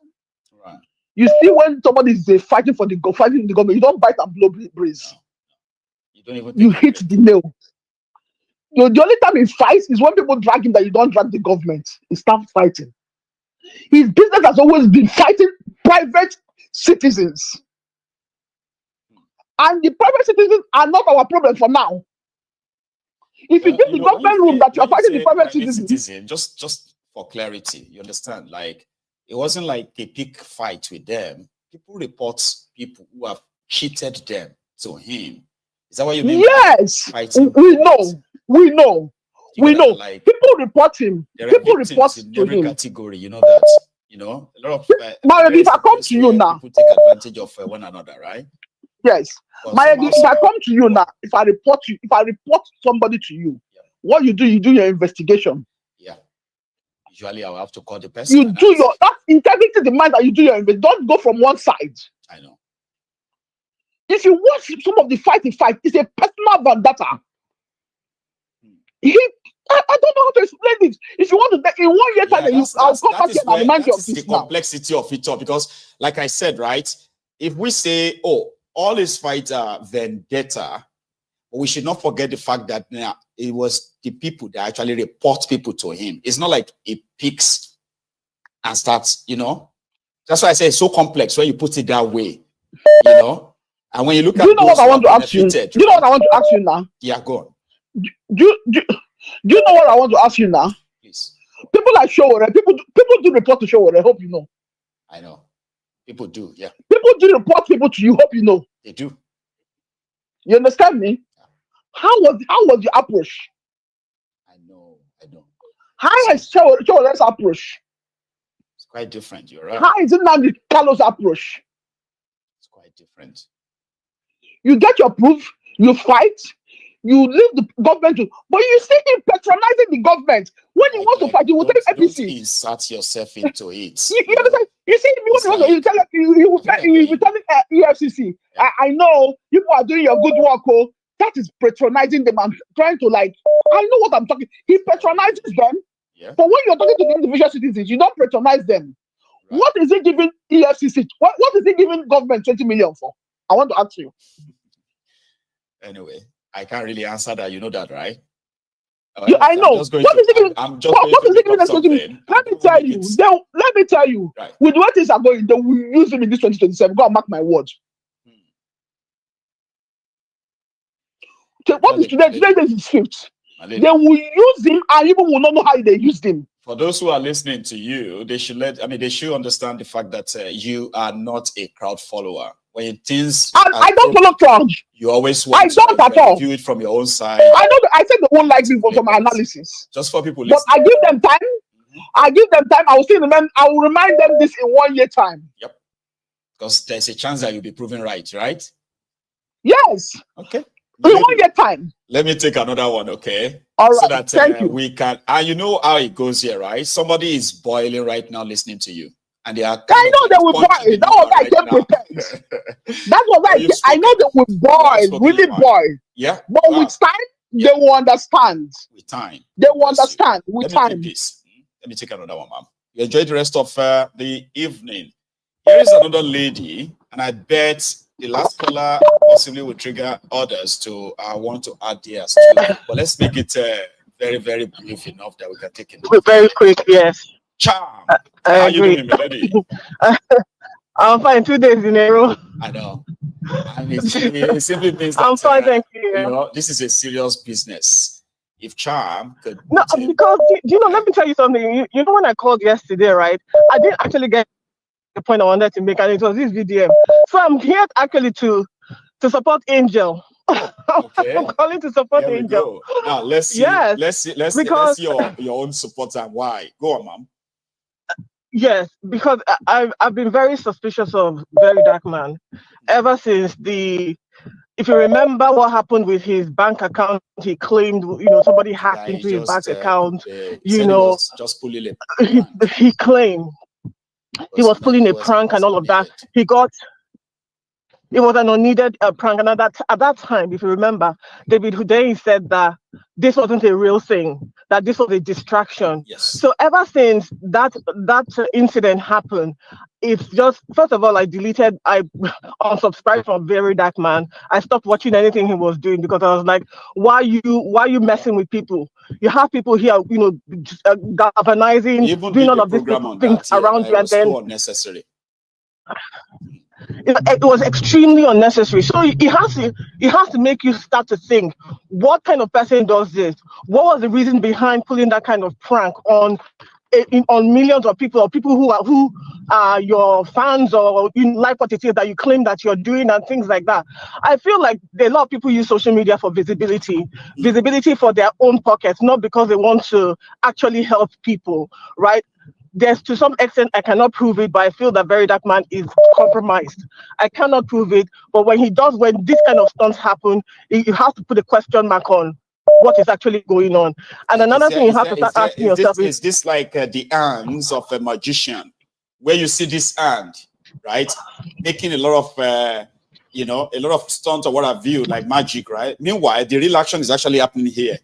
Right. You see, when somebody is fighting the government, you don't bite and blow breeze. You don't even. You hit the nail. The only time he fights is when people drag him that you don't drag the government. He starts fighting. His business has always been fighting private citizens. And the private citizens are not our problem for now. If you give the government room that you are fighting the private citizens. Just for clarity, you understand? Like, it wasn't like a big fight with them. People report people who have cheated them to him. Is that what you mean? Yes, we know. Like, people report him. People report in to every him. category. You know that. You know, a lot of. If I come to you now, people take advantage of one another, right? Yes. If I come to you now, if I report somebody to you, what you do your investigation. Yeah. Usually, I will have to call the person. You do that integrity demands that you do your investigation. Don't go from one side. I know. If you watch some of the fight, it's a personal vendetta. I don't know how to explain it. If you want to, in 1 year time, I'll come back here and remind you of this. The complexity of it all, because, like I said, right, if we say, oh, all his fights are vendetta, we should not forget the fact that it was the people that actually report people to him. It's not like he picks and starts, you know. That's why I say it's so complex when you put it that way, you know. And when you look at, you know what I want to ask you? Do you know what I want to ask you now? Yeah, go on. Do you know what I want to ask you now? Please. People like Showore, people do report to Showore. I hope you know. I know. People do, yeah. People do report people to you. Hope you know. They do. You understand me? How was the approach? I know. How is Showore's approach? It's quite different. You're right. How is it now the Carlos approach? It's quite different. You get your proof, you fight, you leave the government to, but you see him patronizing the government. When he wants to fight, you will take APC. Don't insert yourself into it. You understand? You see, you will tell EFCC. I know people are doing your good work. Oh, that is patronizing them and trying to I know what I'm talking. He patronizes them. Yeah. But when you're talking to the individual citizens, you don't patronize them. Right. What is he giving EFCC? What is he giving government 20 million for? I want to ask you. Anyway, I can't really answer that. You know that, right? I know. What is he giving us 20 million? Let me tell you. Let me tell you. Right. With the way things are going, they will use him in this 2027. Go and mark my words. So what is today? Today is 5th. They will use him, and even will not know how they used him. For those who are listening to you, they should understand the fact that you are not a crowd follower. When things I don't follow crowd. You always want to view it from your own side. I know. I said they won't like me for my analysis. Just for people listening. But I give them time. I give them time. I will remind them this in 1 year time. Yep. Because there's a chance that you'll be proven right, right? Yes. Okay. We won't get time. Let me take another one, okay? All right. So that Thank you. we can, and you know how it goes here, right? Somebody is boiling right now listening to you. And they are I know they will boil. That was why I kept prepared. That was why I know they will boil, really boil. Yeah. But with time, they will understand. With time. They will understand with time. Let me take another one, ma'am. You enjoy the rest of the evening. Here is another lady, and I bet the last caller possibly will trigger others to want to add theirs too. But let's make it very, very brief enough that we can take it. Very quick, yes. Charm. I How agree. you doing, Melody? I'm fine. 2 days in a row. I know. And it simply means that I'm fine, thank you. You know, this is a serious business. If Charm could... No, because, you know, let me tell you something. You know, when I called yesterday, right, I didn't actually get the point I wanted to make, and it was this VDM. So I'm here actually to support Angel. Okay. I'm calling to support Angel. Now let's see. Yes, let's see your own support and why. Go on, ma'am. Yes, because I've been very suspicious of VeryDarkMan ever since if you remember what happened with his bank account, he claimed, you know, somebody hacked into his bank account. You know, just pulling it. He claimed he was pulling a prank and all of that. It was an unneeded prank, and at that time, if you remember, David Hundeyin said that this wasn't a real thing, that this was a distraction. Yes. So ever since that incident happened, it's just, first of all, I unsubscribed from VeryDarkMan. I stopped watching anything he was doing because I was like, why are you messing with people? You have people here, you know, galvanizing, doing all of these things around you, and then so unnecessary. It was extremely unnecessary. So it has to make you start to think, what kind of person does this? What was the reason behind pulling that kind of prank on millions of people, or people who are your fans, or you like what it is that you claim that you're doing and things like that? I feel like a lot of people use social media for visibility for their own pockets, not because they want to actually help people, right? There's, to some extent, I cannot prove it, but I feel that VeryDarkMan is compromised. I cannot prove it, but when this kind of stunts happen, you have to put a question mark on what is actually going on. And another thing you have to start asking yourself is this like the hands of a magician, where you see this hand, right, making a lot of you know, a lot of stunts or what have you, like magic, right? Meanwhile, the real action is actually happening here.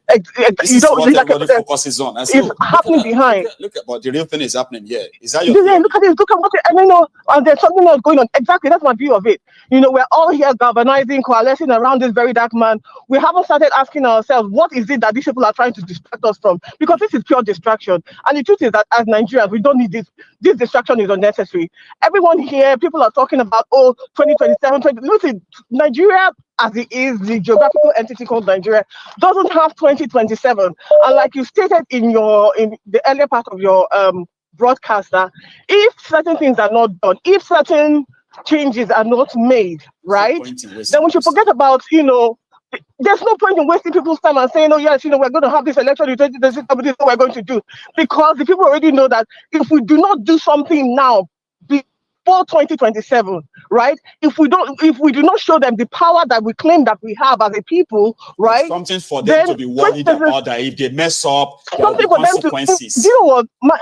This is what everybody focuses on. And so, it's happening behind. Look at what the real thing is happening here. Is that your look at this, look at what and you know, and there's something else going on. Exactly, that's my view of it. You know, we're all here galvanizing, coalescing around this VeryDarkMan. We haven't started asking ourselves, what is it that these people are trying to distract us from? Because this is pure distraction. And the truth is that as Nigerians, we don't need this. This distraction is unnecessary. Everyone here, people are talking about, 2027, listen, Nigeria, as it is, the geographical entity called Nigeria, doesn't have 2027. And like you stated in the earlier part of your broadcaster, if certain things are not done, if certain changes are not made, right, then we should forget about, you know, there's no point in wasting people's time and saying, oh yes, you know, we're going to have this election in 2026, this is what we're going to do. Because the people already know that if we do not do something now, before 2027, right? If we do not show them the power that we claim that we have as a people, right? Something for them to be worried about, that if they mess up, there will be consequences. Do you know what?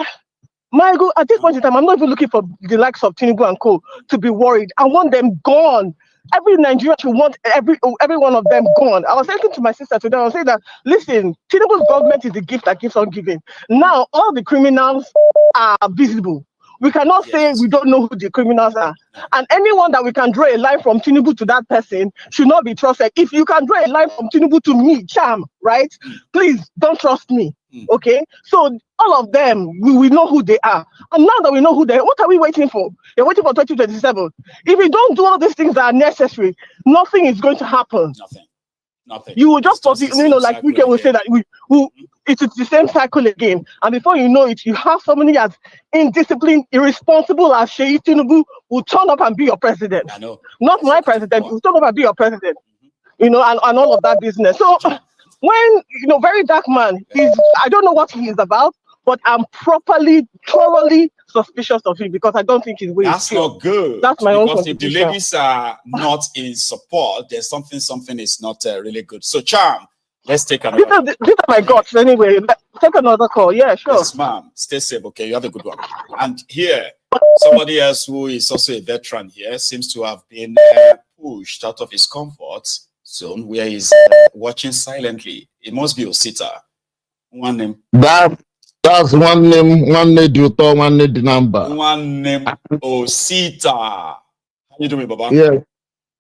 Michael, at this point in time, I'm not even looking for the likes of Tinubu and Koolu to be worried. I want them gone. Every Nigerian should want every one of them gone. I was saying to my sister today, I was saying that, listen, Tinubu's government is the gift that keeps on giving. Now, all the criminals are visible. We cannot say we don't know who the criminals are. And anyone that we can draw a line from Tinubu to that person should not be trusted. If you can draw a line from Tinubu to me, Cham, right? Please don't trust me. Okay? So all of them, we know who they are. And now that we know who they are, what are we waiting for? You're waiting for 2027. If we don't do all these things that are necessary, nothing is going to happen. Nothing. You will just, you know, like we can say that it's the same cycle again. And before you know it, you have somebody as indisciplined, irresponsible as Sheyi Tinubu will turn up and be your president. I know. Not my president, will turn up and be your president. You know, and all of that business. So when, you know, VeryDarkMan is, I don't know what he is about, but I'm thoroughly suspicious of him because I don't think his way is That's pure. not good. That's my own Because if the contribution. ladies are not in support, there's something is not really good. So, Charm, let's take another. These are my guts anyway. Take another call. Yeah, sure. Yes, ma'am. Stay safe, okay? You have a good one. And here, somebody else who is also a veteran here seems to have been pushed out of his comfort zone where he's watching silently. It must be Osita. One name. That's one name the number. One name Osita. How you doing, Baba? Yeah.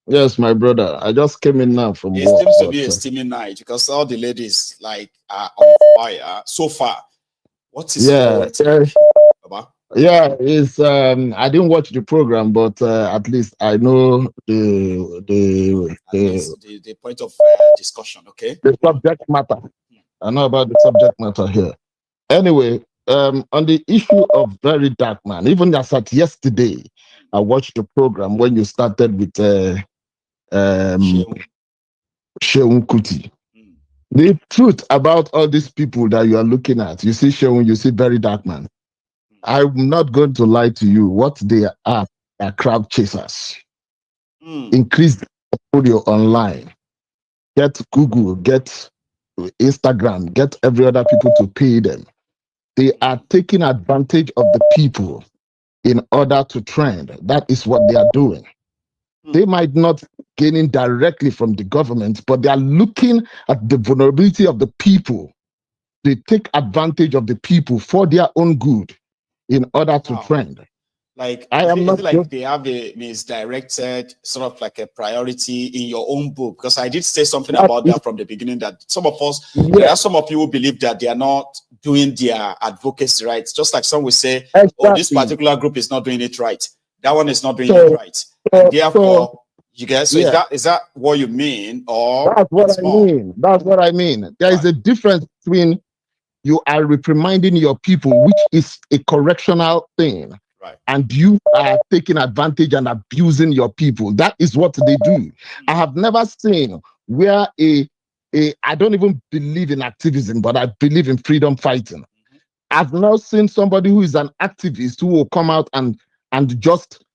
Yes, my brother. I just came in now from It work. seems to be a steamy night because all the ladies like are on fire so far. What is your take, Baba? Yeah, it's I didn't watch the program, but at least I know the point of discussion, okay? The subject matter. I know about the subject matter here. Anyway, on the issue of VeryDarkMan, even as at yesterday, I watched the program when you started with Sheung Kuti. The truth about all these people that you are looking at, you see Sheung, you see VeryDarkMan. I'm not going to lie to you. What they are crowd chasers. Increase the portfolio online. Get Google, get Instagram, get every other people to pay them. They are taking advantage of the people in order to trend. That is what they are doing. They might not gaining directly from the government, but they are looking at the vulnerability of the people. They take advantage of the people for their own good in order to trend. Like, I am not like they have a misdirected sort of like a priority in your own book, because I did say something about that from the beginning, that some of us, there are some of you who believe that they are not doing their advocacy right. Just like some will say, oh, this particular group is not doing it right. That one is not doing it right. And therefore, you guys, so is that what you mean? Or that's what I mean. That's what I mean. There is a difference between you are reprimanding your people, which is a correctional thing. Right. And you are taking advantage and abusing your people. That is what they do. I have never seen where I don't even believe in activism, but I believe in freedom fighting. I've now seen somebody who is an activist who will come out and just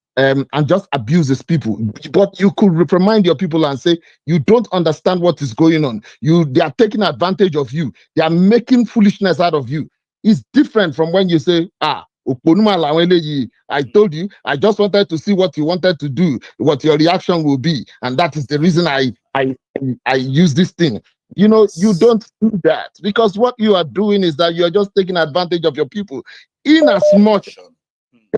abuse his people. But you could reprimand your people and say, you don't understand what is going on. They are taking advantage of you. They are making foolishness out of you. It's different from when you say, I told you, I just wanted to see what you wanted to do, what your reaction will be. And that is the reason I use this thing. You know, you don't do that, because what you are doing is that you are just taking advantage of your people. In as much,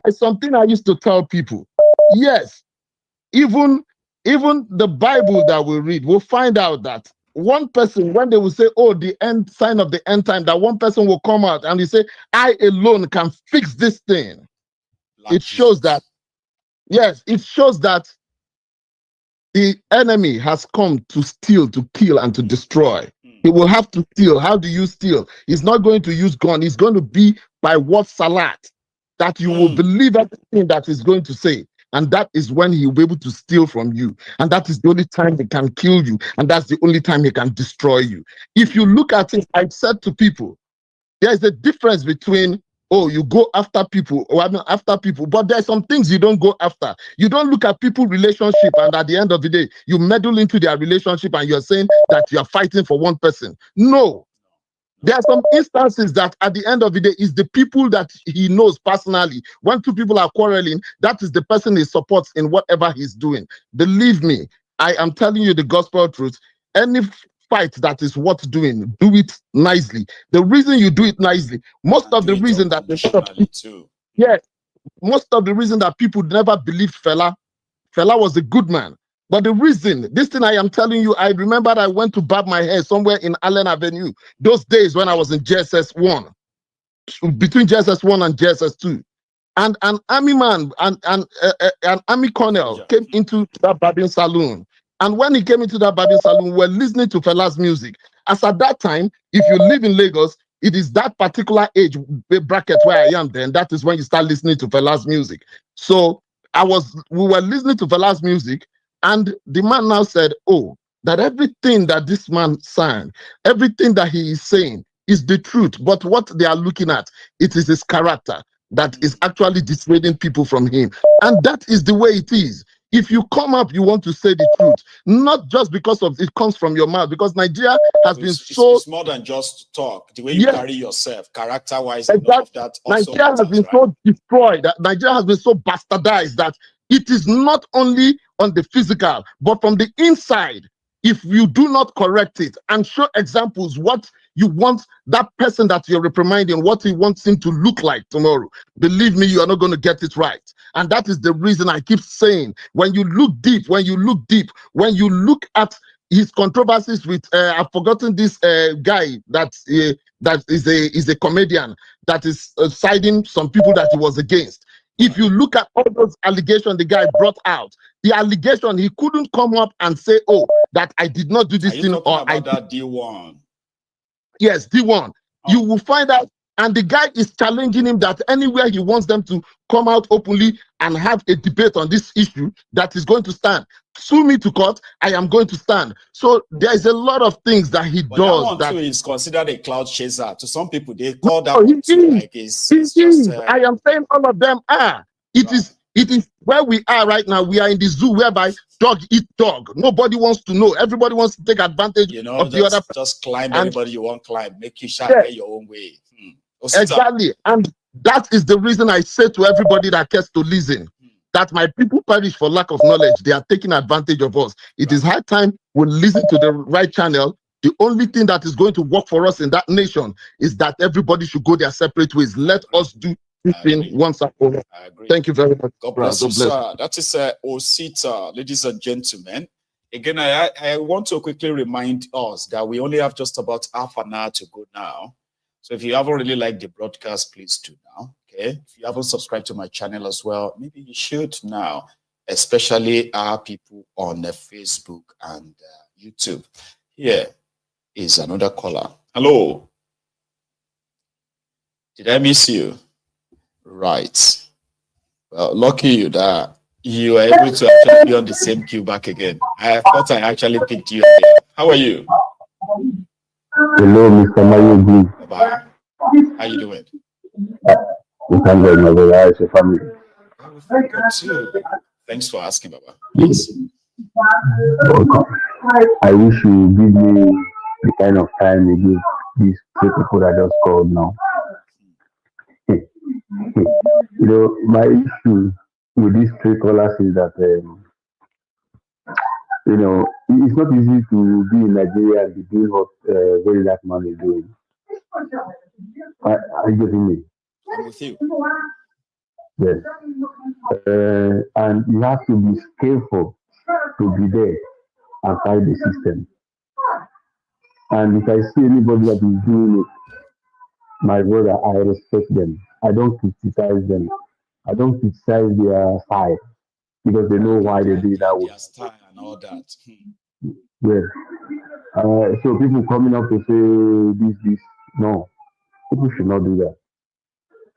there's something I used to tell people. Yes, even the Bible that we read, we'll find out that one person, when they will say, oh, the end sign of the end time, that one person will come out and he say, I alone can fix this thing. It shows that, yes, it shows that the enemy has come to steal, to kill, and to destroy. He will have to steal. How do you steal? He's not going to use gun. He's going to be by word salad, that you will believe everything that he's going to say. And that is when he will be able to steal from you. And that is the only time he can kill you. And that's the only time he can destroy you. If you look at it, I've said to people, there's a difference between, oh, you go after people, or I'm not after people, but there's some things you don't go after. You don't look at people's relationship, and at the end of the day, you meddle into their relationship and you're saying that you're fighting for one person. No. There are some instances that at the end of the day is the people that he knows personally. When two people are quarreling, that is the person he supports in whatever he's doing. Believe me, I am telling you the gospel truth. Any fight that is worth doing, do it nicely. The reason you do it nicely, most of the reason that most of the reason that people never believed Fela was a good man. But the reason, this thing I am telling you, I remember I went to barb my hair somewhere in Allen Avenue, those days when I was in JSS 1, between JSS 1 and JSS 2. And an army man, an army colonel came into that barbing saloon. And when he came into that barbing saloon, we were listening to Fela's music. As at that time, if you live in Lagos, it is that particular age bracket where I am then, that is when you start listening to Fela's music. So we were listening to Fela's music, and the man now said, oh, that everything that this man sang, everything that he is saying is the truth. But what they are looking at, it is his character. that is actually dissuading people from him. And that is the way it is. If you come up, you want to say the truth, not just because of it comes from your mouth, because Nigeria has been so... It's more than just talk. The way you carry yourself, character-wise, exactly. all of that also Nigeria has been so destroyed, that Nigeria has been so bastardized that it is not only on the physical, but from the inside. If you do not correct it and show examples what you want that person that you're reprimanding, what he wants him to look like tomorrow, believe me, you are not going to get it right. And that is the reason I keep saying, when you look deep, when you look at his controversies with, I've forgotten this guy that is a comedian that is siding some people that he was against. If you look at all those allegations the guy brought out, the allegation, he couldn't come up and say, oh, that I did not do this thing. Or about that D1. Yes, D1. You will find out, and the guy is challenging him that anywhere he wants them to come out openly and have a debate on this issue, that is going to stand. Sue me to court, I am going to stand. So there is a lot of things that he does. That one too is considered a cloud chaser. To some people, they call that one too, like it's just... I am saying all of them are. It is where we are right now. We are in the zoo whereby dog eat dog. Nobody wants to know. Everybody wants to take advantage of the other. Just climb anybody you want climb. Make you get your own way. Exactly. And that is the reason I say to everybody that cares to listen, that my people perish for lack of knowledge. They are taking advantage of us. It is high time we listen to the right channel. The only thing that is going to work for us in that nation is that everybody should go their separate ways. Let us do this thing once and for all. Thank you very much. God bless you, sir. That is Osita, ladies and gentlemen. Again, I want to quickly remind us that we only have just about half an hour to go now. So if you haven't really liked the broadcast, please do now. Okay. If you haven't subscribed to my channel as well, maybe you should now, especially our people on Facebook and YouTube. Here is another caller. Hello. Did I miss you? Right. Well, lucky you that you are able to actually be on the same queue back again. I thought I actually picked you again. How are you? Hello, Mr. Mayogu. Bye. How you doing? You can get my brother. How's your family? Good too. Thanks for asking, Baba. Please. Welcome. I wish you give me the kind of time you give these two people that just called now. You know, my issue with these three callers is that, you know, it's not easy to be in Nigeria and be doing what VeryDarkMan is doing. Are you getting me? I'm with you. Yes. And you have to be skillful to be there and fight the system. And if I see anybody that is doing it, my brother, I respect them. I don't criticize them. I don't criticize their side because they know why they do it that way. Their style and all that. Yes. So people coming up to say this, no. People should not do that.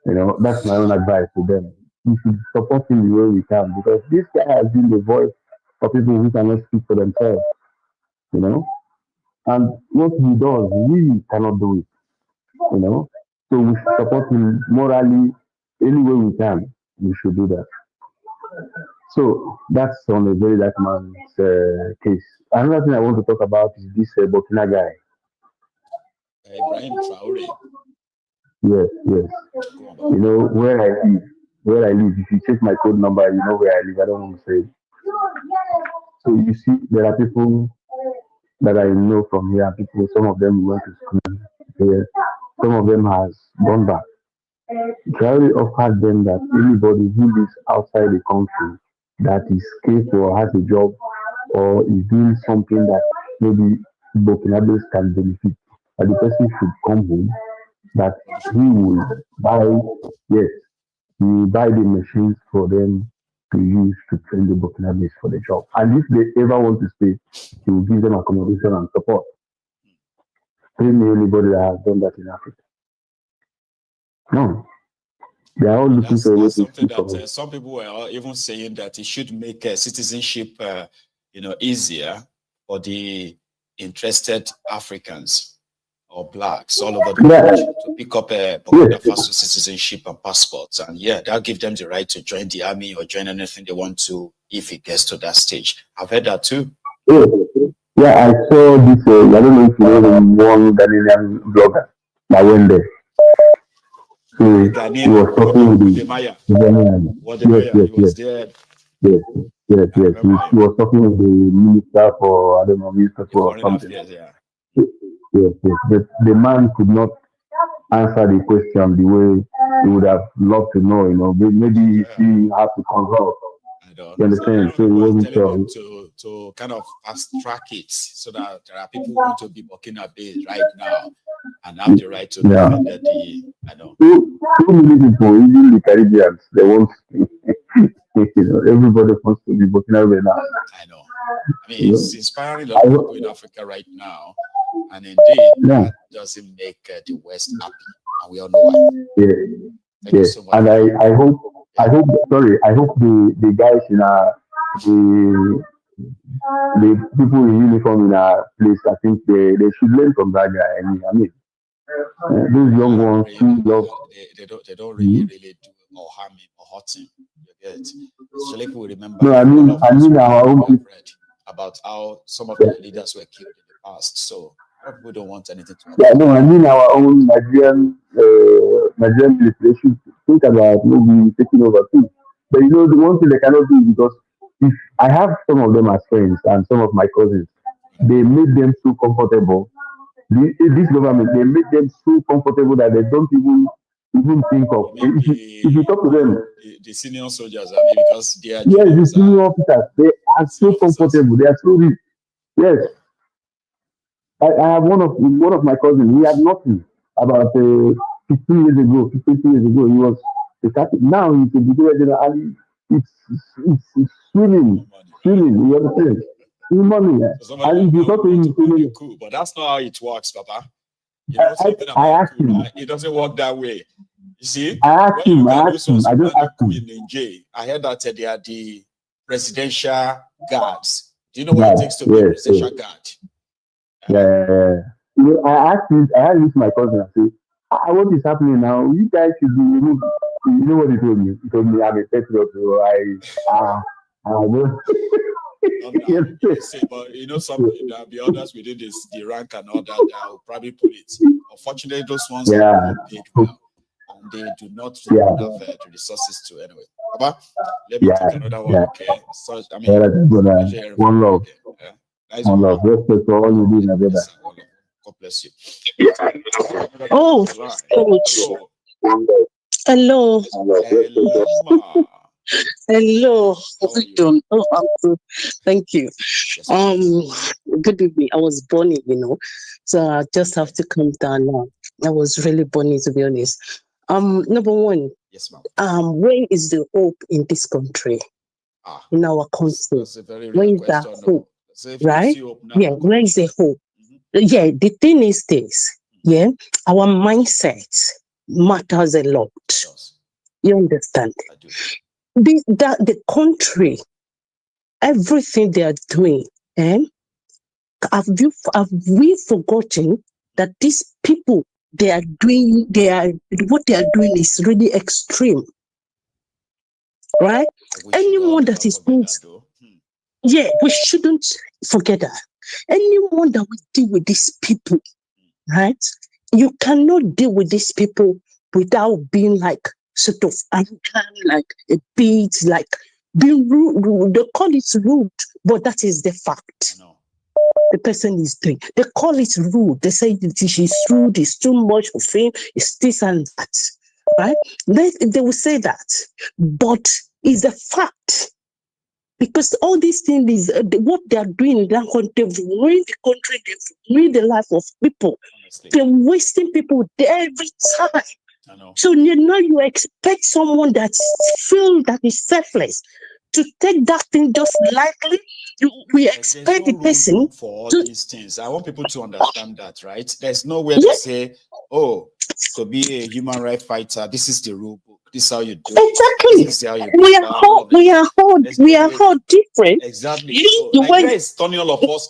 You know, that's my own advice to them. We should support him the way we can because this guy has been the voice for people who cannot speak for themselves. You know? And what he does, we cannot do it. You know? So we should support him morally any way we can. We should do that. So that's on the VeryDarkMan's case. Another thing I want to talk about is this Burkina guy. Ibrahim Traore. Yes. You know, where I live, if you check my code number, you know where I live. I don't want to say it. So you see, there are people that I know from here, people, some of them went to school here, some of them has gone back. Traore offered them that anybody who lives outside the country that is skillful or has a job or is doing something that maybe Burkinabés can benefit, that the person should come home, that he will buy, he will buy the machines for them to use to train the Burkinabés for the job. And if they ever want to stay, he will give them accommodation and support. Train anybody that has done that in Africa. No. They are all looking for that's something that some people are even saying that it should make citizenship, easier for the interested Africans. or blacks all over the world to pick up a Burkina Faso citizenship and passports. And yeah, that'll give them the right to join the army or join anything they want to if it gets to that stage. I've heard that too. Yeah, I saw this, I don't know if you know the one Ghanaian blogger that went there. So he was talking with the Yes. He was talking with the minister for, I don't know, minister for something. Yes. The man could not answer the question the way he would have loved to know, maybe he had to consult. You understand? So he wasn't sure. To kind of fast track it so that there are people who want to be Burkina based right now and have the right to defend the, I know. Too many people, even the Caribbeans, they want everybody wants to be Burkina Faso now. I know. I mean, it's inspiring a lot of people in Africa right now, and indeed, that doesn't make the West happy, and we all know why. Thank you so much. And I hope the guys in the people in uniform in our place, I think they should learn from that guy. I mean, those young ones who love they don't really do or harm him or hurt him. You get it? So people remember. No, I mean our own people. About how some of the leaders were killed in the past. So we don't want anything to happen. Yeah, no, I mean our own Nigerian administration think about maybe taking over too. But the one thing they cannot do, because if I have some of them as friends and some of my cousins, they made them so comfortable. This government, they made them so comfortable that they don't even think of. If you talk to them, the senior soldiers, I mean, because they are the senior officers, they are so comfortable. They are so rich. Yes, I have one of my cousins. He had nothing about 15 years ago. He was a Catholic. Now he's a brigadier general, and it's swimming. You understand? Money. And if you talk to him, cool, but that's not how it works, Papa. You know something about cool, right? It doesn't work that way. You see, I just asked him. I just asked him. In Nigeria, I heard that they are the presidential guards. Do you know what it takes to be a presidential guard? Yeah. I asked my cousin. I said, "What is happening now? You guys should be removed." You know what he told me? He told me I'm a patriot, so I don't. But there'll be others within the rank and all that will probably pull it. Unfortunately, those ones are not paid well, and they do not have the resources to anyway. But let me take another one, okay? So, I mean, one love. One love. Respect for all you do, my brother. God bless you. Oh, hello. Hello. Oh, I'm good. Thank you. Good evening. I was bunny, so I just have to calm down now. I was really bunny, to be honest. Number one. Yes, ma'am. Where is the hope in this country? In our country? Where is that hope? Right? Yeah, where is the hope? Yeah, the thing is this. Yeah, our mindset matters a lot. You understand? I do. The country, everything they are doing, have we forgotten that these people what they are doing is really extreme, right? Anyone that is doing, we shouldn't forget that. Anyone that will deal with these people, right? You cannot deal with these people without being like sort of arrogant, like a bit, like being rude. They call it rude, but that is the fact. The person is doing. They call it rude. They say she's rude, it's too much of him, it's this and that. Right? They will say that. But it's a fact. Because all these things is what they are doing in that country, they've ruined the country, they've ruined the life of people. Honestly. They're wasting people every time. So now you expect someone that feels that is selfless to take that thing just lightly. We expect the person for all these things. I want people to understand that, right? There's nowhere to say, "Oh, to be a human rights fighter, this is the rule book. This is how you do it." Exactly. This is how you we are all different. Exactly. So Nigeria is turning all of us.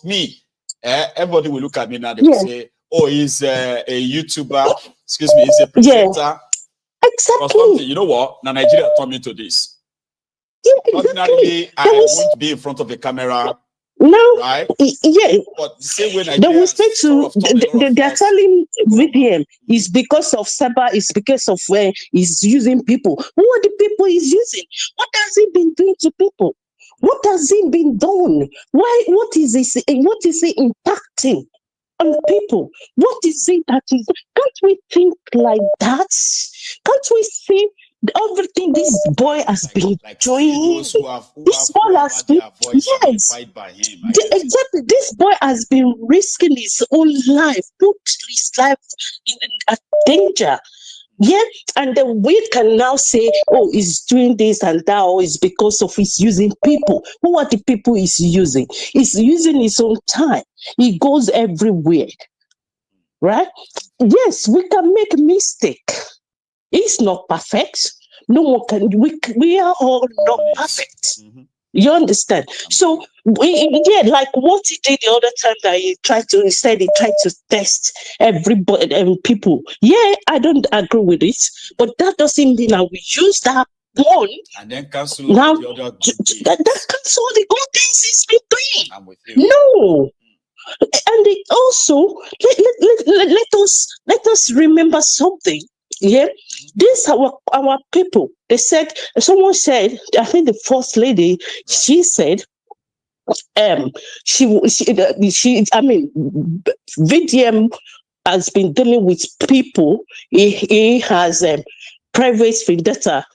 Everybody will look at me now. They will say, oh, he's a YouTuber, excuse me, he's a presenter. Yeah. Exactly. Or something. You know what? Now Nigeria turned me to this. Yeah, Ordinarily, exactly. I won't be in front of the camera. No, right? Yeah. But the same way They will say to they're telling VDM is because of Saba, is because of where he's using people. Who are the people he's using? What has he been doing to people? What has he been done? Why? What is he impacting on people? What is it that is? Can't we think like that? Can't we see everything this boy has been doing? This boy has been, yes, exactly. This boy has been risking his own life, put his life in danger. Yeah, and then we can now say, oh, he's doing this and that, or it's because of he's using people. Who are the people he's using? He's using his own time. He goes everywhere, right? Yes, we can make mistake. It's not perfect. No one can. We are all not perfect. You understand? So like what he did the other time that he tried to test everybody and people. Yeah, I don't agree with it, but that doesn't mean that we use that one and then cancel now the other that cancel the good things he's been doing. I'm with you. No. And it also let us remember something. Yeah, these are our people. They said, someone said, I think the first lady, she said, VDM has been dealing with people he has private vendetta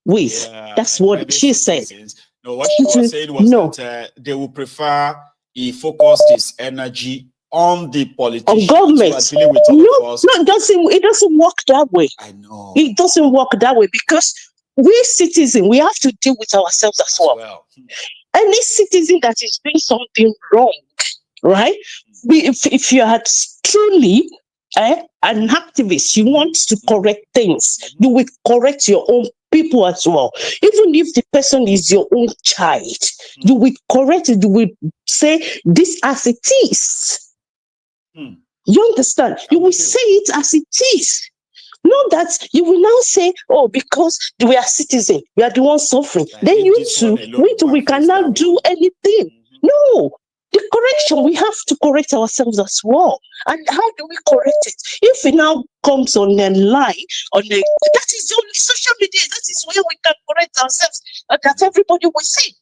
with. That's what she said. No, what she was saying was that they will prefer he focused his energy on the politicians on government. Who are dealing with all of us. No, it doesn't work that way. I know. It doesn't work that way because we citizens, we have to deal with ourselves as well. Any citizen that is doing something wrong, right? If you are truly an activist, you want to correct things, you will correct your own people as well. Even if the person is your own child, you will correct it, you will say this as it is. You understand? You will say it as it is. Not that you will now say, oh, because we are citizens, we are the ones suffering. Then you too, we cannot do anything. No, the correction, we have to correct ourselves as well. And how do we correct it? If it now comes on a lie, that is only social media, that is where we can correct ourselves, and that everybody will see.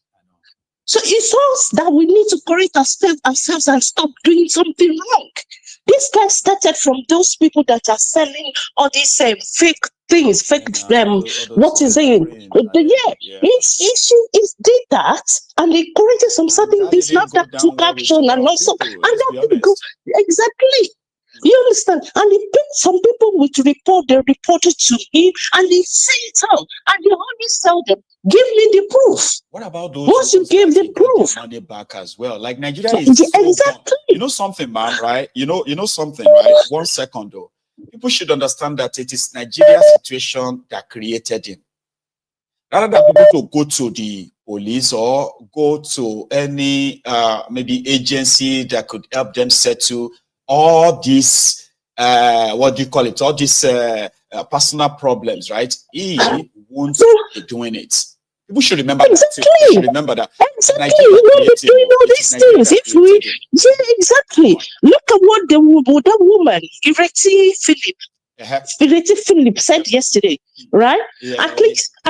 So it's us that we need to correct ourselves and stop doing something wrong. This guy started from those people that are selling all these fake things, what is it? He did that, and they corrected some certain things. Now that took action, and also, and that didn't go exactly. You understand? And some people would report, they reported to him, and they say it out, and they always tell them, give me the proof. What about those once you give the proof? Money back as well. Like Nigeria is exactly. You know something, man, right? You know something, right? 1 second though. People should understand that it is Nigeria's situation that created him. Rather than people to go to the police or go to any maybe agency that could help them settle all these what do you call it? All these personal problems, right? He won't be doing it. People should remember that. People should remember that. Exactly. We won't be doing all these things if we. Yeah, exactly. Look at what that woman, Ireti Philip, said yesterday, right? Yeah. I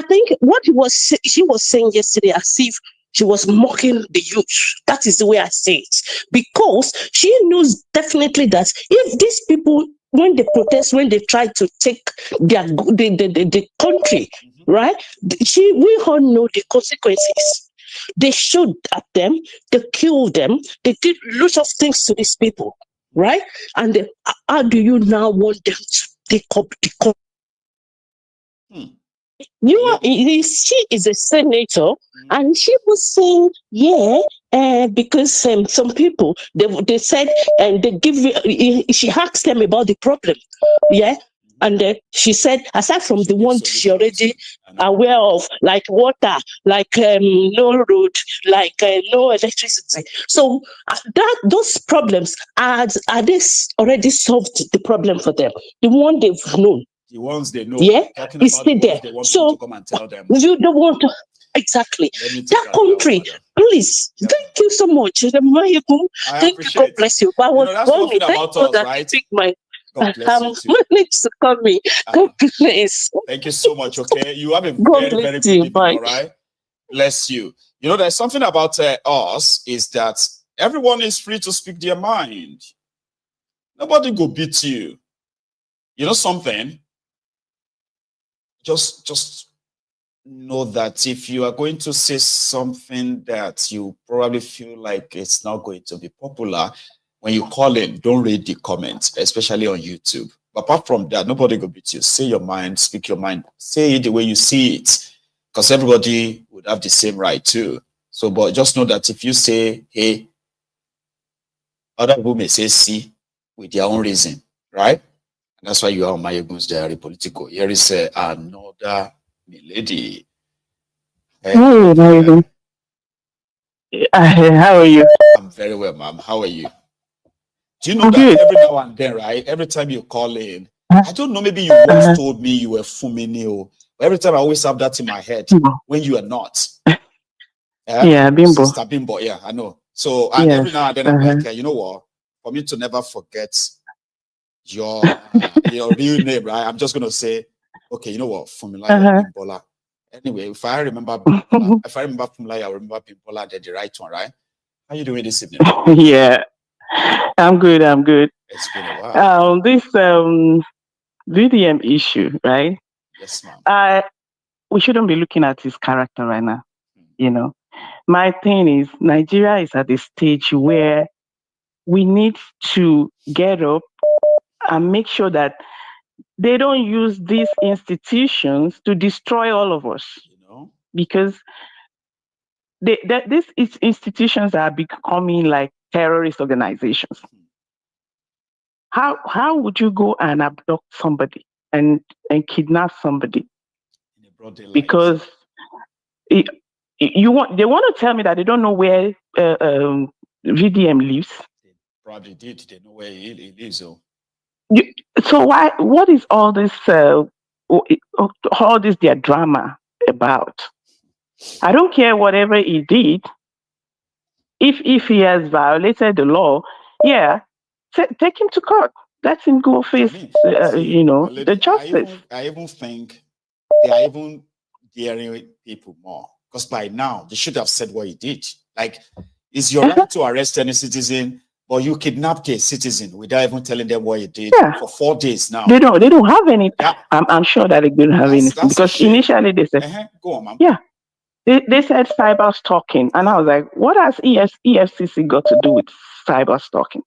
think what she was saying yesterday, as if she was mocking the youth. That is the way I say it, because she knows definitely that if these people, when they protest, when they try to take the country, right? We all know the consequences. They shot at them, they killed them, they did lots of things to these people, right? And how do you now want them to take up the country? She is a senator, and she was saying, because some people they said, and they give she asked them about the problem, And she said, aside from the ones she already aware of, like water, like no road, like no electricity. So those problems, are they already solved the problem for them? The one they've known. The ones they know. Yeah, it's still there. So to come and tell them. You don't want to. Exactly. That country, please. Yeah. Thank you so much. Thank you. God bless you. But that's one thing about us, right? God bless you too. To call me. God bless. Thank you so much. Okay, you have a very good evening. All right. Bless you. You know, there's something about us is that everyone is free to speak their mind. Nobody go beat you. You know something? Just know that if you are going to say something that you probably feel like it's not going to be popular, when you call in, don't read the comments, especially on YouTube. But apart from that, nobody will beat you. Say your mind, speak your mind, say it the way you see it, because everybody would have the same right too. So, but just know that if you say, hey, other people may say see with their own reason, right? And that's why you are on Mayegun's Diary Political. Here is another lady. Hey, Mayegun. How are you? I'm very well, ma'am. How are you? Do you know that every now and then, right? Every time you call in, I don't know, maybe you once told me you were Fuminio. But every time I always have that in my head when you are not. Yeah, Bimbo. Sister Bimbo, yeah, I know. So and every now and then I'm like, you know what? For me to never forget your real name, right? I'm just gonna say, okay, you know what? Funmilayo Bimbola. Anyway, if I remember Funmilayo, I remember Bimbola, the right one, right? How are you doing this evening? Yeah. I'm good. It's been a while. This VDM issue, right? Yes, ma'am. We shouldn't be looking at his character right now. You know, my thing is Nigeria is at a stage where we need to get up and make sure that they don't use these institutions to destroy all of us. You know, because these institutions are becoming like terrorist organizations. How would you go and abduct somebody and kidnap somebody? Because they want to tell me that they don't know where VDM lives. They probably did. They know where he lives. So what is all this their drama about? I don't care whatever he did. If he has violated the law, yeah, take him to court. Let him go face, the justice. I even think they are even daring people more, because by now they should have said what he did. Like, it's your right to arrest any citizen, but you kidnapped a citizen without even telling them what he did for 4 days now. They don't have any. Yeah. I'm sure that they don't have anything, because initially they said, go on, ma'am. Yeah. They said cyber stalking, and I was like, what has EFCC got to do with cyber stalking?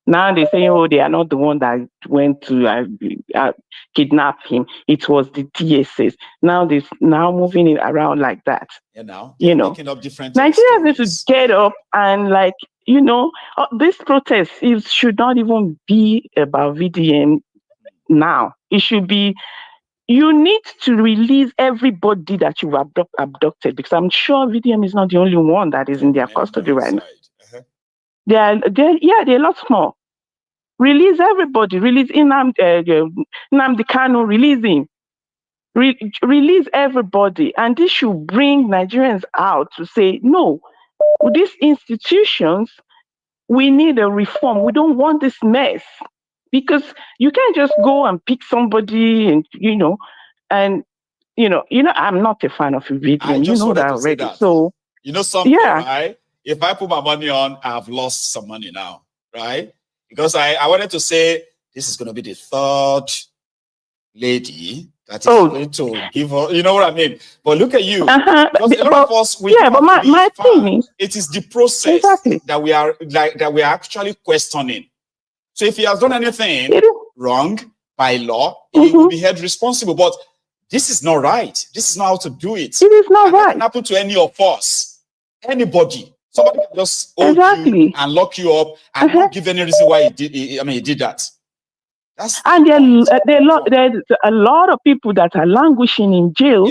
Now they say, oh, they are not the one that went to kidnap him. It was the DSS. Now they're moving it around like that. Making up different Nigeria needs to get up and this protest should not even be about VDM now. It should be, you need to release everybody that you've abducted, because I'm sure VDM is not the only one that is in their custody right now. There are lots more. Release everybody. Release Nnamdi Kanu. Release him. Release everybody. And this should bring Nigerians out to say, no, with these institutions, we need a reform. We don't want this mess. Because you can't just go and pick somebody and, I'm not a fan of VDM. You know that already. That. So, you know something, right? If I put my money on, I've lost some money now, right? Because I wanted to say this is going to be the third lady that is going to give her, you know what I mean? But look at you. Because a lot of us, but my thing is, it is the process that we are actually questioning. So if he has done anything wrong by law, he will be held responsible. But this is not right. This is not how to do it. It is not right. It can happen to any of us, anybody. Somebody can just hold you and lock you up and not give any reason why he did that. And there's a lot of people that are languishing in jail.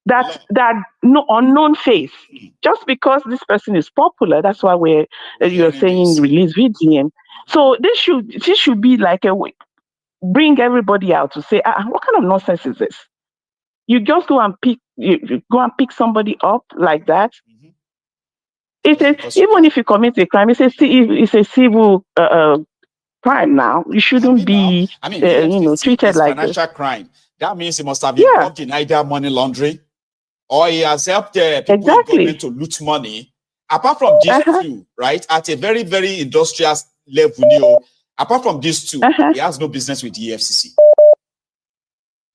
That no unknown face. Just because this person is popular, that's why you're saying release VDM. So this should be like a way, bring everybody out to say, what kind of nonsense is this? You just go and pick somebody up like that. Even if you commit a crime, it's a civil crime now. You shouldn't be treated like this. Financial crime. That means he must have been involved in either money laundering, or he has helped people in government to loot money. Apart from these two, right, at a very, very industrial level, apart from these two, he has no business with the EFCC.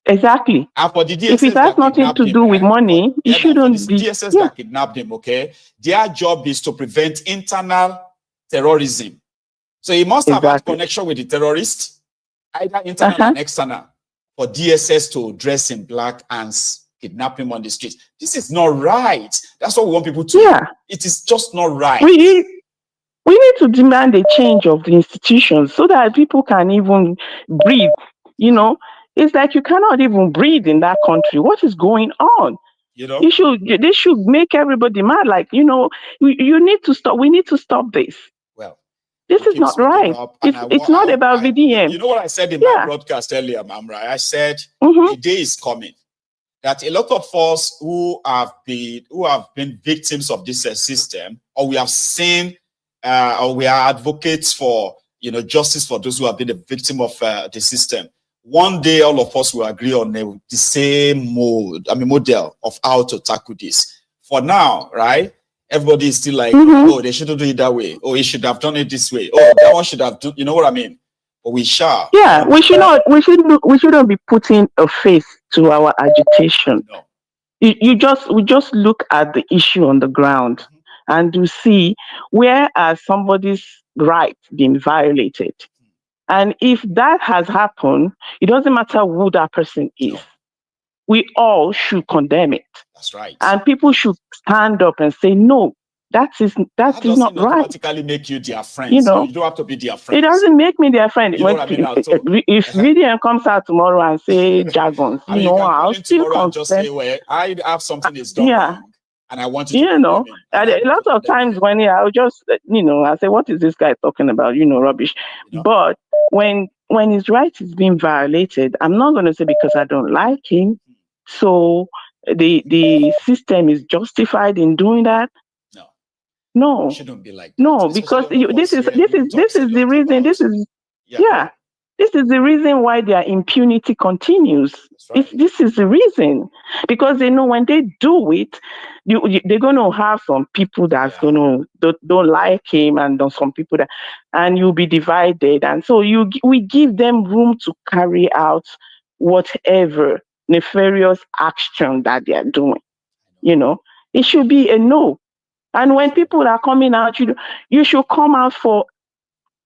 Exactly. And for the DSS if it has nothing to do with money, it shouldn't be. DSS that kidnapped him, okay? Their job is to prevent internal terrorism. So he must have had connection with the terrorists, either internal and external, for DSS to dress in black and kidnap him on the streets. This is not right. That's what we want people to do. It is just not right. We need to demand a change of the institutions so that people can even breathe. It's like you cannot even breathe in that country. What is going on? They should make everybody mad. Like, you need to stop. We need to stop this. Well, this is not right. It's not about VDM. You know what I said in my broadcast earlier, Mamra? I said the day is coming that a lot of us who have been victims of this system, or we have seen, or we are advocates for justice for those who have been a victim of the system. One day, all of us will agree on the same model of how to tackle this. For now, right? Everybody is still like, oh, they shouldn't do it that way. Oh, he should have done it this way. Oh, that one should have done. You know what I mean? But we shall. Yeah, we shouldn't be putting a face to our agitation. No. We just look at the issue on the ground and to see where are somebody's rights being violated. And if that has happened, it doesn't matter who that person is. No. We all should condemn it. That's right. And people should stand up and say, no, that is not right. Automatically make you their friend. You don't have to be their friend. It doesn't make me their friend. You know what I mean? If VDM comes out tomorrow and say jargons, I'll still condemn. Just say, well, I have something is done wrong. And I want you to a lot of times when I'll just I say, what is this guy talking about? Rubbish. But when his rights is being violated, I'm not going to say because I don't like him. So the system is justified in doing that. No, it shouldn't be like that. No, because this is the reason. This is the reason why their impunity continues. Right. This is the reason, because they know when they do it, they're going to have some people that's going to don't like him, and some people and you'll be divided, and so we give them room to carry out whatever nefarious action that they are doing. It should be a no. And when people are coming out, you should come out for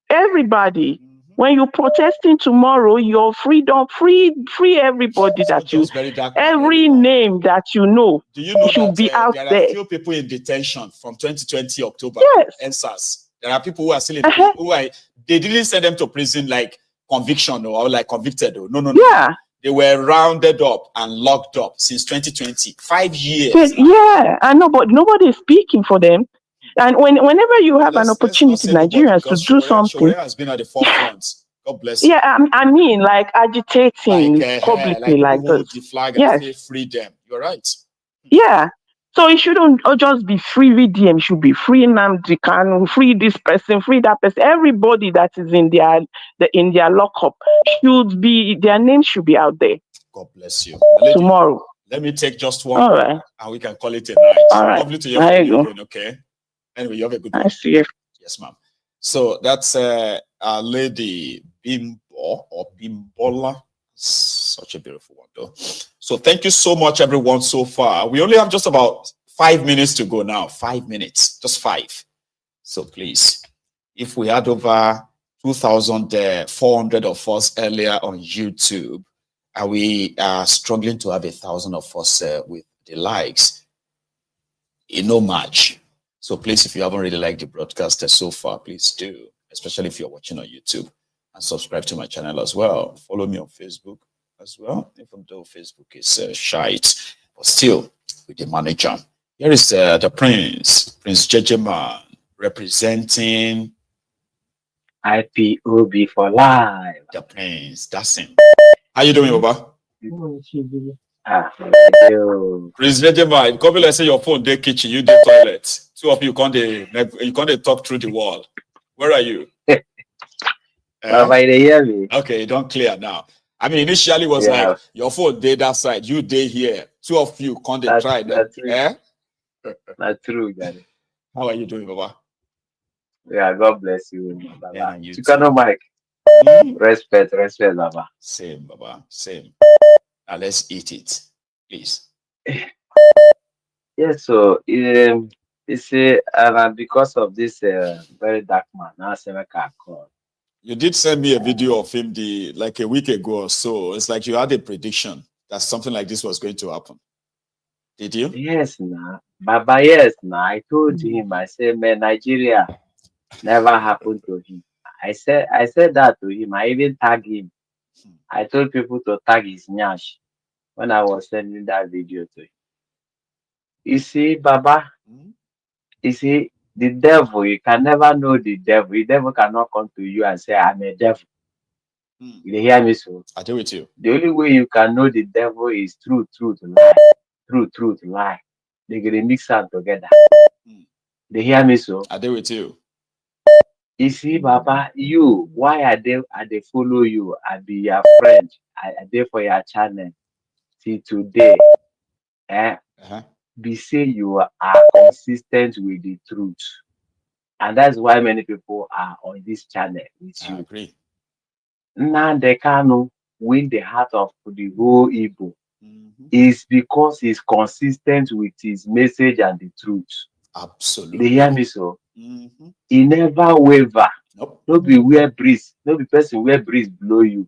everybody. When you're protesting tomorrow, your freedom, free everybody that every name that Do you know should be out there. There are few people in detention from 2020 October. NSAS. There are people who are still in they didn't send them to prison like conviction or like convicted. No. Yeah. They were rounded up and locked up since 2020. 5 years. Yeah, I know, but nobody is speaking for them. And whenever you have an opportunity, Nigerians, to do something, Sharia has been at the forefront. God bless you. Yeah, I mean, like agitating publicly, like this. The flag and say free them. You're right. Yeah. So it shouldn't just be free VDM. It should be free Nnamdi Kanu, free this person, free that person. Everybody that is in their lockup should be, their names should be out there. God bless you. Tomorrow. Let me take just one and we can call it a night. All right. Lovely to hear from you again, okay? Anyway, you have a good day. I see you. Yes, ma'am. So that's Lady Bimbo or Bimbola. Such a beautiful one, though. So thank you so much, everyone, so far. We only have just about 5 minutes to go now. 5 minutes, just 5. So please, if we had over 2,400 of us earlier on YouTube, and we are struggling to have 1,000 of us with the likes, no match. So please, if you haven't really liked the broadcast so far, please do, especially if you're watching on YouTube. and subscribe to my channel as well. Follow me on Facebook as well, even though Facebook is shite, but still with the manager. Here is the Prince JJ representing IPOB for life. The Prince, that's him. How you doing, Baba? Prince JJ, come let's say your phone day kitchen, you day toilet. Two of you can't talk through the wall. Where are you? Baba, they hear me? Okay, don't clear now. I mean, initially it was like your phone day that side, you day here. Two of you can't try that. That's true, Gary. How are you doing, Baba? Yeah, God bless you, Baba. Yeah, you Chicano Mike. Respect, Baba. Same, Baba. Same. Now let's eat it, please. Yeah, so you see, because of this very dark man, now I call. You did send me a video of him like a week ago or so. It's like you had a prediction that something like this was going to happen. Did you? Yes, nah. Baba, yes, nah. I told him, I said, man, Nigeria never happened to him. I said that to him. I even tagged him. I told people to tag his nyash when I was sending that video to him. You see, Baba, you see, the devil, you can never know the devil. The devil cannot come to you and say, I'm a devil. You hear me, so? I do with you. The only way you can know the devil is truth, lie. Truth, lie. They're going to mix them together. They hear me, so? I do with you. You see, Baba, you, why are they follow you? I be your friend. I there for your channel. See, today, be say you are consistent with the truth. And that's why many people are on this channel with you. I agree. Now they can win the heart of the whole Igbo. Is because he's consistent with his message and the truth. Absolutely. They hear me, so? He never waver. Nope. No be where breeze, no be person where breeze blow you.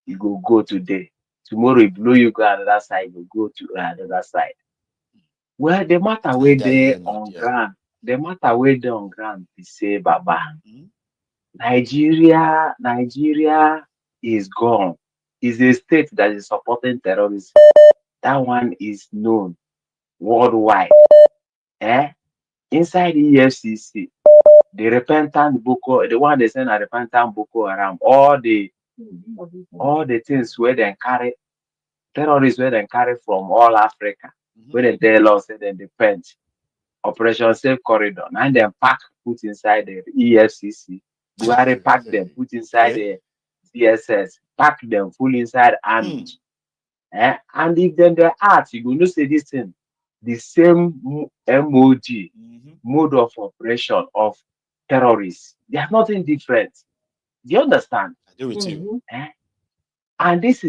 You go today. Tomorrow he blow you go another side, you go to another side. Well, the matter where they on ground, is say, Baba, Nigeria is gone. Is a state that is supporting terrorism. That one is known worldwide. Inside EFCC, the repentant Boko, the one they send a repentant Boko Haram, all the things where they carry terrorists where they carry from all Africa, where they tell us that they repent. Operation Safe Corridor, and then put inside the EFCC. Buhari pack them, put inside the DSS, pack them full inside army. And if then they ask, you will not say this thing, the same MOD, mode of operation of terrorists. They are nothing different. Do you understand? I do with you. And these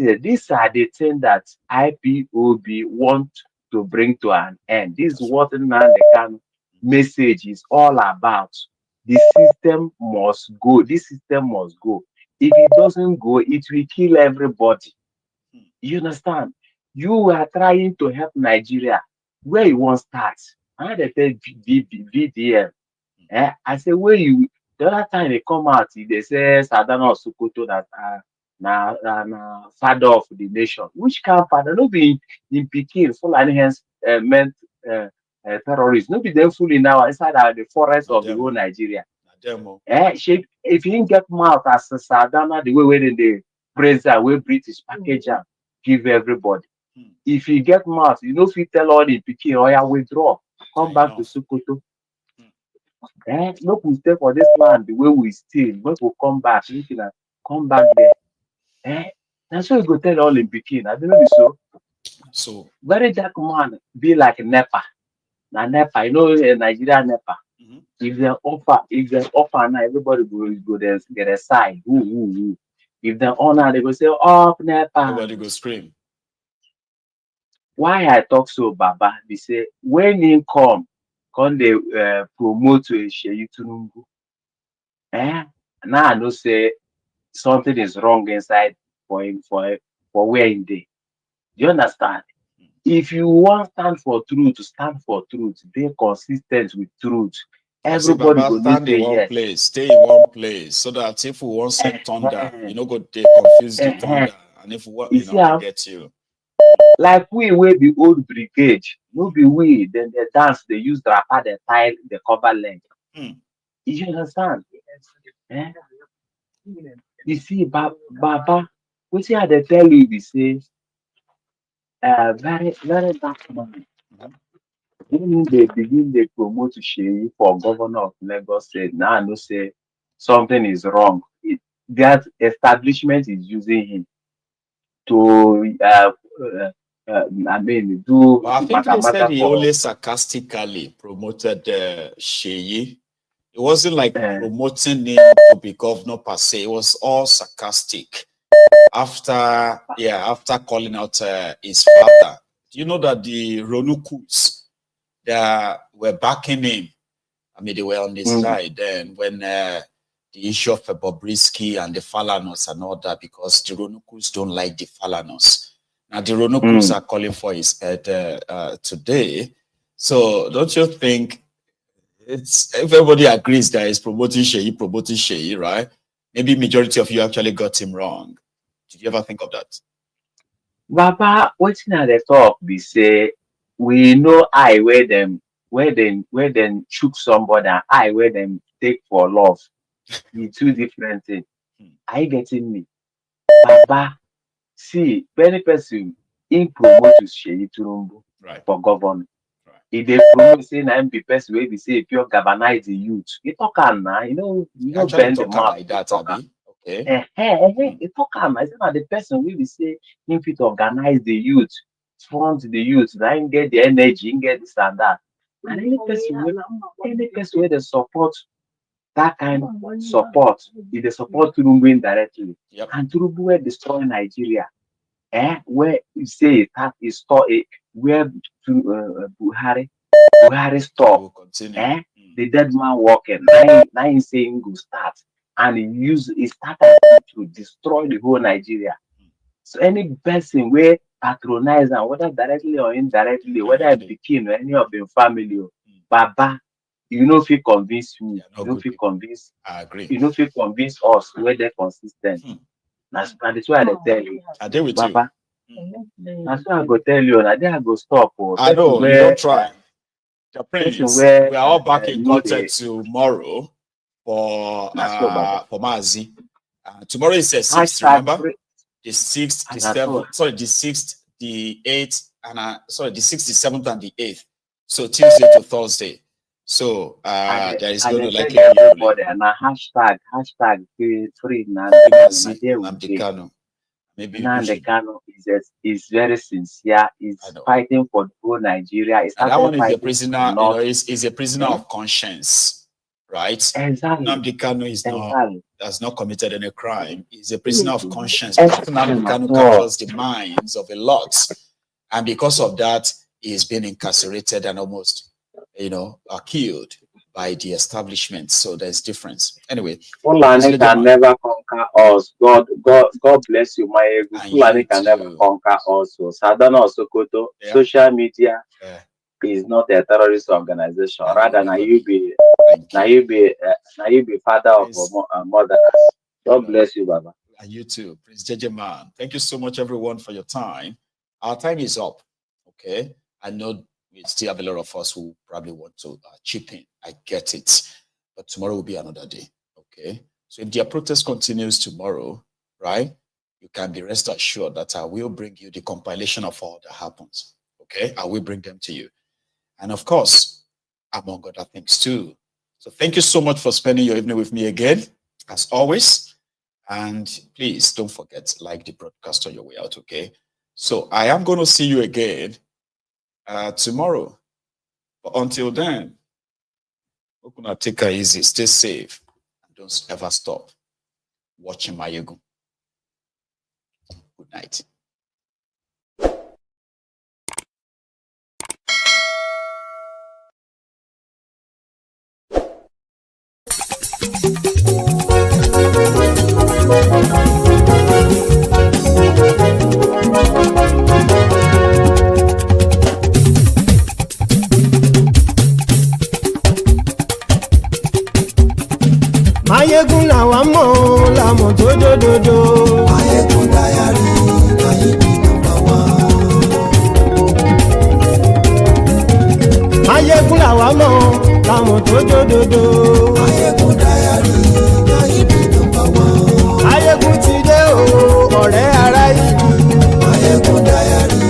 are the things that IPOB want to bring to an end. This is what the message is all about. The system must go. This system must go. If it doesn't go, it will kill everybody. You understand? You are trying to help Nigeria. Where you want to start? And they say VDM. I say where you. The other time they come out, they say Sadana or Sokoto that are father of the nation. Which kind of father? No be in Peking, Fulani hence meant terrorists. No be them fully now inside the forest of the whole Nigeria. If you didn't get mouth as Sadana, the way they praise that way British package and give everybody. If you get mouth, you know if you tell all the Peking, or you withdraw, come back to Sokoto. Look, we stay for this land the way we steal. When we come back, come back there. That's why you go tell all in Peking. I don't know so. So very dark man be like NEPA. Now NEPA, you know Nigeria NEPA. If they offer now, everybody go there get a side. Ooh. If they honor, they go say, oh NEPA. Everybody go scream. Why I talk so, Baba? They say when he come they promote to Sheyi Tinubu. Now I know say something is wrong inside for him for where he dey. Do you understand? If you want stand for truth, be consistent with truth. Everybody go stand in one place, stay in one place, so that if we want to thunder, you know, go they confuse the thunder, and if we you know, I get you. Like we be old brigade, no be we. Then they dance, they use the wrapper, they tie the cover leg. You understand? You see, Baba, what you had to tell you, we say, very dark man. When they begin they promote Sheyi for governor of Lagos State, now I know say something is wrong. That establishment is using him to I mean do. Well, I think they said he only sarcastically promoted Sheyi. It wasn't like promoting him to be governor per se. It was all sarcastic. After calling out his father. Do you know that the Ronukus that were backing him? I mean, they were on his side then when the issue of Bobrisky and the Falanos and all that, because the Ronukus don't like the Falanos. Now the Ronukus are calling for his head today. So don't you think it's if everybody agrees that he's promoting Sheyi, right? Maybe majority of you actually got him wrong. Did you ever think of that? Baba, what's now the talk? We say we know I where them chook somebody and I where them take for love. The two different things. Are you getting me? Baba, see, many person in promote to Sheyi Tinubu for government. If they promote saying I'm the person where we say if you galvanize the youth, you talk now, you know bend the mouth like that, Abi. Okay. You talk am. I say na the person wey be say him fit organize the youth, front the youth, na him get the energy, him get this and that. And any person wey dey support that kind of support, if they support Tinubu indirectly, and Tinubu wey destroy Nigeria, where you say that is store where Buhari stop, the dead man walking, now him say him go start. And he started to destroy the whole Nigeria. So any person where patronize and whether directly or indirectly, whether it became any of the family, Baba, you know if you convince me, you know if you convince, I agree. You know if you convince us where they're consistent. That's why I tell you. I deal with Baba. That's why I go tell you, and I go stop. I know, you don't try. The prince, we are all back in contact tomorrow. For Mazi. Tomorrow is the 6th, remember? The 6th, the 7th, sorry, the 6th, the 8th, and the 6th, the 7th, and the 8th. So Tuesday to Thursday. So there is going to likely be everybody and a hashtag free Nandekano. Maybe Nandekano is very sincere. He's fighting for the whole Nigeria. And that one is a prisoner, you know, is a prisoner of conscience. Right? Exactly. Nnamdi Kanu has not committed any crime. He's a prisoner of conscience. Nnamdi Kanu captures the minds of a lot. And because of that, he's been incarcerated and almost, you know, killed by the establishment. So there's difference. Anyway. Fulani can never conquer us. God bless you, my ego. Fulani can never conquer us. So Sadana Sokoto, social media is not a terrorist organization. Rather, now you be father of mothers. God bless you, Baba. And you too, Prince GTBank. Thank you so much, everyone, for your time. Our time is up. Okay, I know we still have a lot of us who probably want to chip in. I get it, but tomorrow will be another day. Okay, so if their protest continues tomorrow, right, you can be rest assured that I will bring you the compilation of all that happens. Okay, I will bring them to you. And of course, among other things too. So thank you so much for spending your evening with me again, as always. And please don't forget, like the broadcast on your way out, okay? So I am going to see you again tomorrow. But until then, we're going to take it easy, stay safe, and don't ever stop watching my ego. Good night. Mayegun làwa mọ̀ làmọ̀ tó dòdòdò. Mayegun diary na he be number one. Mayegun làwa mọ̀ làmọ̀ tó dòdòdò. Mayegun diary na he be number one. Mayegun ti dé o ọ̀rẹ́ ara ìlú. Mayegun diary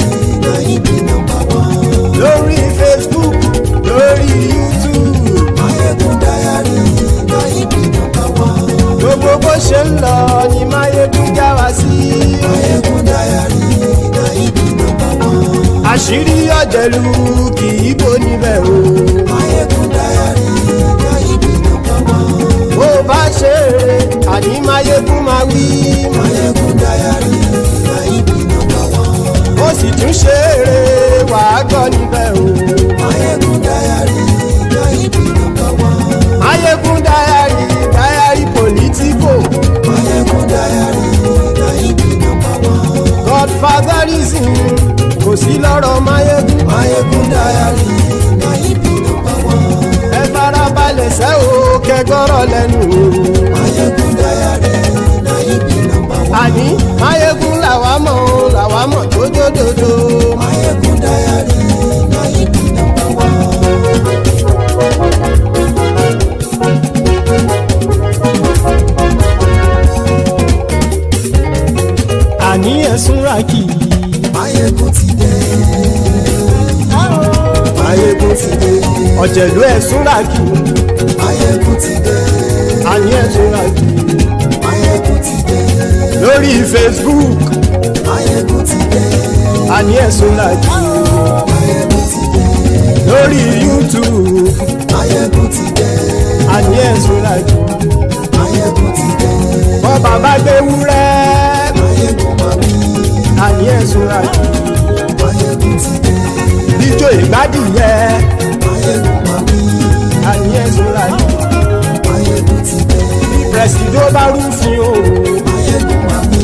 na he be number one. Lórí Facebook lórí YouTube. Mayegun diary na he be number one. Gbogbo bó ṣe ń lọ ni Mayegun já wa sí. Mayegun diary na he be number one. Àṣírí ọ̀jẹ̀lú kì í bò níbẹ̀ o. Mayegun diary na he be number one. Bó bá ṣe eré àní Mayegun máa wí. Mayegun diary na he be number one. Ó sì tún ṣe eré wàá gbọ́ níbẹ̀ o. Mayegun diary na he be number one. Mayegun diary politico. Mayegun diary na he be number one. Godfatherism kò sí lọ́rọ̀ Mayegun. Mayegun diary na he be number one. Ẹ farabalẹ̀ sẹ́ o kẹgọ́rọ̀ lẹ́nu o. Mayegun diary na he be number one. Àní Mayegun làwa mọ̀ tó dòdòdò. Mayegun diary na he be number one. Àní ẹ̀sùn ràkì. Mayegun ti dé. Mayegun ti dé. Ọ̀jẹ̀lú ẹ̀sùn ràkì. Mayegun ti dé. Àní ẹ̀sùn ràkì. Mayegun ti dé. Lórí Facebook. Mayegun ti dé. Àní ẹ̀sùn ràkì. Mayegun ti dé. Lórí YouTube. Mayegun ti dé. Àní ẹ̀sùn ràkì. Mayegun ti dé. Bọ́ bàbá gbé wúrẹ́. Mayegun máa wí. Àní ẹ̀sùn ràkì. Mayegun ti dé. Bíjó ìgbádìyẹ. Mayegun máa wí. Àní ẹ̀sùn ràkì. Mayegun ti dé. Bí pẹ̀sìdó bá rúfin o. Mayegun máa wí.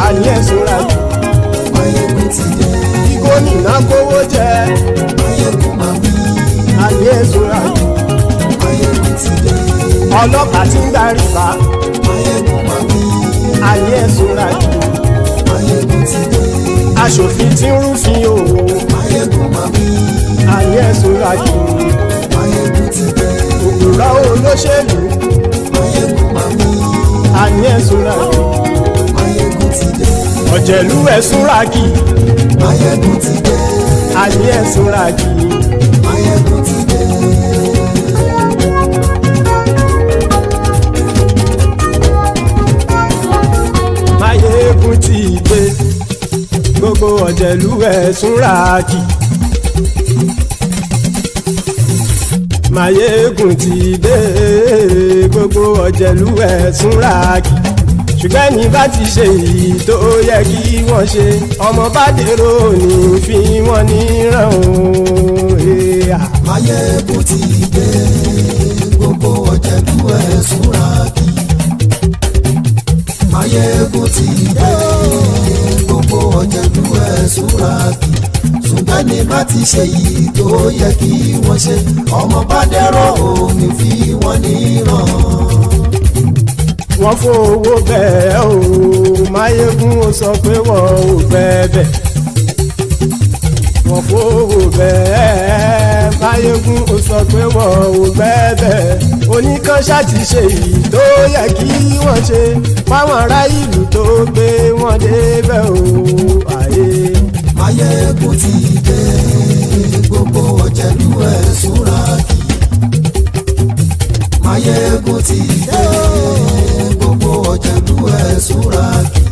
Àní ẹ̀sùn ràkì. Mayegun ti dé. Bí gómìnà kówó jẹ. Mayegun máa wí. Àní ẹ̀sùn ràkì. Mayegun ti dé. Ọlọ́pàá ti ń darí bá. Mayegun máa wí. Àní ẹ̀sùn ràkì. Mayegun ti dé. Aṣòfin ti ń rúfin o. Mayegun máa wí. Àní ẹ̀sùn ràkì. Mayegun ti dé. Òpùrọ́ olóṣèlú. Mayegun máa wí. Àní ẹ̀sùn ràkì. Mayegun ti dé. Ọ̀jẹ̀lú ẹ̀sùn ràkì. Mayegun ti dé. Àní ẹ̀sùn ràkì. Mayegun ti dé. Mayegun ti dé. Gbogbo ọ̀jẹ̀lú ẹ̀sùn ràkì. Mayegun ti dé. Gbogbo ọ̀jẹ̀lú ẹ̀sùn ràkì. Ṣùgbọ́n ní bá ti ṣe èyí tó yẹ kí wọ́n ṣe, ọmọ bá dèrò ní fi wọ́n níran o. Mayegun ti dé. Gbogbo ọ̀jẹ̀lú ẹ̀sùn ràkì. Mayegun ti dé. Gbogbo ọ̀jẹ̀lú ẹ̀sùn ràkì. Ṣùgbọ́n ní bá ti ṣe èyí tó yẹ kí wọ́n ṣe, ọmọ bá dèrò ní fi wọ́n níran. Wọ́n fowó bẹ́ẹ̀ o, Mayegun ó sọ pé wọ́n ò fẹ́ bẹ̀. Wọ́n fowó bẹ́ẹ̀, Mayegun ó sọ pé wọ́n ò fẹ́ bẹ̀. Oníkanṣá ti ṣe èyí tó yẹ kí wọ́n ṣe, fáwọn ará ìlú tó gbé wọn débẹ̀ o. Mayegun ti dé. Gbogbo ọ̀jẹ̀lú ẹ̀sùn ràkì. Mayegun ti dé. Gbogbo ọ̀jẹ̀lú ẹ̀sùn ràkì.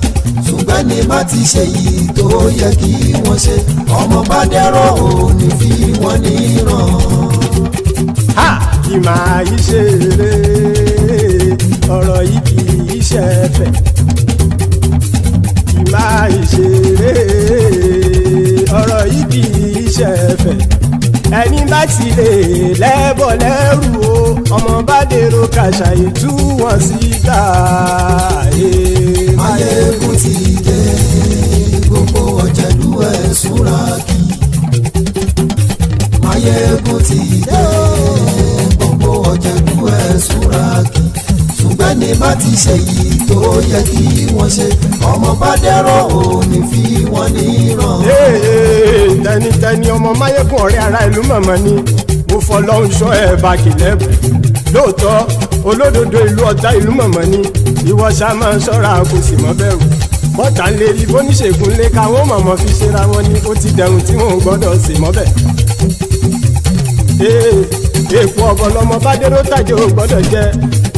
Ṣùgbọ́n ní bá ti ṣe yìí tó yẹ kí wọ́n ṣe, ọmọ bá dẹ́rọ̀ òní fi wọ́n níran. Kì máa yí ṣe eré, ọ̀rọ̀ yìí kì í ṣe ẹ̀fẹ̀. Kì máa yí ṣe eré, ọ̀rọ̀ yìí kì í ṣe ẹ̀fẹ̀. Ẹni bá ti lè lẹ́bọ̀ lẹ́rù o, ọmọ bá dèrò kàṣàyè tú wọn síta. Mayegun ti dé. Gbogbo ọ̀jẹ̀lú ẹ̀sùn ràkì. Mayegun ti dé. Gbogbo ọ̀jẹ̀lú ẹ̀sùn ràkì. ní má ti ṣe yìí tó yẹ kí wọ́n ṣe ọmọ bá dẹ́rọ̀ ò ní fi wọ́n níran. tẹnitẹni ọmọ máyégún ọ̀rẹ́ ara ìlú mọ̀mọ́ ni mo fọlọ́hún ṣọ́ ẹ̀ bá kìlẹ́bù lóòótọ́ olódodo ìlú ọ̀tá ìlú mọ̀mọ́ ni ìwọ ṣá máa ń ṣọ́ra kò sì mọ́ bẹ̀rù bọ́tà ń lè rí bóníṣègùn lé káwọn mọ̀mọ́ fi ṣera wọn ni ó ti dẹrùn tí wọn ò gbọ́dọ̀ sè mọ́bẹ̀. èèpo ọ̀bọ̀lọmọ bá dérò tàjẹ́ ò gbọ́dọ̀ jẹ́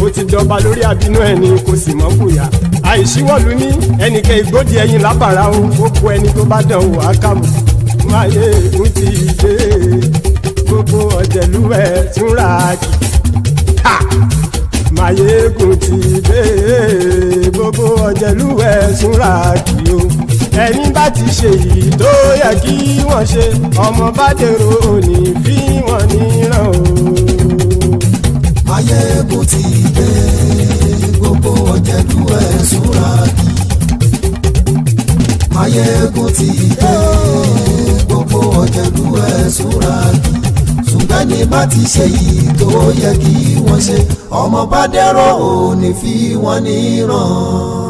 ó ti dọba lórí àbínú ẹni kò sì mọ́ fòyà àìsíwọ́lu ní ẹnìkẹ́ ìgbódì ẹyin lábàrá o ó kó ẹni tó bá dán o àkàmù máyé ègún ti dé gbogbo ọ̀jẹ̀lú ẹ̀ tún ra kì máyé ègún ti dé gbogbo ọ̀jẹ̀lú ẹ̀ tún ra kì o ẹni bá ti ṣe yìí tó yẹ kí wọ́n ṣe ọmọ bá dèrò òní fi wọ́n níran o. máyé ègún ti dé gbogbo ọ̀jẹ̀lú ẹ̀ súnra kì máyé ègún ti dé gbogbo ọ̀jẹ̀lú ẹ̀ súnra kì ṣùgbọ́n ní bá ti ṣe yìí tó yẹ kí wọ́n ṣe ọmọ bá dẹ́rọ̀ ò ní fi wọ́n níran.